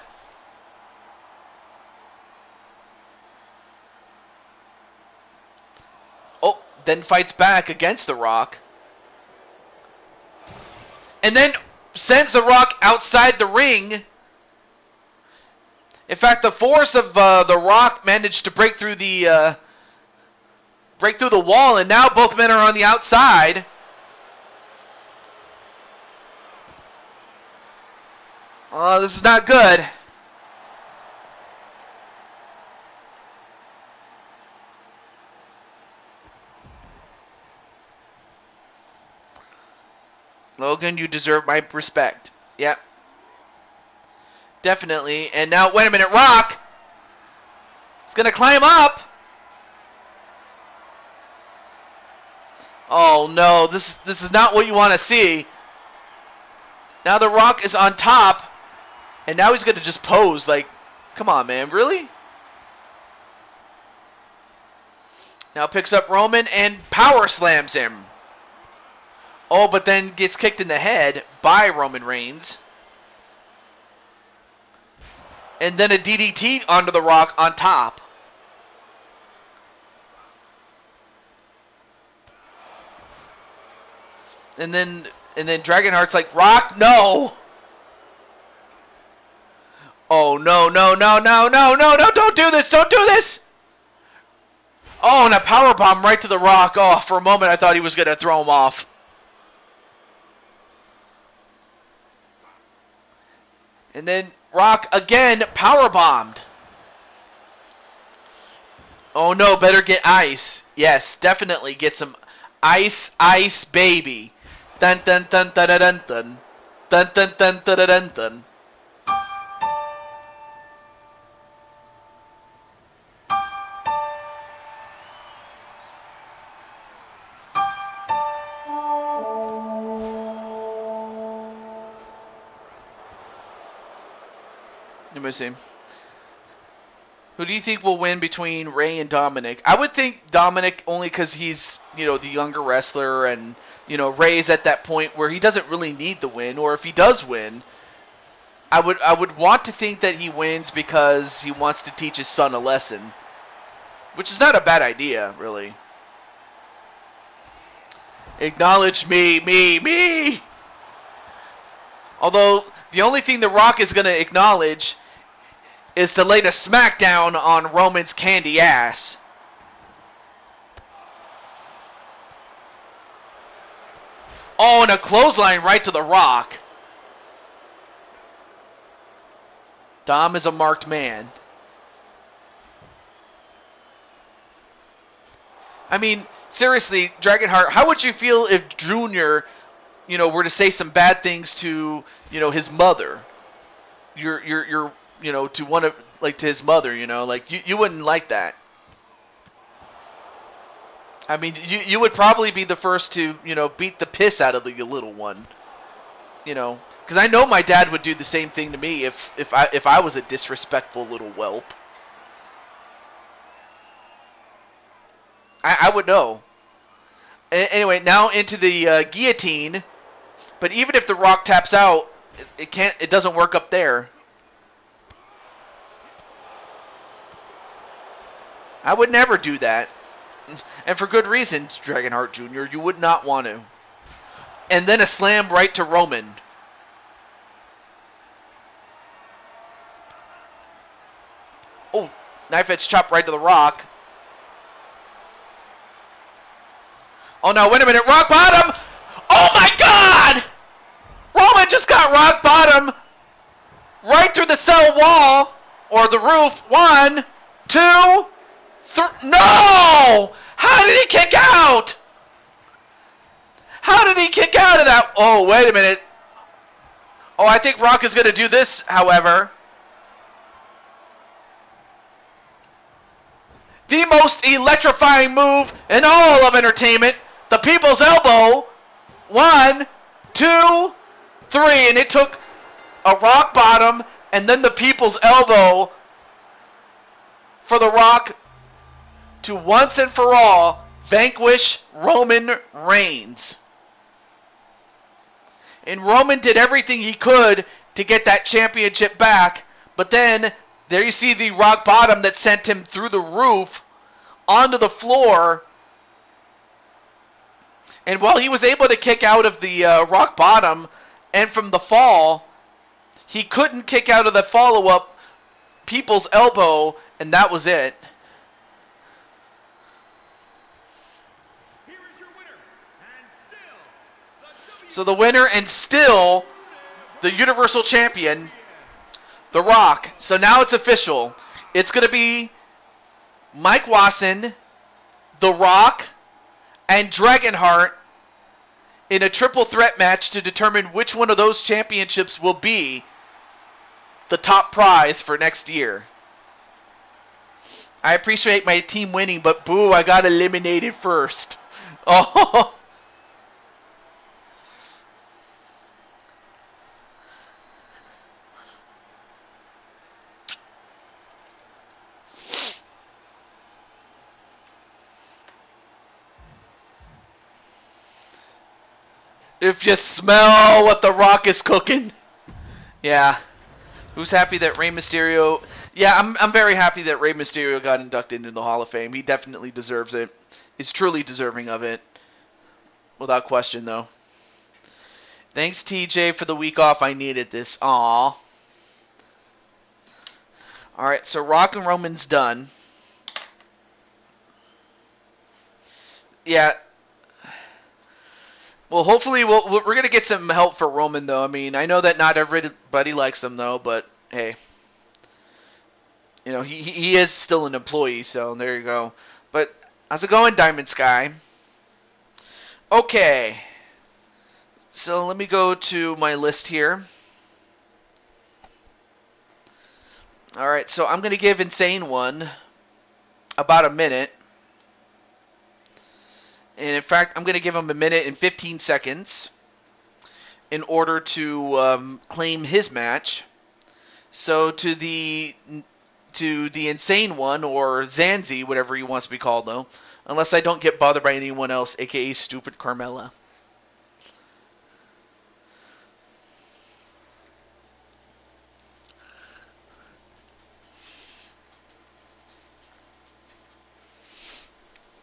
Oh, then fights back against The Rock. And then sends The Rock outside the ring. In fact, the force of The Rock managed to break through the wall, and now both men are on the outside. Oh, this is not good. Logan, you deserve my respect. Yep. Definitely. And now, wait a minute, Rock is going to climb up. Oh, no, this is not what you want to see. Now The Rock is on top, and now he's going to just pose. Like, come on, man, really? Now picks up Roman and power slams him. Oh, but then gets kicked in the head by Roman Reigns. And then a DDT onto The Rock on top. And then And then Dragonheart's like, Rock, no! Oh, no, no, no, no, no, no, no, don't do this, don't do this! Oh, and a powerbomb right to the Rock. Oh, for a moment I thought he was going to throw him off. And then Rock again powerbombed. Oh no, better get ice. Yes, definitely get some ice, ice, baby. Dun dun dun dun dun dun dun. Dun dun dun dun dun dun. Let me see. Who do you think will win between Ray and Dominic? I would think Dominic only because he's, the younger wrestler, and, Ray's at that point where he doesn't really need the win, or if he does win, I would want to think that he wins because he wants to teach his son a lesson, which is not a bad idea, really. Acknowledge me, me, me! Although, the only thing The Rock is going to acknowledge is to lay the smackdown on Roman's candy ass. Oh, and a clothesline right to The Rock. Dom is a marked man. I mean, seriously, Dragonheart, how would you feel if Junior, were to say some bad things to, his mother? Your to one of, to his mother, you wouldn't like that. I mean, you would probably be the first to, beat the piss out of the little one. Because I know my dad would do the same thing to me if I was a disrespectful little whelp. I would know. Anyway, now into the guillotine. But even if The Rock taps out, it doesn't work up there. I would never do that. And for good reason, Dragonheart Jr. You would not want to. And then a slam right to Roman. Oh, knife edge chop right to The Rock. Oh no, wait a minute, rock bottom! Oh my god! Roman just got rock bottom right through the cell wall, or the roof. 1, 2, 3. No! How did he kick out? How did he kick out of that? Oh, wait a minute. Oh, I think Rock is going to do this, however. The most electrifying move in all of entertainment. The People's Elbow. 1, 2, 3. And it took a rock bottom and then the People's Elbow for The Rock to once and for all vanquish Roman Reigns. And Roman did everything he could to get that championship back. But then, there you see the rock bottom that sent him through the roof onto the floor. And while he was able to kick out of the rock bottom and from the fall, he couldn't kick out of the follow-up People's Elbow, and that was it. So the winner and still the Universal Champion, The Rock. So now it's official. It's going to be Mike Wasson, The Rock, and Dragonheart in a triple threat match to determine which one of those championships will be the top prize for next year. I appreciate my team winning, but boo, I got eliminated first. Oh. If you smell what The Rock is cooking. Yeah. Who's happy that Rey Mysterio... Yeah, I'm very happy that Rey Mysterio got inducted into the Hall of Fame. He definitely deserves it. He's truly deserving of it. Without question, though. Thanks, TJ, for the week off. I needed this. Aw. Alright, so Rock and Roman's done. Yeah. Well, hopefully we're going to get some help for Roman, though. I mean, I know that not everybody likes him, though, but hey. You know, he is still an employee, so there you go. But how's it going, Diamond Sky? Okay. So let me go to my list here. Alright, so I'm going to give Insane One about a minute. And in fact, I'm going to give him a minute and 15 seconds in order to claim his match. So to the Insane One, or Zanzi, whatever he wants to be called, though, unless I don't get bothered by anyone else, aka Stupid Carmella.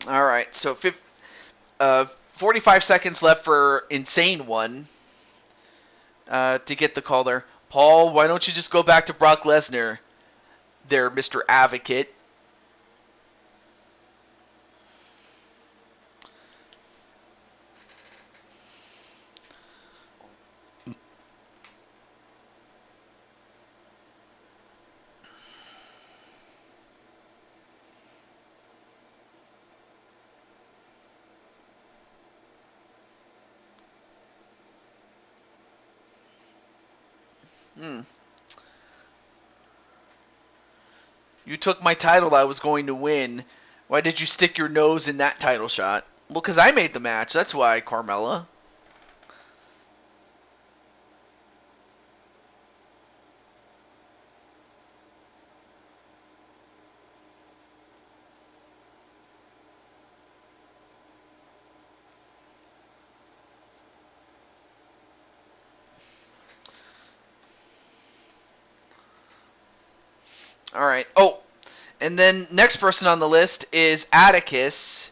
All right, so 45 seconds left for Insane One to get the call there. Paul, why don't you just go back to Brock Lesnar there, Mr. Advocate? You took my title I was going to win. Why did you stick your nose in that title shot? Well, because I made the match. That's why, Carmella. All right. Oh, and then next person on the list is Atticus.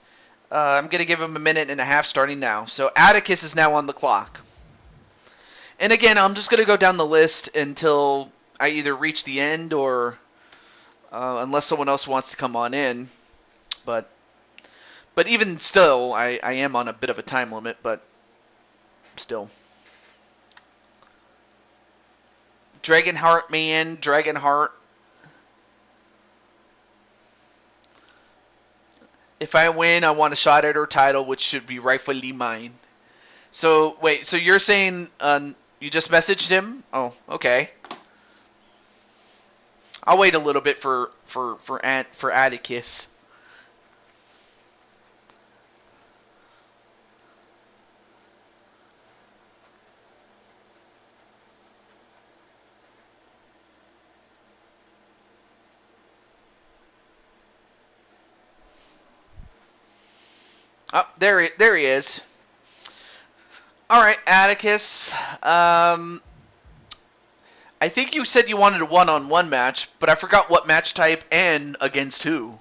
I'm going to give him a minute and a half starting now. So Atticus is now on the clock. And again, I'm just going to go down the list until I either reach the end or unless someone else wants to come on in. But even still, I am on a bit of a time limit, but still. Dragonheart, man. Dragonheart. If I win, I want a shot at her title, which should be rightfully mine. So, wait, so you're saying you just messaged him? Oh, okay. I'll wait a little bit for Atticus. Oh, there he is. All right, Atticus. I think you said you wanted a one-on-one match, but I forgot what match type and against who.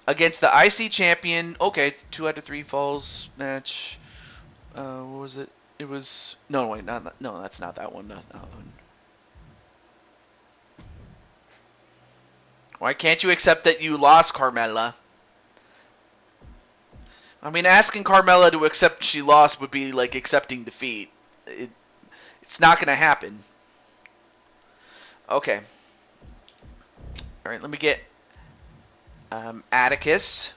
Against the IC champion. Okay, 2 out of 3 falls match. What was it? It was no wait, no, that's not that one. Not that one. Why can't you accept that you lost, Carmella? I mean, asking Carmella to accept she lost would be like accepting defeat. It's not going to happen. Okay. All right, let me get Atticus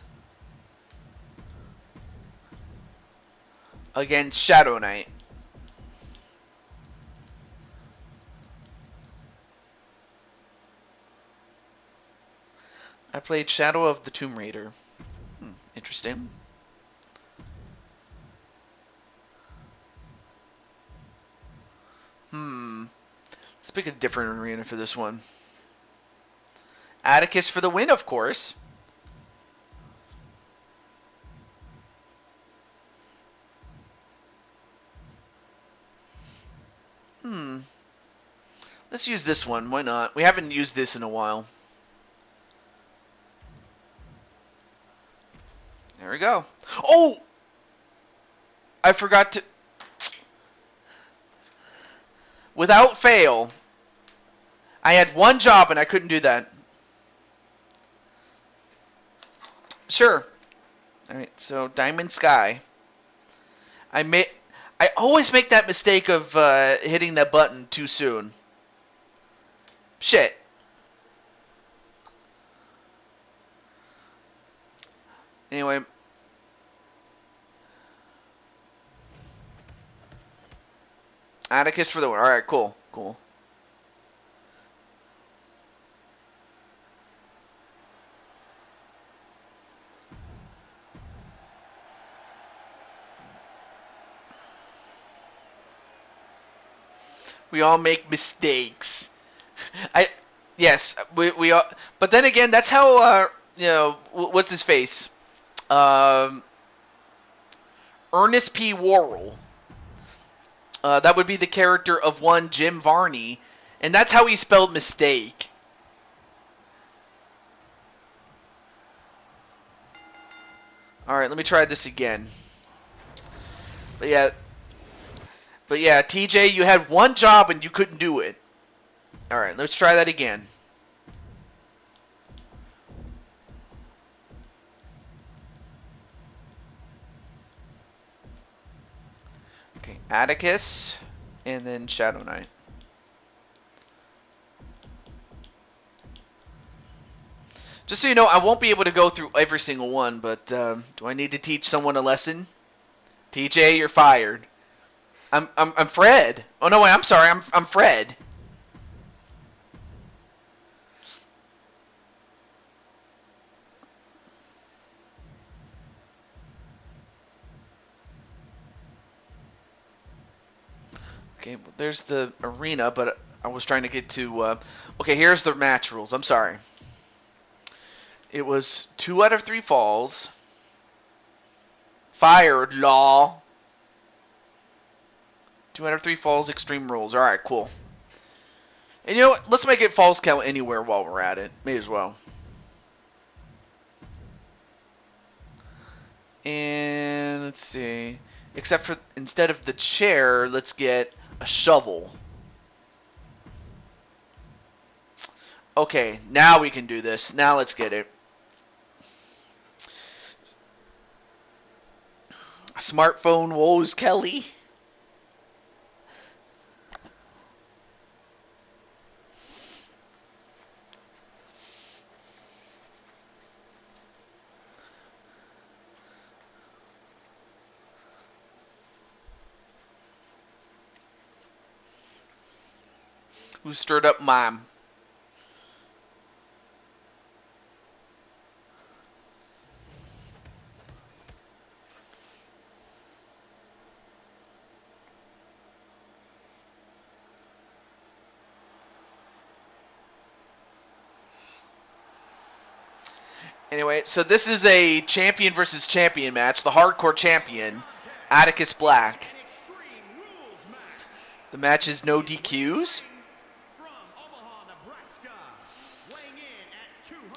against Shadow Knight. I played Shadow of the Tomb Raider. Interesting. Let's pick a different arena for this one. Atticus for the win, of course. Let's use this one. Why not? We haven't used this in a while. There we go. Oh! I forgot to... without fail, I had one job and I couldn't do that. Sure. All right, so Diamond Sky. I always make that mistake of hitting that button too soon. Shit. Anyway. Atticus for the win. Alright, cool. Cool. We all make mistakes. Yes, we all, but then again, that's how what's his face? Um Ernest P. Worrell. That would be the character of one Jim Varney, and that's how he spelled mistake. Alright, let me try this again. But yeah, TJ, you had one job and you couldn't do it. Alright, let's try that again. Okay, Atticus, and then Shadow Knight. Just so you know, I won't be able to go through every single one, but do I need to teach someone a lesson? TJ, you're fired. I'm Fred. Oh no, wait, I'm sorry. I'm Fred. Okay, well, there's the arena, but I was trying to get to. Okay, here's the match rules. I'm sorry. It was 2 out of 3 falls. Fired, law. 2 out of 3 falls, extreme rules. Alright, cool. And you know what? Let's make it falls count anywhere while we're at it. May as well. And let's see. Except for instead of the chair, let's get a shovel. Okay, now we can do this. Now let's get it. Smartphone woes, Kelly. Who stirred up mom? Anyway, so this is a champion versus champion match. The hardcore champion, Atticus Black. The match is no DQs.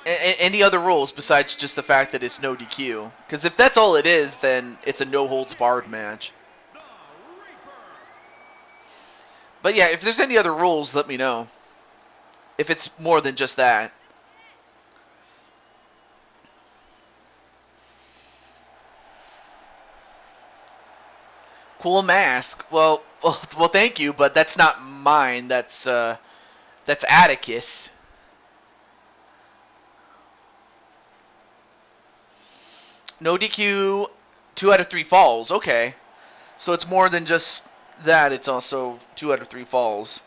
Any other rules besides just the fact that it's no DQ? Because if that's all it is, then it's a no holds barred match. But yeah, if there's any other rules, let me know. If it's more than just that. Cool mask. Well, thank you, but that's not mine. That's Atticus. No DQ, 2 out of 3 falls. Okay, so it's more than just that. It's also 2 out of 3 falls.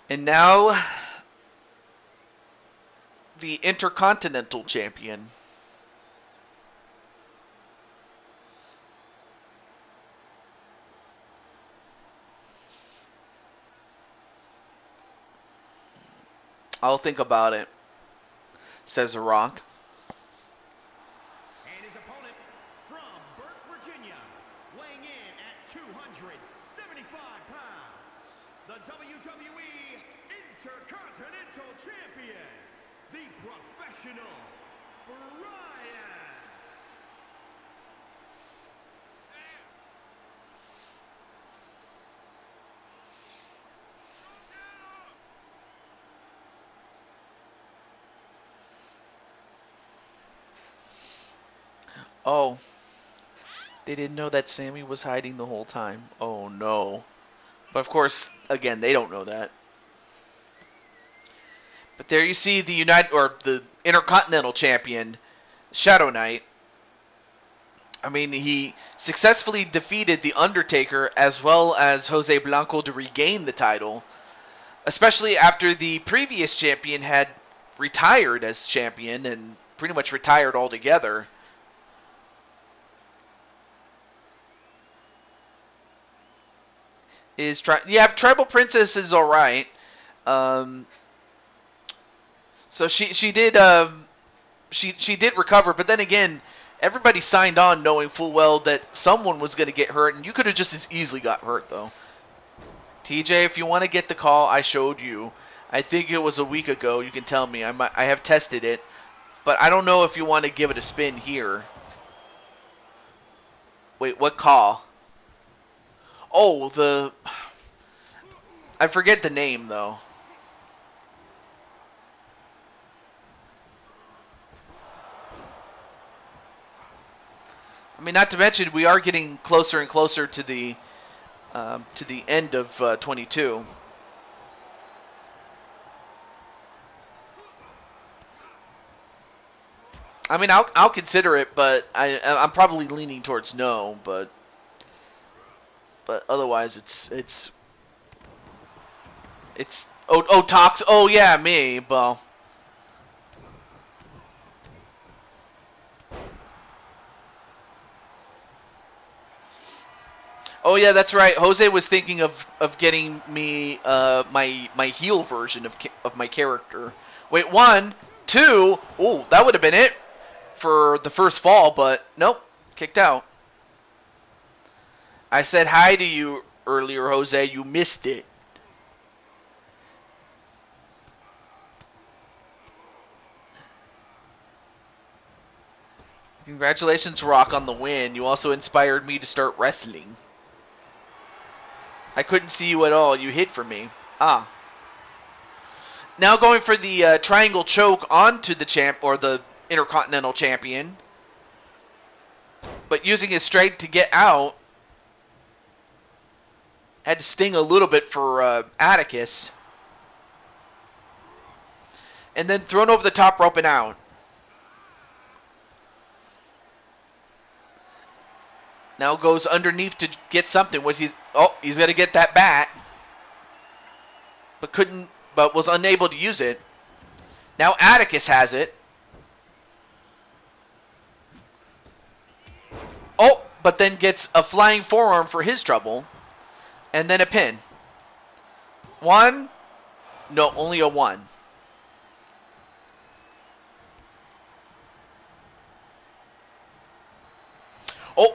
And now, the Intercontinental Champion. I'll think about it, says The Rock. And his opponent from Burke, Virginia, weighing in at 275 pounds, the WWE Intercontinental Champion, the Professional Brian. Oh. They didn't know that Sammy was hiding the whole time. Oh no. But of course, again, they don't know that. But there you see the the Intercontinental Champion, Shadow Knight. I mean, he successfully defeated The Undertaker as well as Jose Blanco to regain the title, especially after the previous champion had retired as champion and pretty much retired altogether. Tribal Princess is all right. So she did she did recover, but then again, everybody signed on knowing full well that someone was going to get hurt, and you could have just as easily got hurt though. TJ, if you want to get the call I showed you, I think it was a week ago. You can tell me. I have tested it, but I don't know if you want to give it a spin here. Wait, what call? Oh, I forget the name, though. I mean, not to mention, we are getting closer and closer to the end of 22. I mean, I'll consider it, but I'm probably leaning towards no, but otherwise it's Tox. Oh yeah, me. Well, oh yeah, that's right. Jose was thinking of getting me my heel version of my character. Wait, 1, 2. Oh, that would have been it for the first fall, but nope, kicked out. I said hi to you earlier, Jose. You missed it. Congratulations, Rock, on the win. You also inspired me to start wrestling. I couldn't see you at all. You hid from me. Ah. Now going for the triangle choke onto the the Intercontinental Champion, but using his strength to get out. Had to sting a little bit for Atticus. And then thrown over the top rope and out. Now goes underneath to get something. He's going to get that bat. But was unable to use it. Now Atticus has it. Oh, but then gets a flying forearm for his trouble. And then a pin. 1. No, only a 1. Oh,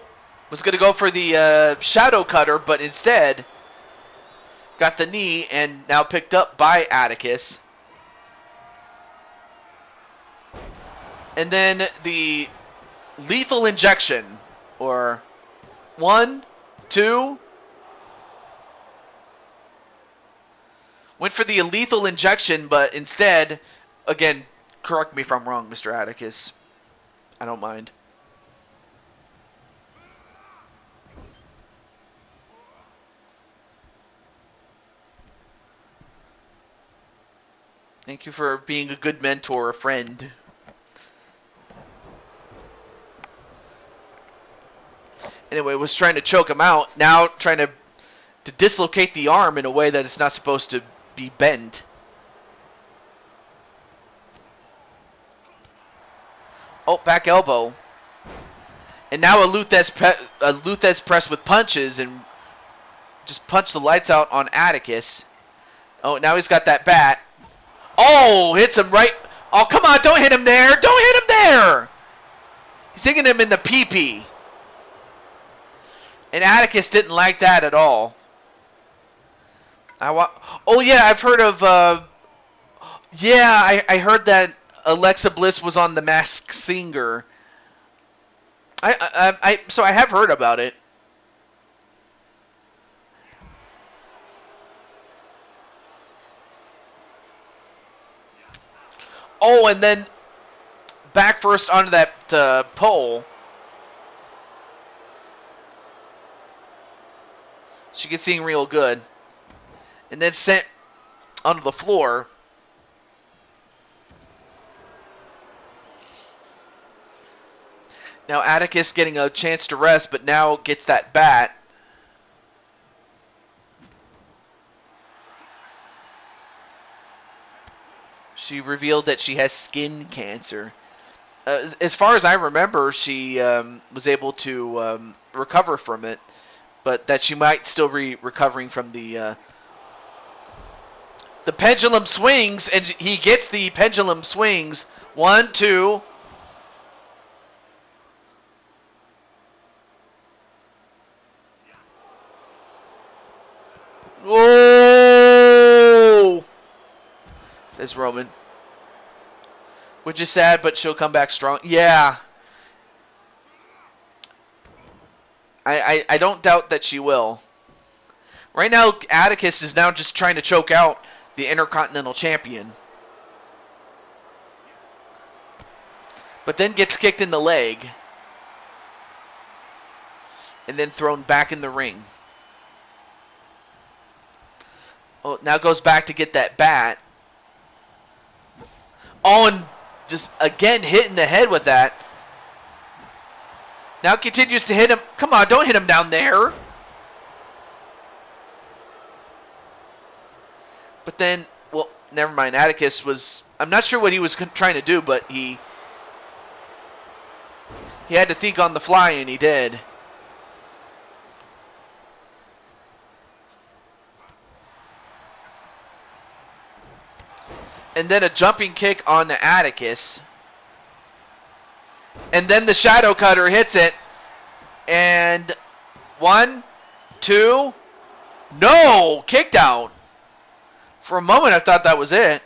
was going to go for the shadow cutter, but instead got the knee and now picked up by Atticus. And then the lethal injection, or 1, 2. Went for the lethal injection, but instead, again, correct me if I'm wrong, Mr. Atticus. I don't mind. Thank you for being a good mentor, a friend. Anyway, was trying to choke him out. Now trying to dislocate the arm in a way that it's not supposed to be bent. Oh, back elbow. And now a Luthez press with punches and just punch the lights out on Atticus. Oh, now he's got that bat. Oh, hits him right. Oh, come on, don't hit him there. Don't hit him there. He's hitting him in the pee-pee. And Atticus didn't like that at all. Oh yeah, I've heard of Yeah, I heard that Alexa Bliss was on The Masked Singer. So I have heard about it. Oh, and then back first onto that pole. She gets seeing real good. And then sent onto the floor. Now Atticus getting a chance to rest, but now gets that bat. She revealed that she has skin cancer. As far as I remember, she was able to recover from it, but that she might still be recovering from the pendulum swings, and he gets the pendulum swings. 1, 2. Oh! Says Roman. Which is sad, but she'll come back strong. Yeah. I don't doubt that she will. Right now, Atticus is now just trying to choke out the Intercontinental Champion. But then gets kicked in the leg. And then thrown back in the ring. Oh, now goes back to get that bat. Oh, and just again hit in the head with that. Now continues to hit him. Come on, don't hit him down there. But then, well, never mind. Atticus was, I'm not sure what he was trying to do, but he had to think on the fly, and he did. And then a jumping kick on the Atticus. And then the Shadow Cutter hits it. And 1, 2. No! Kicked out. For a moment, I thought that was it.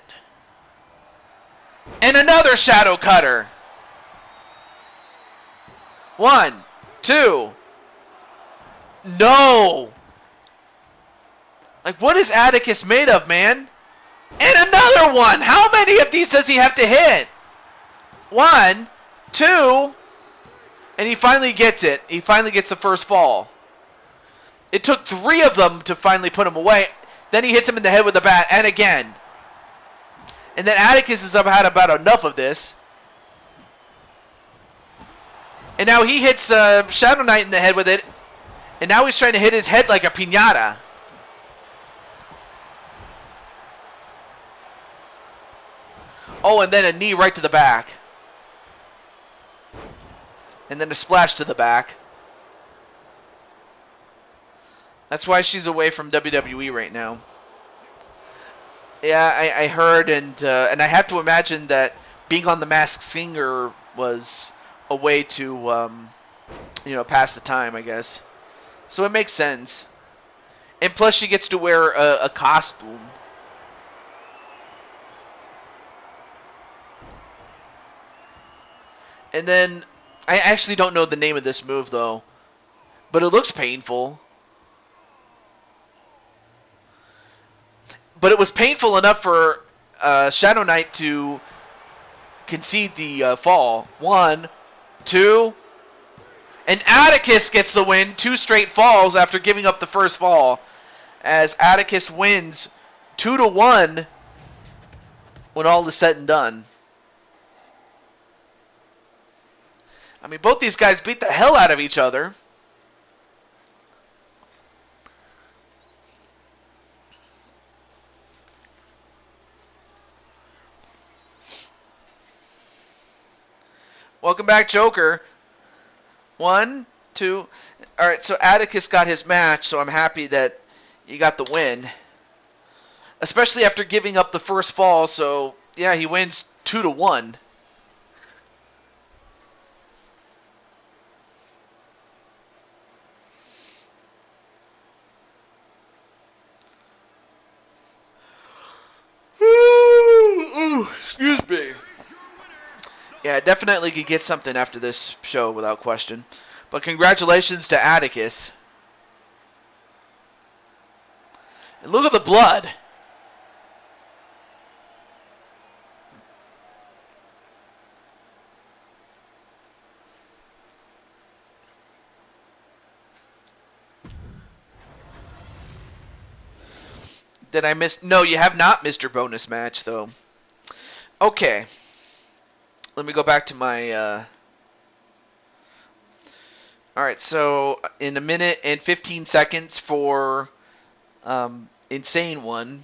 And another Shadow Cutter. 1, 2. No! Like, what is Atticus made of, man? And another one! How many of these does he have to hit? 1, 2. And he finally gets it. He finally gets the first fall. It took 3 of them to finally put him away. Then he hits him in the head with the bat, and again. And then Atticus has had about enough of this. And now he hits Shadow Knight in the head with it. And now he's trying to hit his head like a piñata. Oh, and then a knee right to the back. And then a splash to the back. That's why she's away from WWE right now. Yeah, I heard, and I have to imagine that being on The Masked Singer was a way to, pass the time, I guess. So it makes sense. And plus she gets to wear a costume. And then, I actually don't know the name of this move, though. But it looks painful. But it was painful enough for Shadow Knight to concede the fall. 1, 2. And Atticus gets the win. 2 straight falls after giving up the first fall. As Atticus wins 2-1 when all is said and done. I mean, both these guys beat the hell out of each other. Welcome back, Joker. 1, 2. All right, so Atticus got his match, so I'm happy that he got the win. Especially after giving up the first fall, so yeah, he wins 2-1. Excuse me. Yeah, definitely could get something after this show without question. But congratulations to Atticus. And look at the blood. Did I miss? No, you have not missed your bonus match, though. Okay. Let me go back to my... Alright, so in a minute and 15 seconds for Insane One.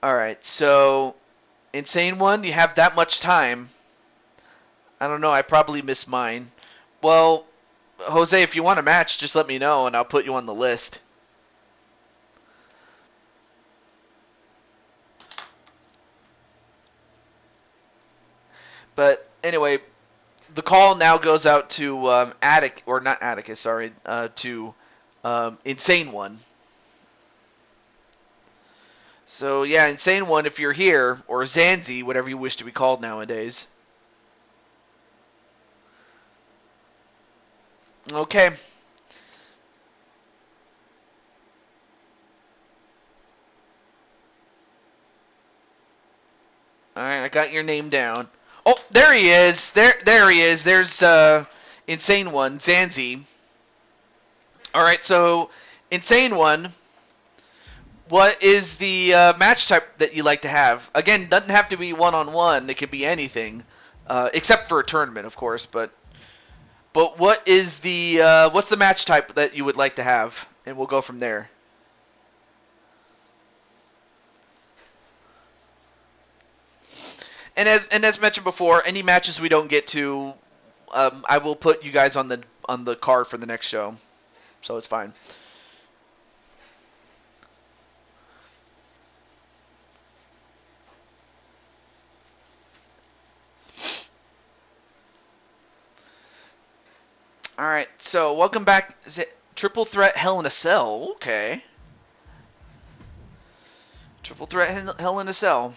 Alright, so Insane One, you have that much time. I don't know, I probably missed mine. Well, Jose, if you want a match, just let me know and I'll put you on the list. But anyway, the call now goes out to to Insane One. So yeah, Insane One, if you're here, or Zanzi, whatever you wish to be called nowadays. Okay. Alright, I got your name down. Oh, there he is. There he is. There's Insane One, Zanzi. Alright, so Insane One, what is the match type that you like to have? Again, doesn't have to be one-on-one. It can be anything, except for a tournament, of course. But what is the what's the match type that you would like to have? And we'll go from there. And as mentioned before, any matches we don't get to, I will put you guys on the card for the next show, so it's fine. All right, so welcome back. Is it Triple Threat Hell in a Cell? Okay. Triple Threat Hell in a Cell.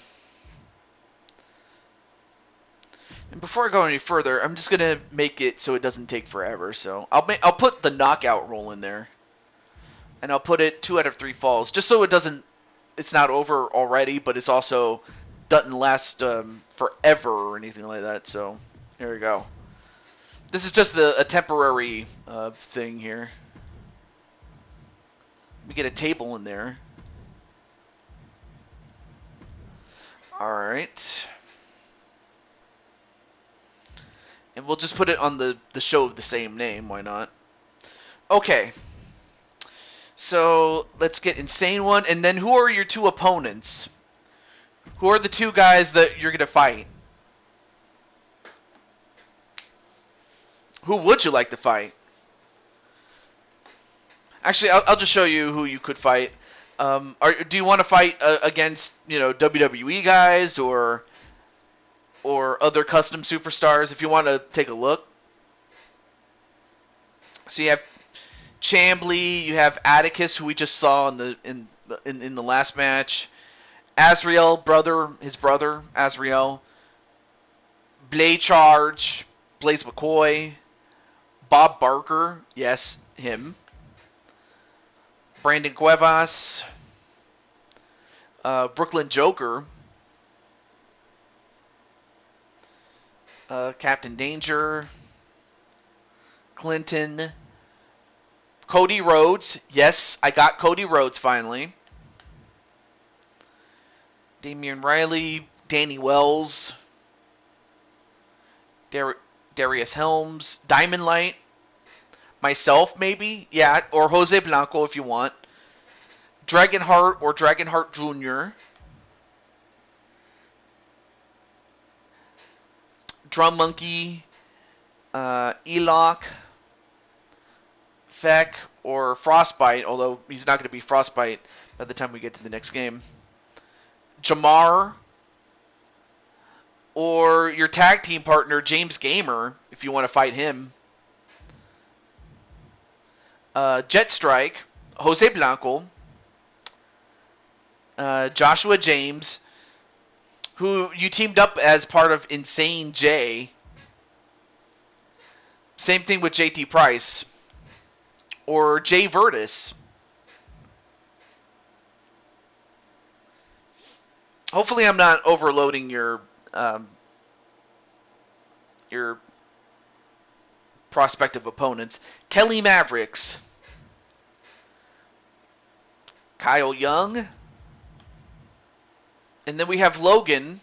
And before I go any further, I'm just gonna make it so it doesn't take forever. So I'll put the knockout roll in there, and I'll put it 2 out of 3 falls, just so it's not over already, but it's also doesn't last forever or anything like that. So here we go. This is just a temporary thing here. Let me get a table in there. All right. And we'll just put it on the show of the same name. Why not? Okay. So let's get Insane One. And then who are your 2 opponents? Who are the 2 guys that you're going to fight? Who would you like to fight? Actually, I'll just show you who you could fight. Do you want to fight against WWE guys or other custom superstars? If you want to take a look. So you have Chambly, you have Atticus, who we just saw in the last match. Azrael, his brother Azrael. Blade Charge, Blaze McCoy. Bob Barker, yes, him. Brandon Cuevas. Brooklyn Joker. Captain Danger. Clinton. Cody Rhodes. Yes, I got Cody Rhodes finally. Damian Riley. Danny Wells. Darius Helms. Diamond Light. Myself, maybe. Yeah, or Jose Blanco if you want. Dragonheart or Dragonheart Jr. Drum Monkey. Elok. Feck or Frostbite, although he's not going to be Frostbite by the time we get to the next game. Jamar. Or your tag team partner, James Gamer, if you want to fight him. Jet Strike. Jose Blanco. Joshua James, who you teamed up as part of Insane J. Same thing with JT Price. Or Jay Virtus. Hopefully I'm not overloading your prospective opponents. Kelly Mavericks. Kyle Young. And then we have Logan,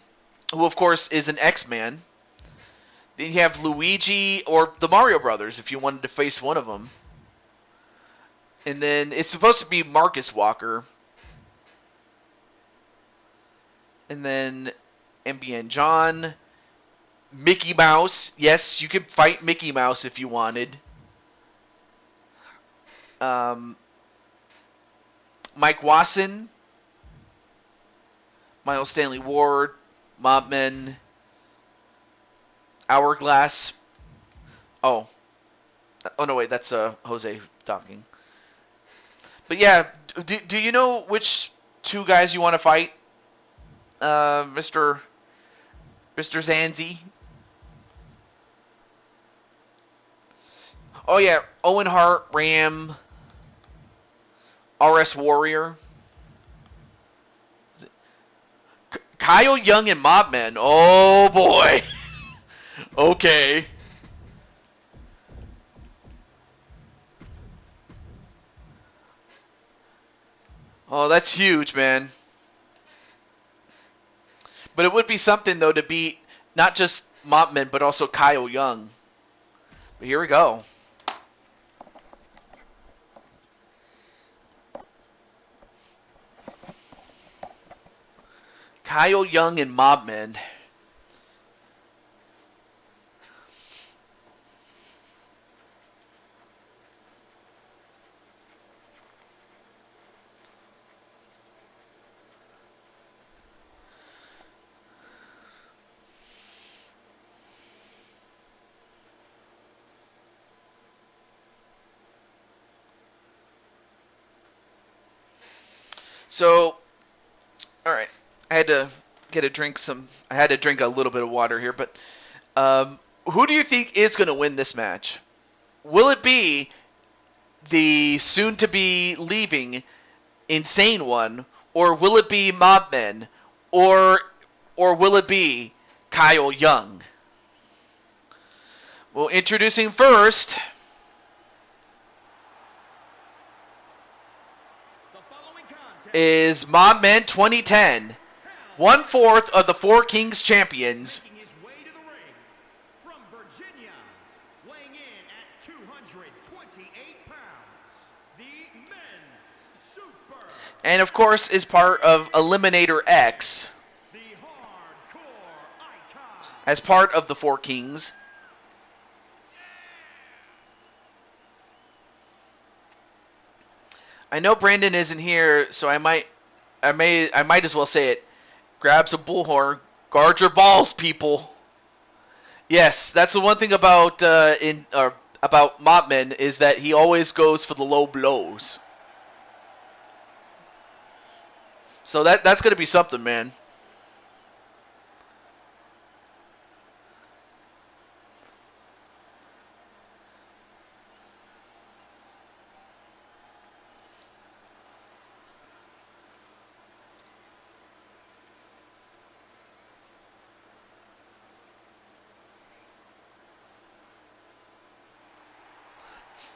who of course is an X-Man. Then you have Luigi or the Mario Brothers if you wanted to face one of them. And then it's supposed to be Marcus Walker. And then MBN John. Mickey Mouse. Yes, you could fight Mickey Mouse if you wanted. Mike Wasson. Miles Stanley Ward. Mobman. Hourglass. Oh no, wait, that's Jose talking. But yeah, do you know which two guys you want to fight, Mr. Zanzi? Oh yeah, Owen Hart, Ram, RS Warrior. Kyle Young and Mobman. Oh boy. Okay. Oh, that's huge, man. But it would be something, though, to beat not just Mopman, but also Kyle Young. But here we go. Kyle Young and Mobman. So, all right, I had to drink a little bit of water here, but who do you think is going to win this match? Will it be the soon-to-be leaving Insane One, or will it be Mobman, or will it be Kyle Young? Well, introducing first is Mobman 2010, 1/4 of the Four Kings champions. Making his way to the ring from Virginia, weighing in at 228 pounds, the men's super. And of course is part of Eliminator X The hardcore icon. as part of the Four Kings. I know Brandon isn't here, so I might as well say it. Grabs a bullhorn, guard your balls, people. Yes, that's the one thing about about Mopman is that he always goes for the low blows. So that's gonna be something, man.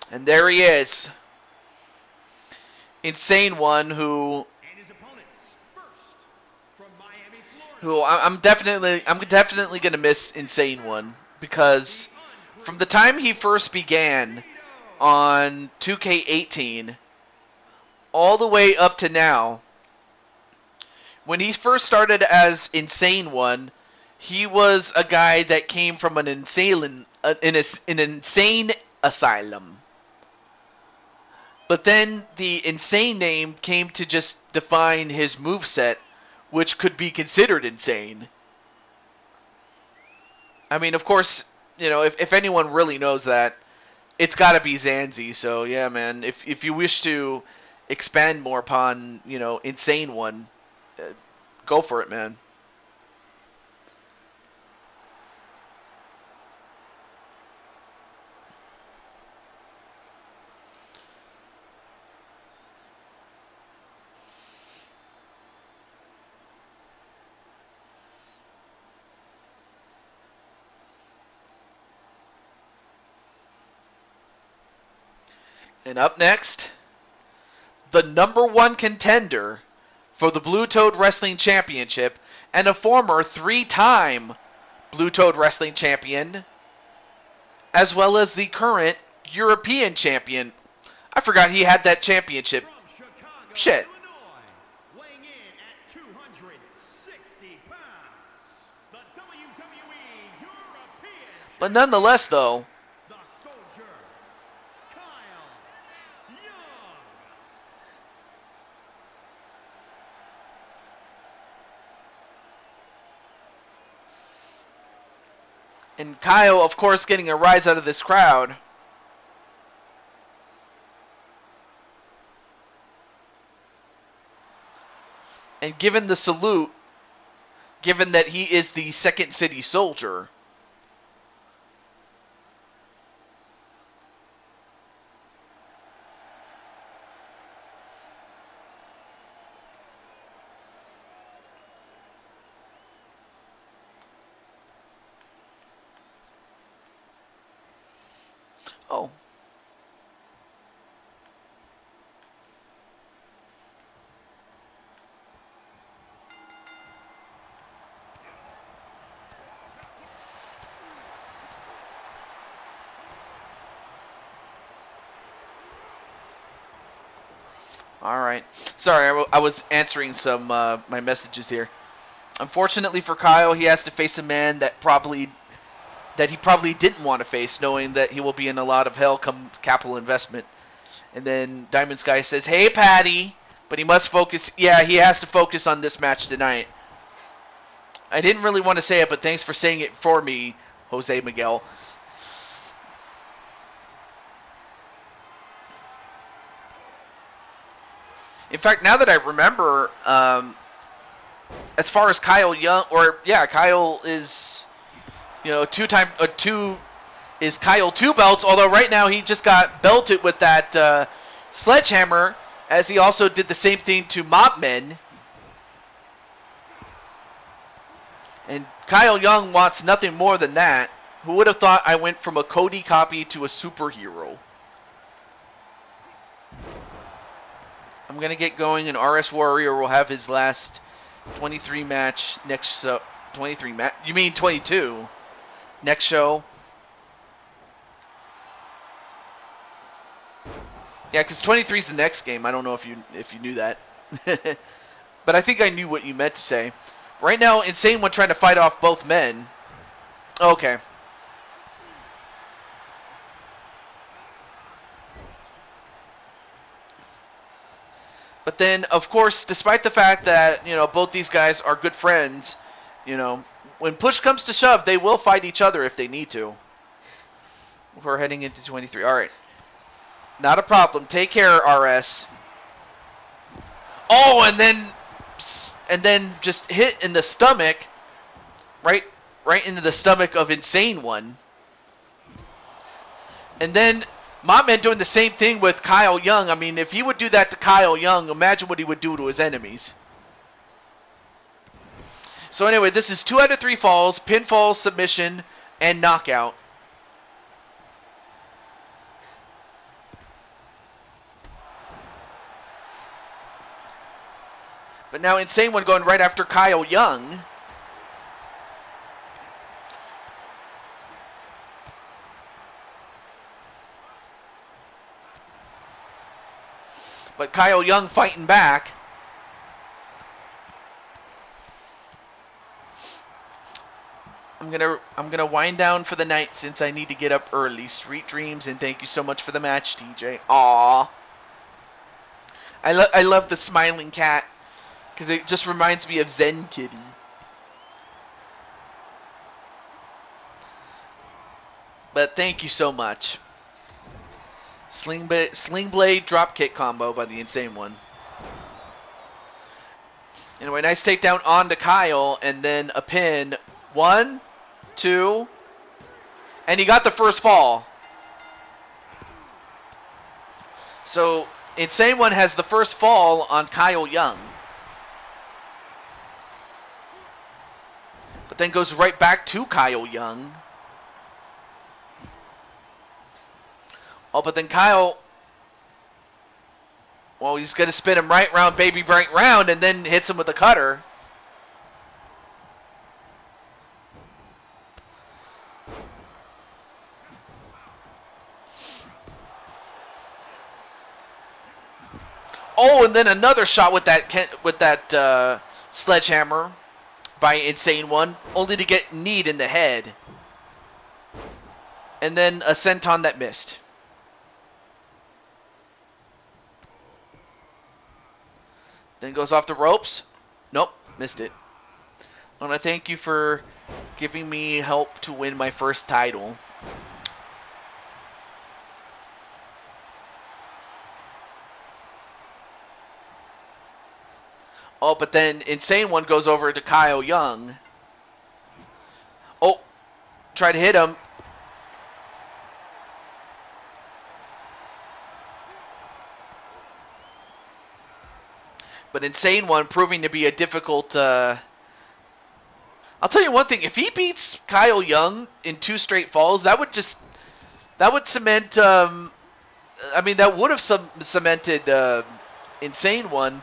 And there he is. Insane One, who And his opponents, first, from Miami, Florida. who I'm definitely gonna miss Insane One, because from the time he first began on 2K18 all the way up to now, when he first started as Insane One, he was a guy that came from an insane asylum. But then the insane name came to just define his moveset, which could be considered insane. I mean, of course, you know, if anyone really knows that, it's got to be Zanzi. So, yeah, man, if you wish to expand more upon, you know, Insane One, Go for it, man. And up next, the #1 contender for the Blue Toad Wrestling Championship and a former 3-time Blue Toad Wrestling Champion, as well as the current European Champion. I forgot he had that championship. From Chicago, Shit. Illinois, weighing in at 260 pounds, the WWE European But nonetheless, though, the Soldier, Kyle Young. and Kyle, of course, getting a rise out of this crowd. And given the salute, given that he is the Second City Soldier, oh, all right. Sorry, I was answering some my messages here. Unfortunately for Kyle, he has to face a man that he probably didn't want to face, knowing that he will be in a lot of hell come capital investment. And then Diamond Sky says, "Hey, Patty," but he must focus. Yeah, he has to focus on this match tonight. I didn't really want to say it, but thanks for saying it for me, Jose Miguel. In fact, now that I remember, as far as Kyle Young, Kyle is, is Kyle 2 belts, although right now he just got belted with that sledgehammer, as he also did the same thing to Mopman. And Kyle Young wants nothing more than that. Who would have thought I went from a Cody copy to a superhero? I'm going to get going, and RS Warrior will have his last 23 match next 23 match. You mean 22 next show? Yeah, because 23 is the next game. I don't know if you knew that, but I think I knew what you meant to say. Right now, Insane One trying to fight off both men. Okay. But then, of course, despite the fact that, both these guys are good friends, when push comes to shove, they will fight each other if they need to. We're heading into 23. All right. Not a problem. Take care, RS. Oh, and then just hit in the stomach, right into the stomach of Insane One. And then Mopman doing the same thing with Kyle Young. I mean, if he would do that to Kyle Young, imagine what he would do to his enemies. So anyway, this is 2 out of 3 falls, pinfall, submission, and knockout. But now Insane One going right after Kyle Young. But Kyle Young fighting back. I'm gonna wind down for the night since I need to get up early. Sweet dreams, and thank you so much for the match, TJ. Aww. I love the smiling cat, because it just reminds me of Zen Kitty. But thank you so much. Sling Blade dropkick combo by the Insane One. Anyway, nice takedown onto Kyle, and then a pin. 1, 2, and he got the first fall. So, Insane One has the first fall on Kyle Young. But then goes right back to Kyle Young. Oh, but then Kyle... Well, he's going to spin him right round, baby, right round, and then hits him with a cutter. Oh, and then another shot with that sledgehammer by Insane One, only to get kneed in the head. And then a senton that missed. Then goes off the ropes. Nope, missed it. I want to thank you for giving me help to win my first title. Oh, but then Insane One goes over to Kyle Young. Oh, try to hit him. But Insane One proving to be a difficult... I'll tell you one thing. If he beats Kyle Young in 2 straight falls, that would cement... that would have cemented Insane One.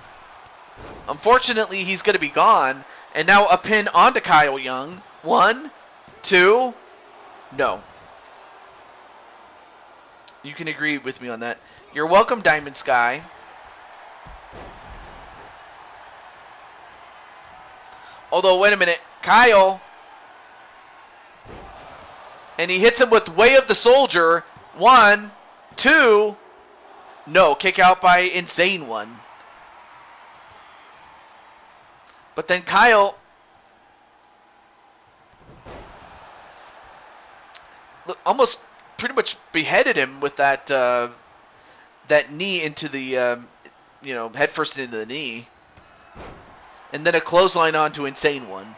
Unfortunately, he's going to be gone. And now a pin onto Kyle Young. 1, 2... No. You can agree with me on that. You're welcome, Diamond Sky. Although, wait a minute. Kyle. And he hits him with Way of the Soldier. 1, 2... No, kick out by Insane One. But then Kyle almost pretty much beheaded him with that that knee into the head first into the knee, and then a clothesline onto Insane One.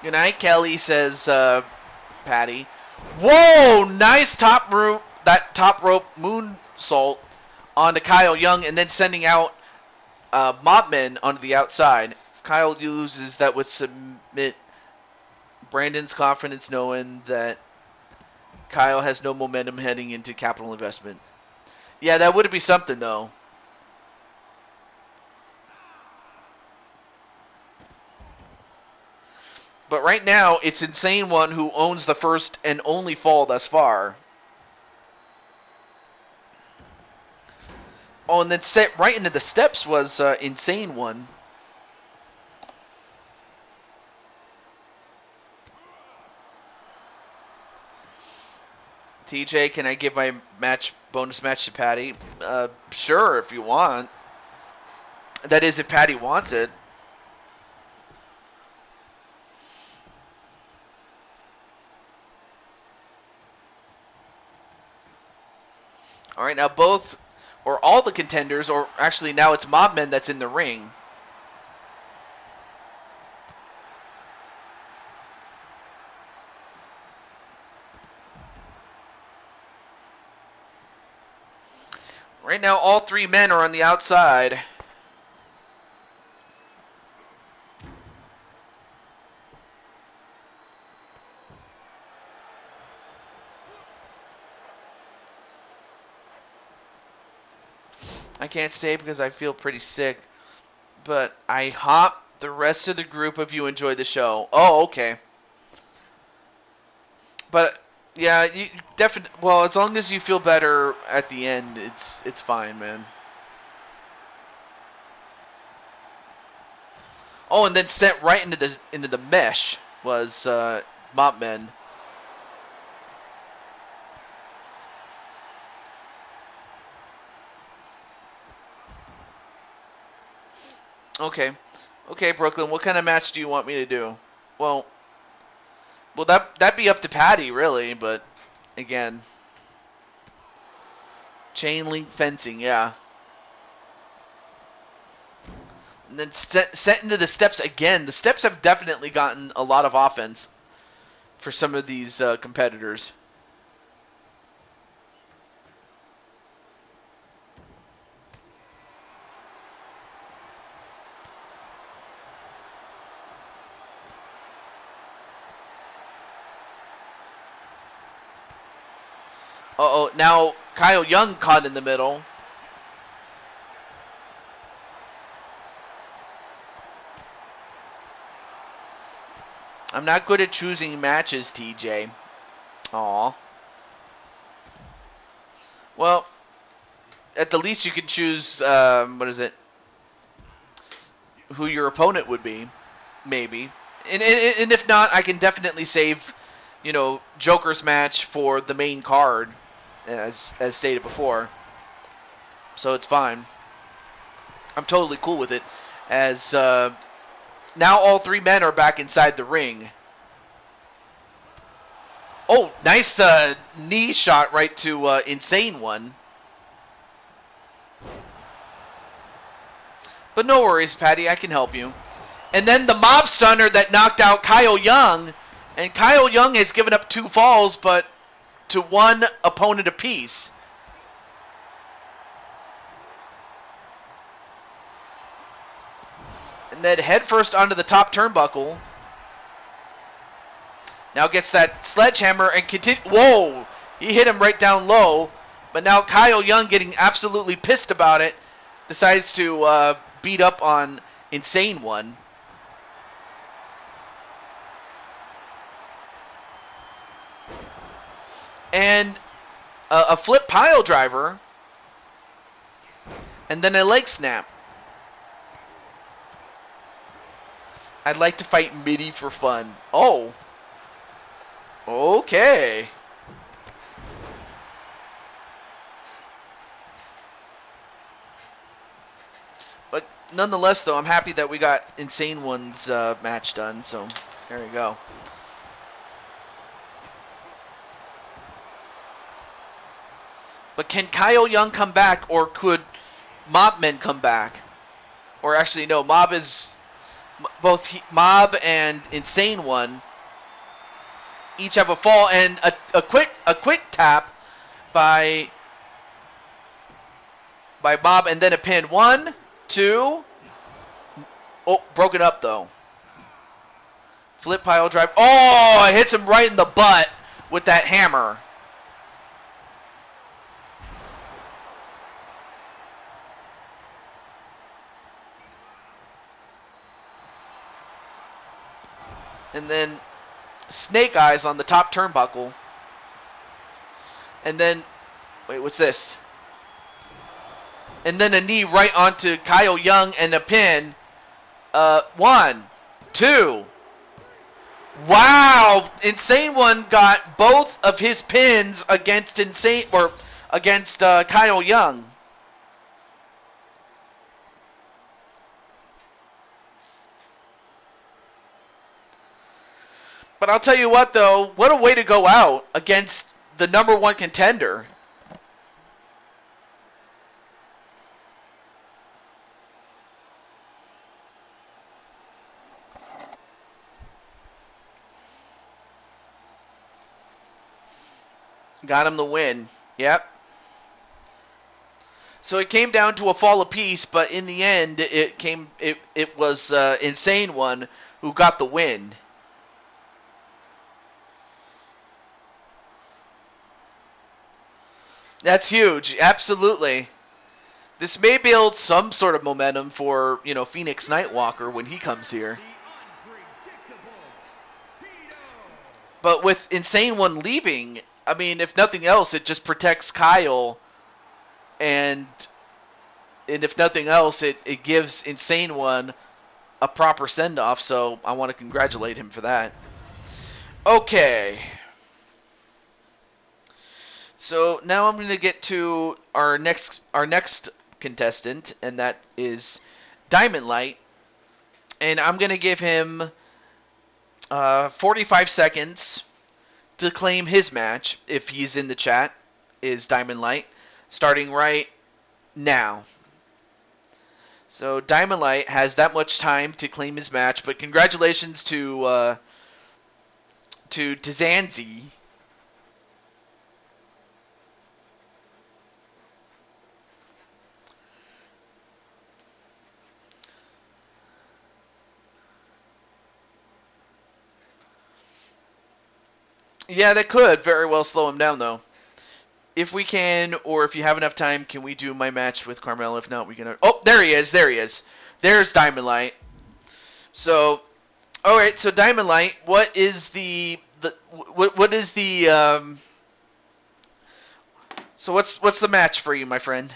Good night, Kelly, says Patty. Whoa! Nice top rope moonsault onto Kyle Young, and then sending out Mopman onto the outside. If Kyle loses, that would submit Brandon's confidence, knowing that Kyle has no momentum heading into capital investment. Yeah, that would be something, though. But right now, it's Insane One who owns the first and only fall thus far. Oh, and then set right into the steps was Insane One. TJ, can I give my bonus match to Patty? Sure, if you want. That is, if Patty wants it. All right, now both, or all the contenders, or actually now it's Mobmen that's in the ring. Right now, all 3 men are on the outside. I can't stay because I feel pretty sick, but I hope the rest of the group of you enjoy the show. Oh, okay. But yeah, you definitely. Well, as long as you feel better at the end, it's fine, man. Oh, and then sent right into the mesh was Mopmen. Okay. Okay, Brooklyn, what kind of match do you want me to do? Well, that'd be up to Patty, really, but again, chain link fencing, yeah. And then set into the steps again. The steps have definitely gotten a lot of offense for some of these competitors. Uh-oh, now Kyle Young caught in the middle. I'm not good at choosing matches, TJ. Aw. Well, at the least you can choose, what is it? Who your opponent would be, maybe. And if not, I can definitely save, Joker's match for the main card, as stated before. So it's fine. I'm totally cool with it, as now all three men are back inside the ring. Oh, nice knee shot right to Insane One. But no worries, Patty, I can help you. And then the mob stunner that knocked out Kyle Young. And Kyle Young has given up 2 falls, but to 1 opponent apiece. And then head first onto the top turnbuckle. Now gets that sledgehammer and continue. Whoa! He hit him right down low. But now Kyle Young, getting absolutely pissed about it, decides to beat up on Insane One. And a flip pile driver. And then a leg snap. I'd like to fight Mitty for fun. Oh. Okay. But nonetheless, though, I'm happy that we got Insane One's match done. So there you go. But can Kyle Young come back, or could Mobmen come back? Or actually, no, Mob is... Both Mob and Insane One each have a fall, and a quick tap by Mob, and then a pin. 1, 2. Oh, broken up though. Flip pile drive. Oh, it hits him right in the butt with that hammer. And then Snake Eyes on the top turnbuckle. And then, wait, what's this? And then a knee right onto Kyle Young and a pin. 1, 2. Wow! Insane One got both of his pins against Kyle Young. But I'll tell you what, though, what a way to go out against the #1 contender. Got him the win. Yep. So it came down to a fall apiece, but in the end, it was Insane One who got the win. That's huge. Absolutely. This may build some sort of momentum for, Phoenix Nightwalker when he comes here. But with Insane One leaving, I mean, if nothing else, it just protects Kyle. And if nothing else, it gives Insane One a proper send-off. So I want to congratulate him for that. Okay. So now I'm going to get to our next contestant, and that is Diamond Light. And I'm going to give him 45 seconds to claim his match, if he's in the chat, is Diamond Light, starting right now. So Diamond Light has that much time to claim his match, but congratulations to Zanzi. Yeah, that could very well slow him down, though. If we can, or if you have enough time, can we do my match with Carmel? If not, we can... Oh, there he is. There he is. There's Diamond Light. So, all right. So Diamond Light, what is what is the So what's the match for you, my friend?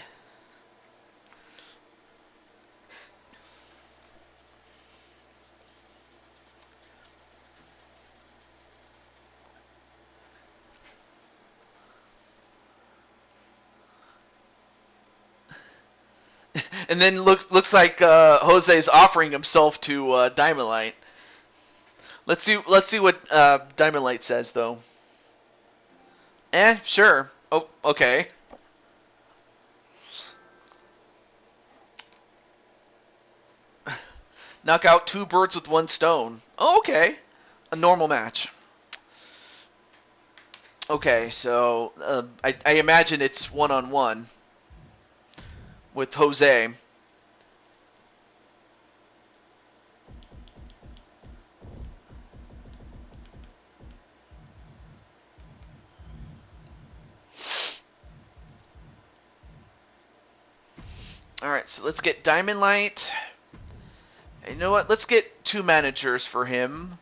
And then looks like Jose is offering himself to Diamond Light. Let's see what Diamond Light says though. Sure. Oh, okay. Knock out two birds with one stone. Oh, okay. A normal match. Okay, so I imagine it's one-on-one with Jose. All right, so let's get Diamond Light. And you know what? Let's get two managers for him.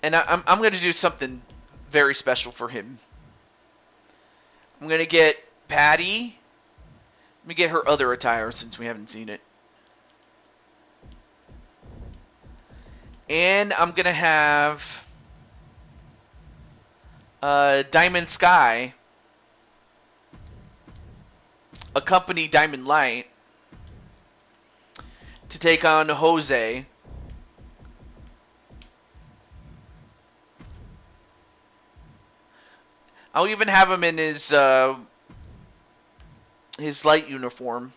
And I'm going to do something very special for him. I'm going to get Patty. Let me get her other attire since we haven't seen it. And I'm going to have Diamond Sky accompany Diamond Light to take on Jose. I'll even have him in his light uniform.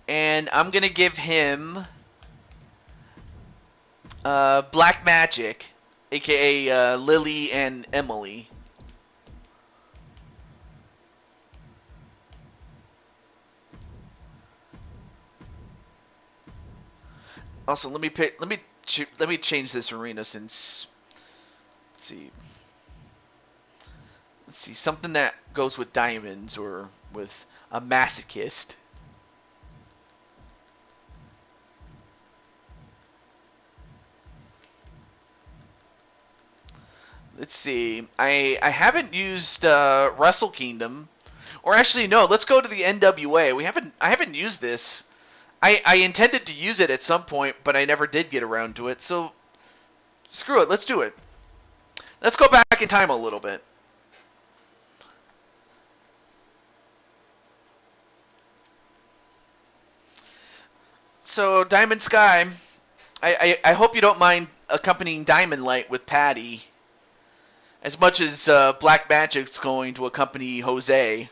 And I'm going to give him Black Magic, a.k.a. Lily and Emily. Also, let me change this arena since let's see something that goes with diamonds or with a masochist. Let's see. I haven't used Wrestle Kingdom, or actually no. Let's go to the NWA. I haven't used this. I intended to use it at some point, but I never did get around to it. So screw it. Let's do it. Let's go back in time a little bit. So Diamond Sky, I hope you don't mind accompanying Diamond Light with Patty, as much as Black Magic's going to accompany Jose.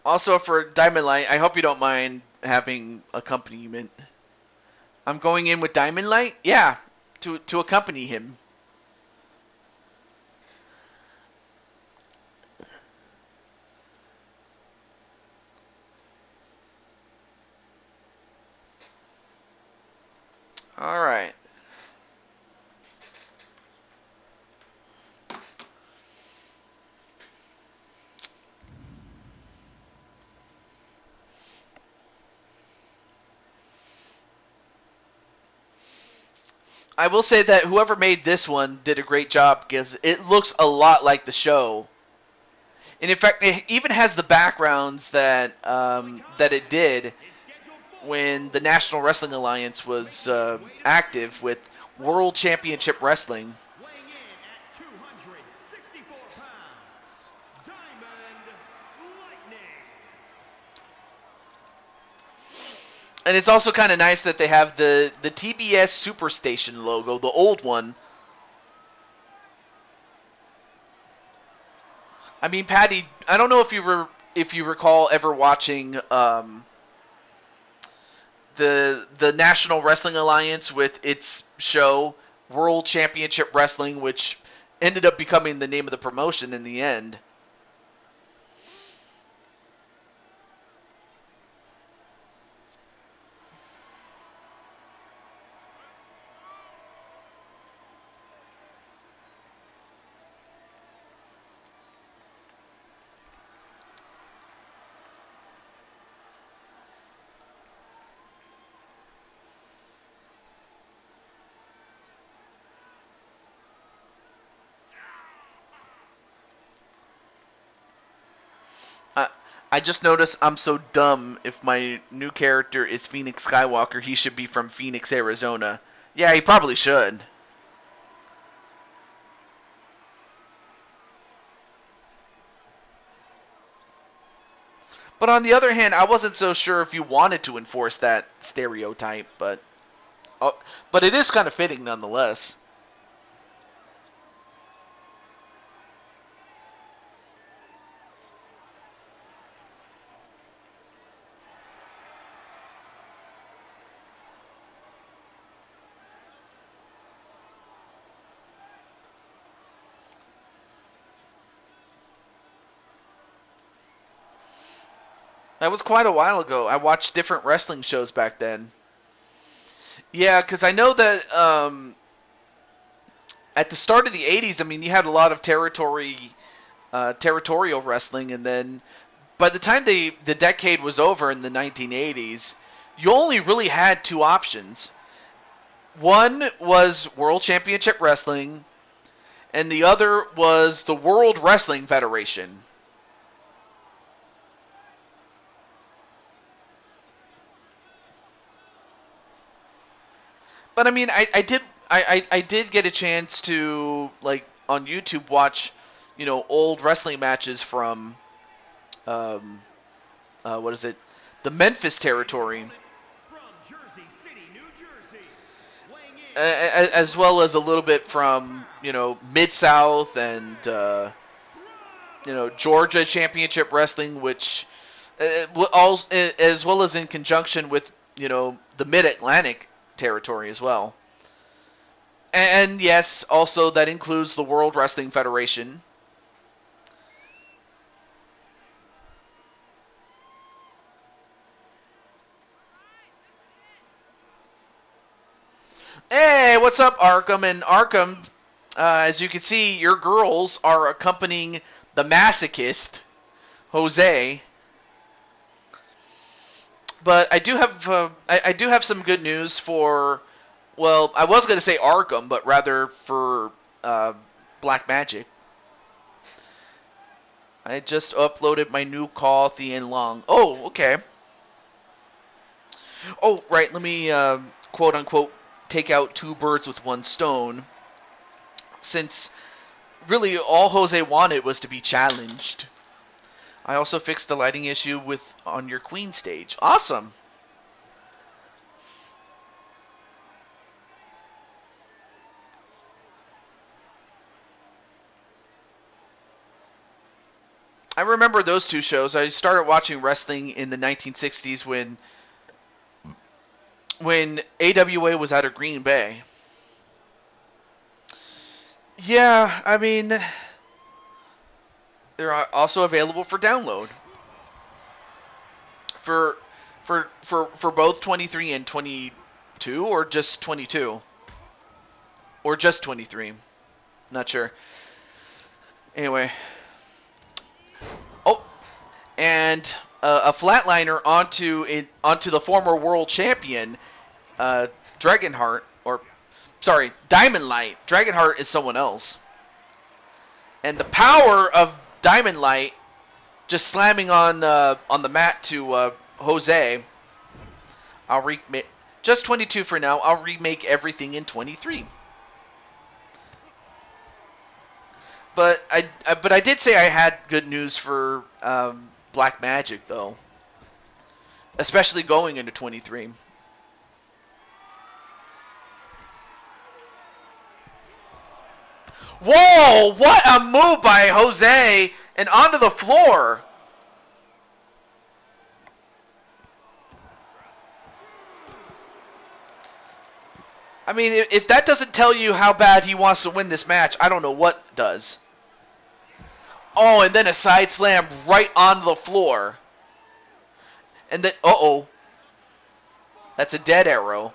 Also for Diamond Light, I hope you don't mind having accompaniment. I'm going in with Diamond Light? Yeah, to accompany him. All right. I will say that whoever made this one did a great job because it looks a lot like the show. And in fact, it even has the backgrounds that that it did when the National Wrestling Alliance was active with World Championship Wrestling. Weighing in at 264 pounds, Diamond Lightning. And it's also kind of nice that they have the TBS Superstation logo, the old one. I mean, Patty, I don't know if you recall ever watching the National Wrestling Alliance with its show World Championship Wrestling, which ended up becoming the name of the promotion in the end. I just noticed I'm so dumb. If my new character is Phoenix Skywalker, he should be from Phoenix, Arizona. Yeah, he probably should. But on the other hand, I wasn't so sure if you wanted to enforce that stereotype, but it is kind of fitting nonetheless. That was quite a while ago. I watched different wrestling shows back then. Yeah, because I know that at the start of the 80s, I mean, you had a lot of territorial wrestling, and then by the time the decade was over in the 1980s, you only really had two options. One was World Championship Wrestling, and the other was the World Wrestling Federation. But I mean, I did get a chance to, like, on YouTube watch, old wrestling matches from what is it, the Memphis territory, From Jersey City, New Jersey, weighing in as well as a little bit from Mid South and Georgia Championship Wrestling, which all as well as in conjunction with the Mid Atlantic territory as well. And yes, also that includes the World Wrestling Federation. Hey, what's up, Arkham? And Arkham, as you can see, your girls are accompanying the masochist, Jose. But I do have some good news for, well, I was going to say Arkham, but rather for Black Magic. I just uploaded my new call, Thien Long. Oh, okay. Oh, right. Let me quote unquote take out two birds with one stone, since really all Jose wanted was to be challenged. I also fixed the lighting issue on your Queen stage. Awesome. I remember those two shows. I started watching wrestling in the 1960s when AWA was out of Green Bay. Yeah, I mean, they're also available for download for both 23 and 22, or just 22, or just 23. Not sure. Anyway. Oh, and a flatliner onto the former world champion, Dragonheart, or Sorry, Diamond Light. Dragonheart is someone else. And the power of Diamond Light just slamming on the mat to Jose. I'll remake just 22 for now. I'll remake everything in 23. But I did say I had good news for Black Magic though, especially going into 23. Whoa! What a move by Jose and onto the floor. I mean, if that doesn't tell you how bad he wants to win this match, I don't know what does. Oh, and then a side slam right onto the floor. And then, uh-oh. That's a dead arrow.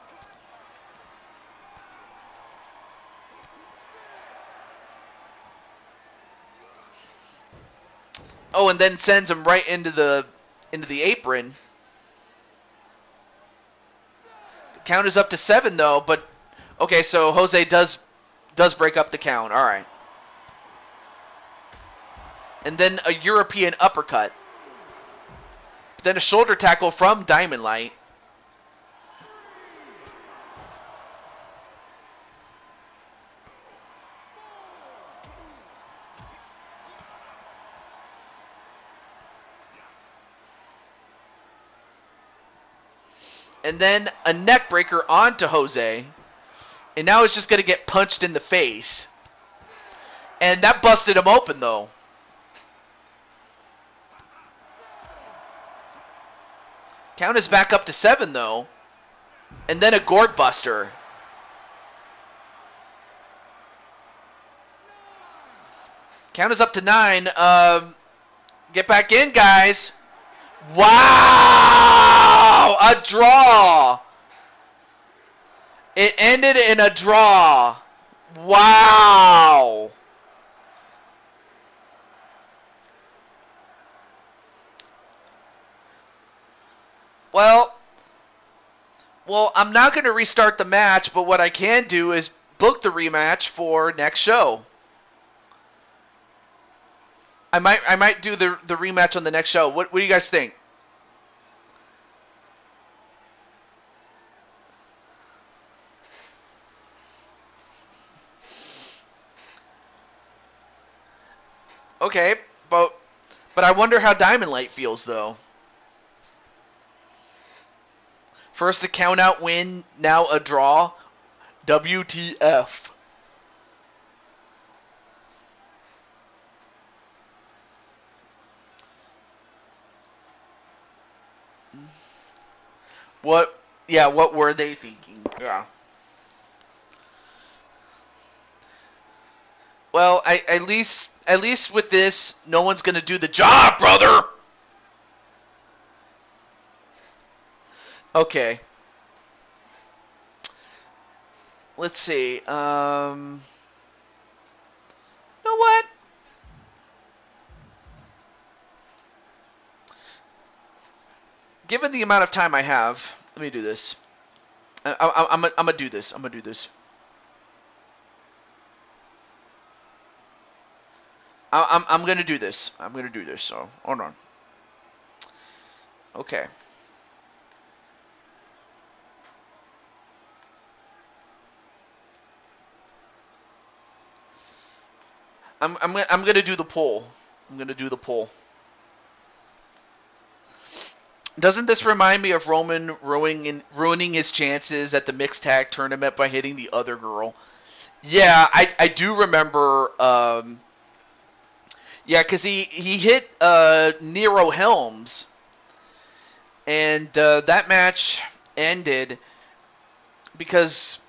Oh, and then sends him right into the apron. The count is up to 7 though, but okay, so Jose does break up the count. All right. And then a European uppercut. Then a shoulder tackle from Diamond Light. And then a neck breaker onto Jose. And now it's just going to get punched in the face. And that busted him open, though. Count is back up to 7, though. And then a gourd buster. Count is up to 9. Get back in, guys. Wow! A draw! It ended in a draw. Wow! Well, I'm not going to restart the match, but what I can do is book the rematch for next show. I might do the rematch on the next show. What do you guys think? Okay, but I wonder how Diamond Light feels though. First a count out win, now a draw. WTF. What were they thinking? Yeah. Well, at least with this, no one's gonna do the job, brother. Okay. Let's see. You know what? Given the amount of time I have, let me do this. I'm gonna do this. I'm gonna do this. I'm gonna do this. I'm gonna do this. So hold on. Okay. I'm gonna do the poll. I'm gonna do the poll. Doesn't this remind me of Roman ruining his chances at the mixed tag tournament by hitting the other girl? Yeah, I do remember. Yeah, because he hit Nero Helms, and that match ended because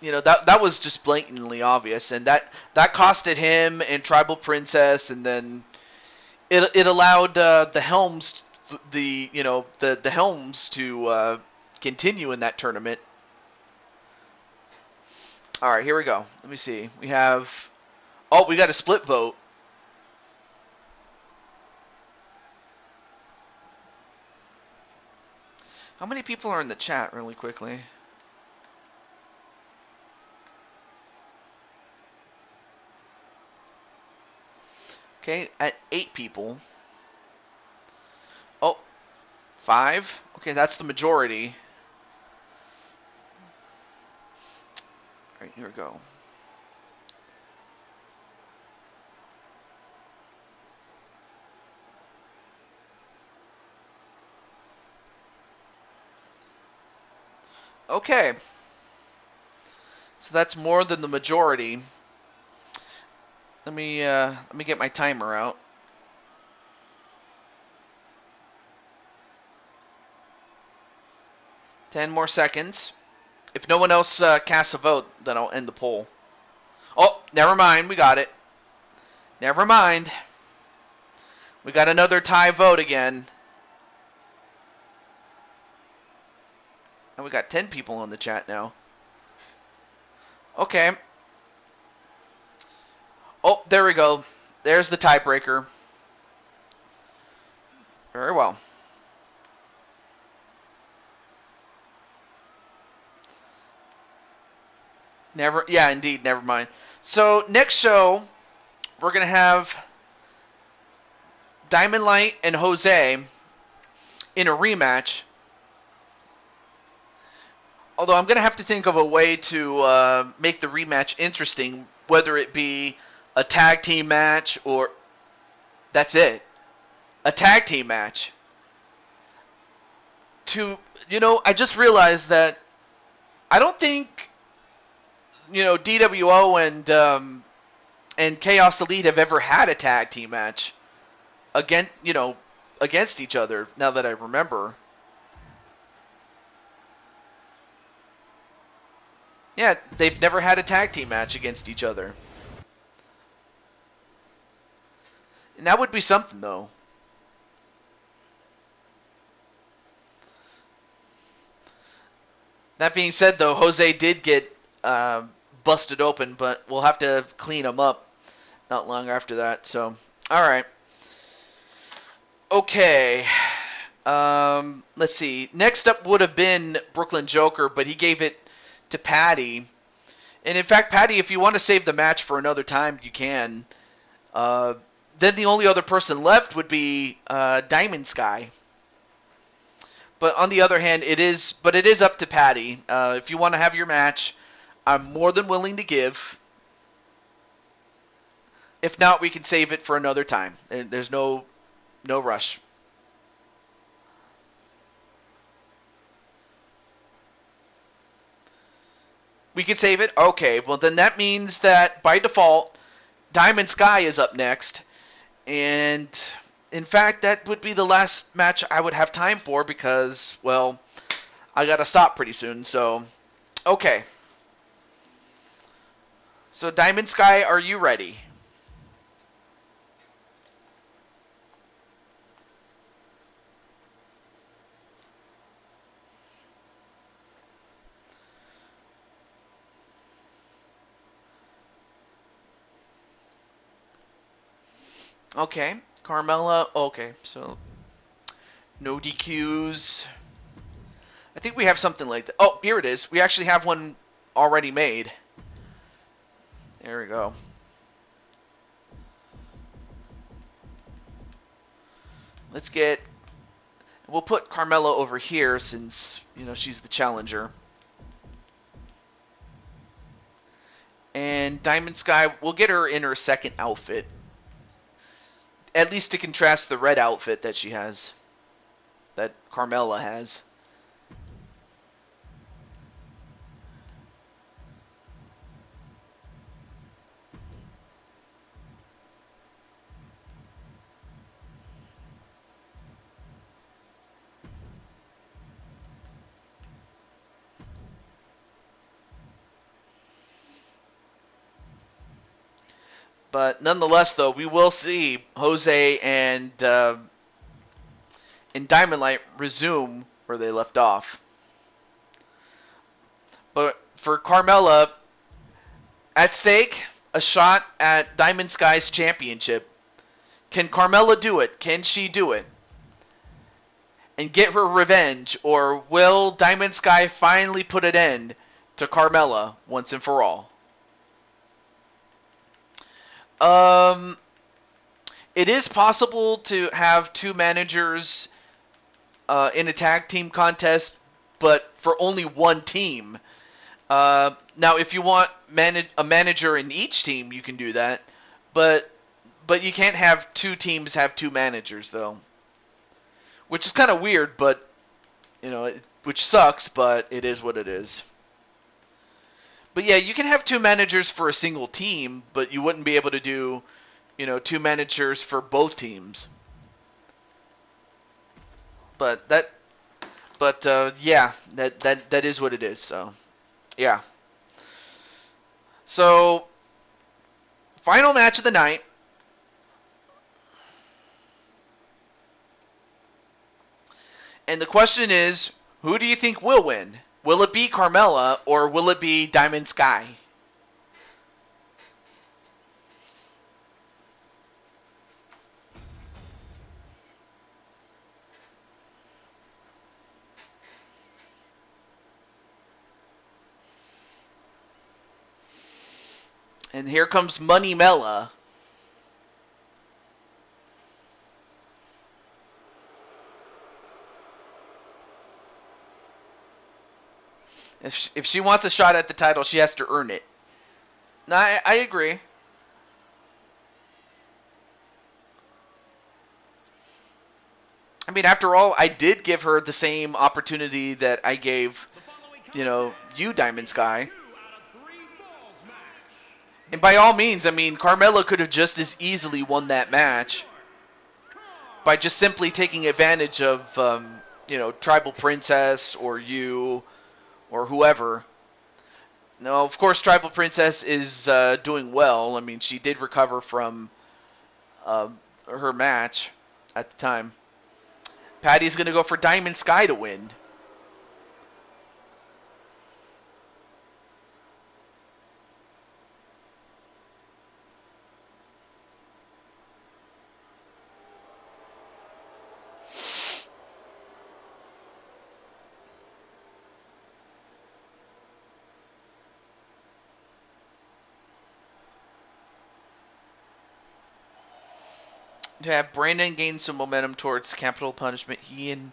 that was just blatantly obvious, and that costed him and Tribal Princess, and then it allowed the Helms the Helms to continue in that tournament. All right, here we go. Let me see. We got a split vote. How many people are in the chat really quickly? Okay, at 8 people. Oh, 5? Okay, that's the majority. Alright, here we go. Okay. So that's more than the majority. Let me get my timer out. Ten more seconds. If no one else casts a vote, then I'll end the poll. Oh, never mind. We got it. Never mind. We got another tie vote again. And we got 10 people in the chat now. Okay. Oh, there we go. There's the tiebreaker. Very well. Yeah, indeed, never mind. So, next show, we're going to have Diamond Light and Jose in a rematch. Although I'm going to have to think of a way to make the rematch interesting, whether it be a tag team match or... That's it. A tag team match. I just realized that I don't think, DWO and Chaos Elite have ever had a tag team match against each other, now that I remember. Yeah, they've never had a tag team match against each other. And that would be something, though. That being said, though, Jose did get busted open, but we'll have to clean him up not long after that. So, all right. Okay. Let's see. Next up would have been Brooklyn Joker, but he gave it to Patty. And in fact, Patty, if you want to save the match for another time, you can. Then the only other person left would be Diamond Sky. But on the other hand, it is up to Patty. If you want to have your match, I'm more than willing to give. If not, we can save it for another time. There's no rush. We can save it? Okay, well then that means that by default, Diamond Sky is up next. And in fact, that would be the last match I would have time for because, well, I gotta stop pretty soon, so... Okay. So, Diamond Sky, are you ready? Okay. Carmella, okay, so... No DQs. I think we have something like that. Oh, here it is. We actually have one already made. There we go. Let's get... We'll put Carmella over here since, she's the challenger. And Diamond Sky, we'll get her in her second outfit. At least to contrast the red outfit that she has. That Carmella has. But nonetheless, though, we will see Jose and Diamond Light resume where they left off. But for Carmella, at stake, a shot at Diamond Sky's championship. Can Carmella do it? Can she do it? And get her revenge? Or will Diamond Sky finally put an end to Carmella once and for all? it is possible to have two managers in a tag team contest, but for only one team. Now, if you want a manager in each team, you can do that, but you can't have two teams have two managers though, which is kind of weird. But which sucks, but it is what it is. But yeah, you can have two managers for a single team, but you wouldn't be able to do, two managers for both teams. But yeah, that is what it is. So, yeah. So, final match of the night. And the question is, who do you think will win? Will it be Carmella or will it be Diamond Sky? And here comes Money Mella. If she wants a shot at the title, she has to earn it. No, I agree. I mean, after all, I did give her the same opportunity that I gave, you, Diamond Sky. And by all means, I mean, Carmella could have just as easily won that match by just simply taking advantage of, Tribal Princess or you or whoever. No, of course, Tribal Princess is doing well. I mean, she did recover from her match at the time. Patty's going to go for Diamond Sky to win. To have Brandon gain some momentum towards Capital Punishment, he and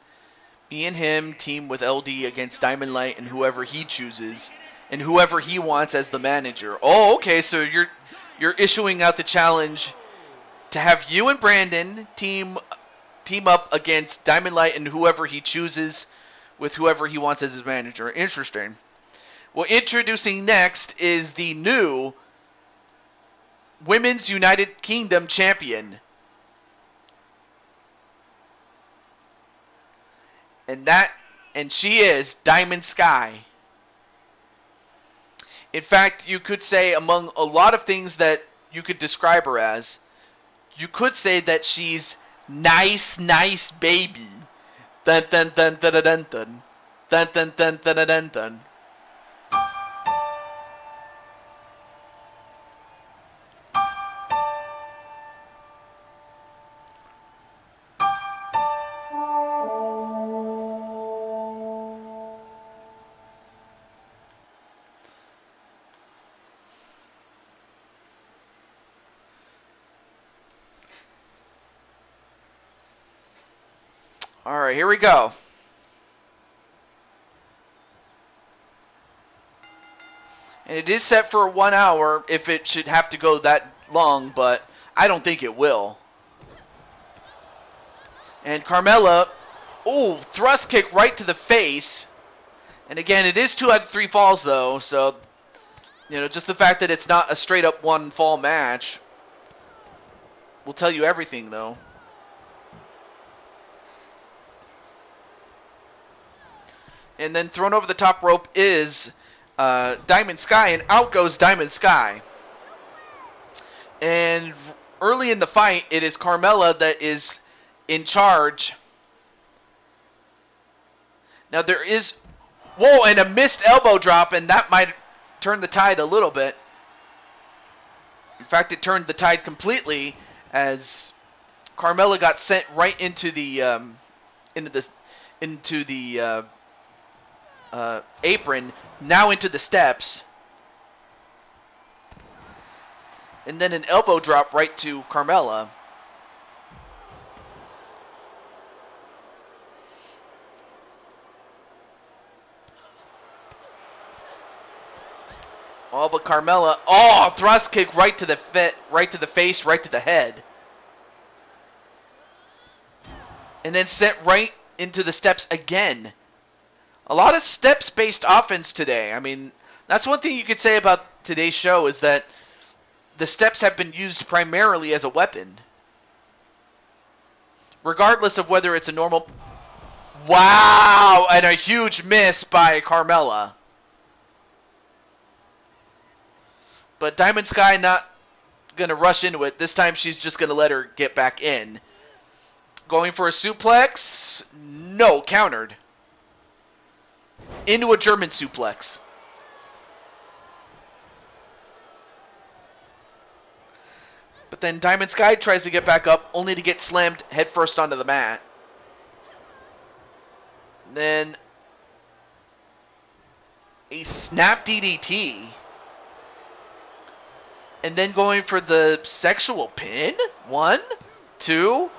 him team with LD against Diamond Light and whoever he chooses, and whoever he wants as the manager. Oh, okay, so you're issuing out the challenge to have you and Brandon team up against Diamond Light and whoever he chooses, with whoever he wants as his manager. Interesting. Well, introducing next is the new Women's United Kingdom champion. And she is Diamond Sky. In fact, you could say among a lot of things that you could describe her as, you could say that she's nice baby. Dun dun dun dun dun dun dun dun dun dun dun dun dun. All right, here we go. And it is set for 1 hour if it should have to go that long, but I don't think it will. And Carmella, thrust kick right to the face. And again, it is 2 out of 3 falls though, so just the fact that it's not a straight up 1 fall match will tell you everything though. And then thrown over the top rope is Diamond Sky, and out goes Diamond Sky. And early in the fight, it is Carmella that is in charge. Now there is, and a missed elbow drop, and that might turn the tide a little bit. In fact, it turned the tide completely as Carmella got sent right into the apron, now into the steps, and then an elbow drop right to Carmella. Oh, but Carmella. Oh, thrust kick right to the right to the face, right to the head. And then sent right into the steps again. A lot of steps-based offense today. I mean, that's one thing you could say about today's show is that the steps have been used primarily as a weapon. Regardless of whether it's a normal... Wow! And a huge miss by Carmella. But Diamond Sky not going to rush into it. This time she's just going to let her get back in. Going for a suplex? No, countered. Into a German suplex. But then Diamond Sky tries to get back up, only to get slammed headfirst onto the mat. Then a snap DDT. And then going for the sexual pin. 1, 2.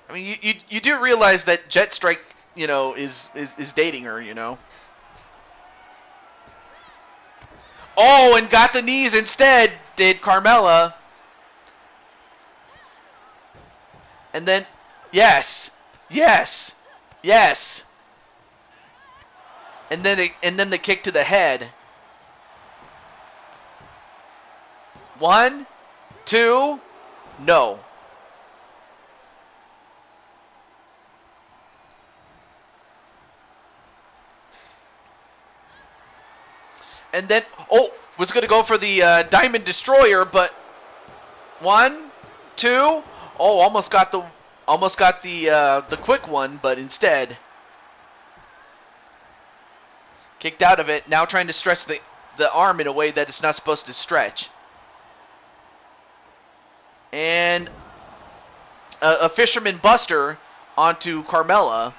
I mean, you do realize that Jet Strike, you know, is dating her, you know. Oh, and got the knees instead, did Carmella. And then, yes, yes, yes. And then the kick to the head. 1, 2, no. And then, oh, was going to go for the Diamond Destroyer, but 1, 2, oh, almost got the quick one, but instead kicked out of it. Now trying to stretch the arm in a way that it's not supposed to stretch. And a Fisherman Buster onto Carmella.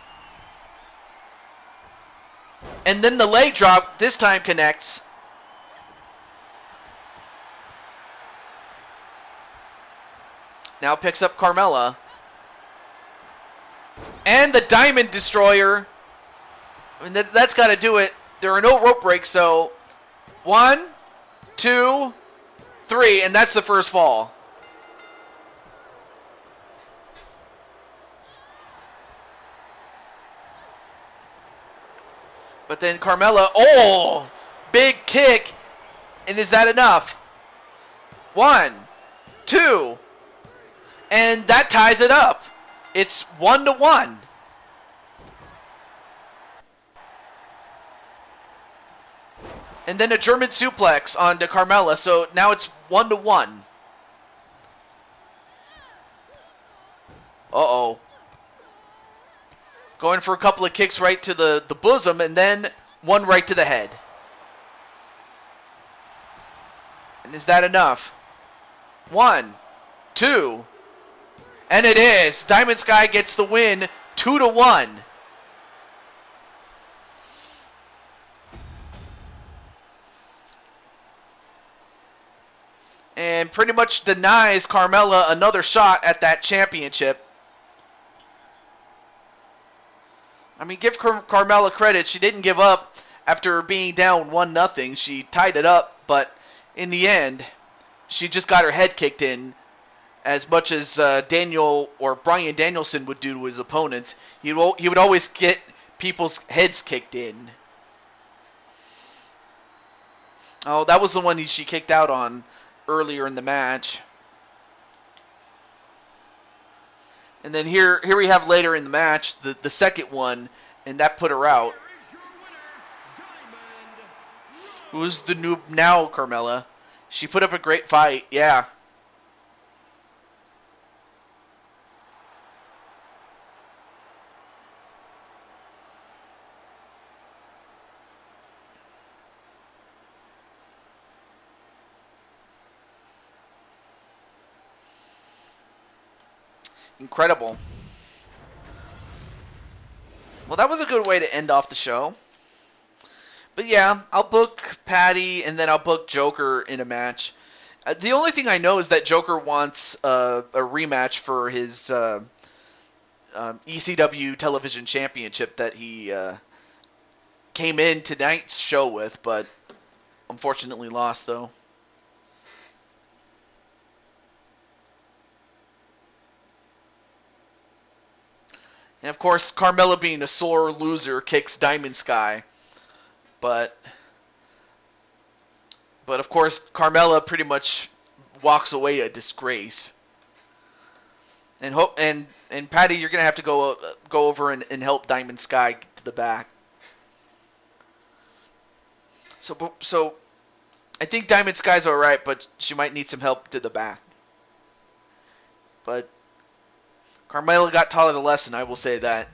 And then the leg drop this time connects. Now picks up Carmella. And the Diamond Destroyer. I mean, that's got to do it. There are no rope breaks, so 1, 2, 3, and that's the first fall. But then Carmella, oh, big kick. And is that enough? 1, 2. And that ties it up. It's 1-1. And then a German suplex onto Carmella. So now it's 1-1. Uh-oh. Going for a couple of kicks right to the bosom, and then one right to the head. And is that enough? 1, 2. And it is. Diamond Sky gets the win, 2-1. And pretty much denies Carmella another shot at that championship. I mean, give Carmella credit. She didn't give up after being down 1-0. She tied it up, but in the end, she just got her head kicked in as much as Daniel or Bryan Danielson would do to his opponents. He would always get people's heads kicked in. Oh, that was the one she kicked out on earlier in the match. And then here we have later in the match the second one, and that put her out. Who's the noob now, Carmella? She put up a great fight, yeah. Incredible. Well, that was a good way to end off the show. But yeah, I'll book Patty and then I'll book Joker in a match. The only thing I know is that Joker wants a rematch for his ECW television championship that he came in tonight's show with, but unfortunately lost though. And of course, Carmella being a sore loser kicks Diamond Sky, but of course Carmella pretty much walks away a disgrace. And Patty, you're gonna have to go over and help Diamond Sky get to the back. So I think Diamond Sky's all right, but she might need some help to the back. But Carmella got taught a lesson, I will say that.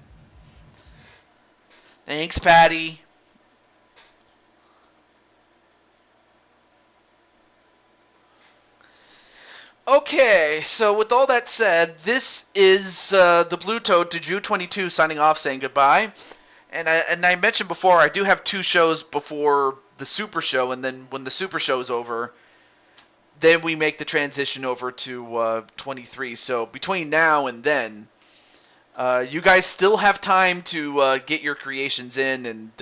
Thanks, Patty. Okay, so with all that said, this is the Blue Toad to Drew 22 signing off, saying goodbye. And I mentioned before, I do have 2 shows before the Super Show, and then when the Super Show is over, then we make the transition over to 23. So between now and then, you guys still have time to get your creations in, and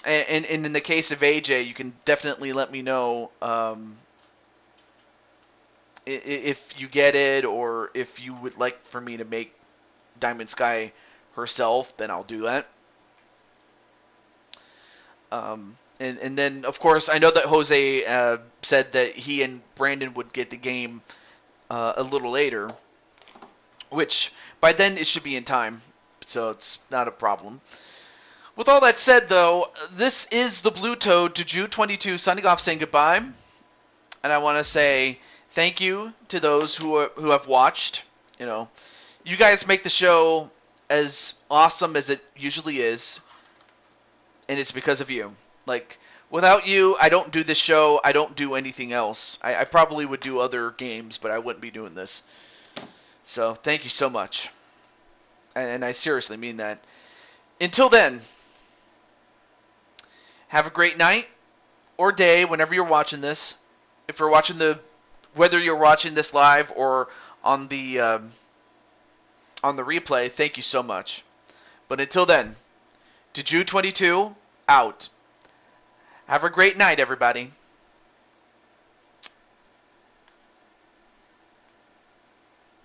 in the case of AJ, you can definitely let me know if you get it, or if you would like for me to make Diamond Sky herself, then I'll do that. And then, of course, I know that Jose said that he and Brandon would get the game a little later, which by then it should be in time, so it's not a problem. With all that said, though, this is the Blue Toad to Drew 22 signing off, saying goodbye. And I want to say thank you to those who have watched. You guys make the show as awesome as it usually is, and it's because of you. Like, without you, I don't do this show. I don't do anything else. I probably would do other games, but I wouldn't be doing this. So, thank you so much. And I seriously mean that. Until then, have a great night or day whenever you're watching this. If you're watching whether you're watching this live or on the replay, thank you so much. But until then, to Drew 22 out. Have a great night, everybody.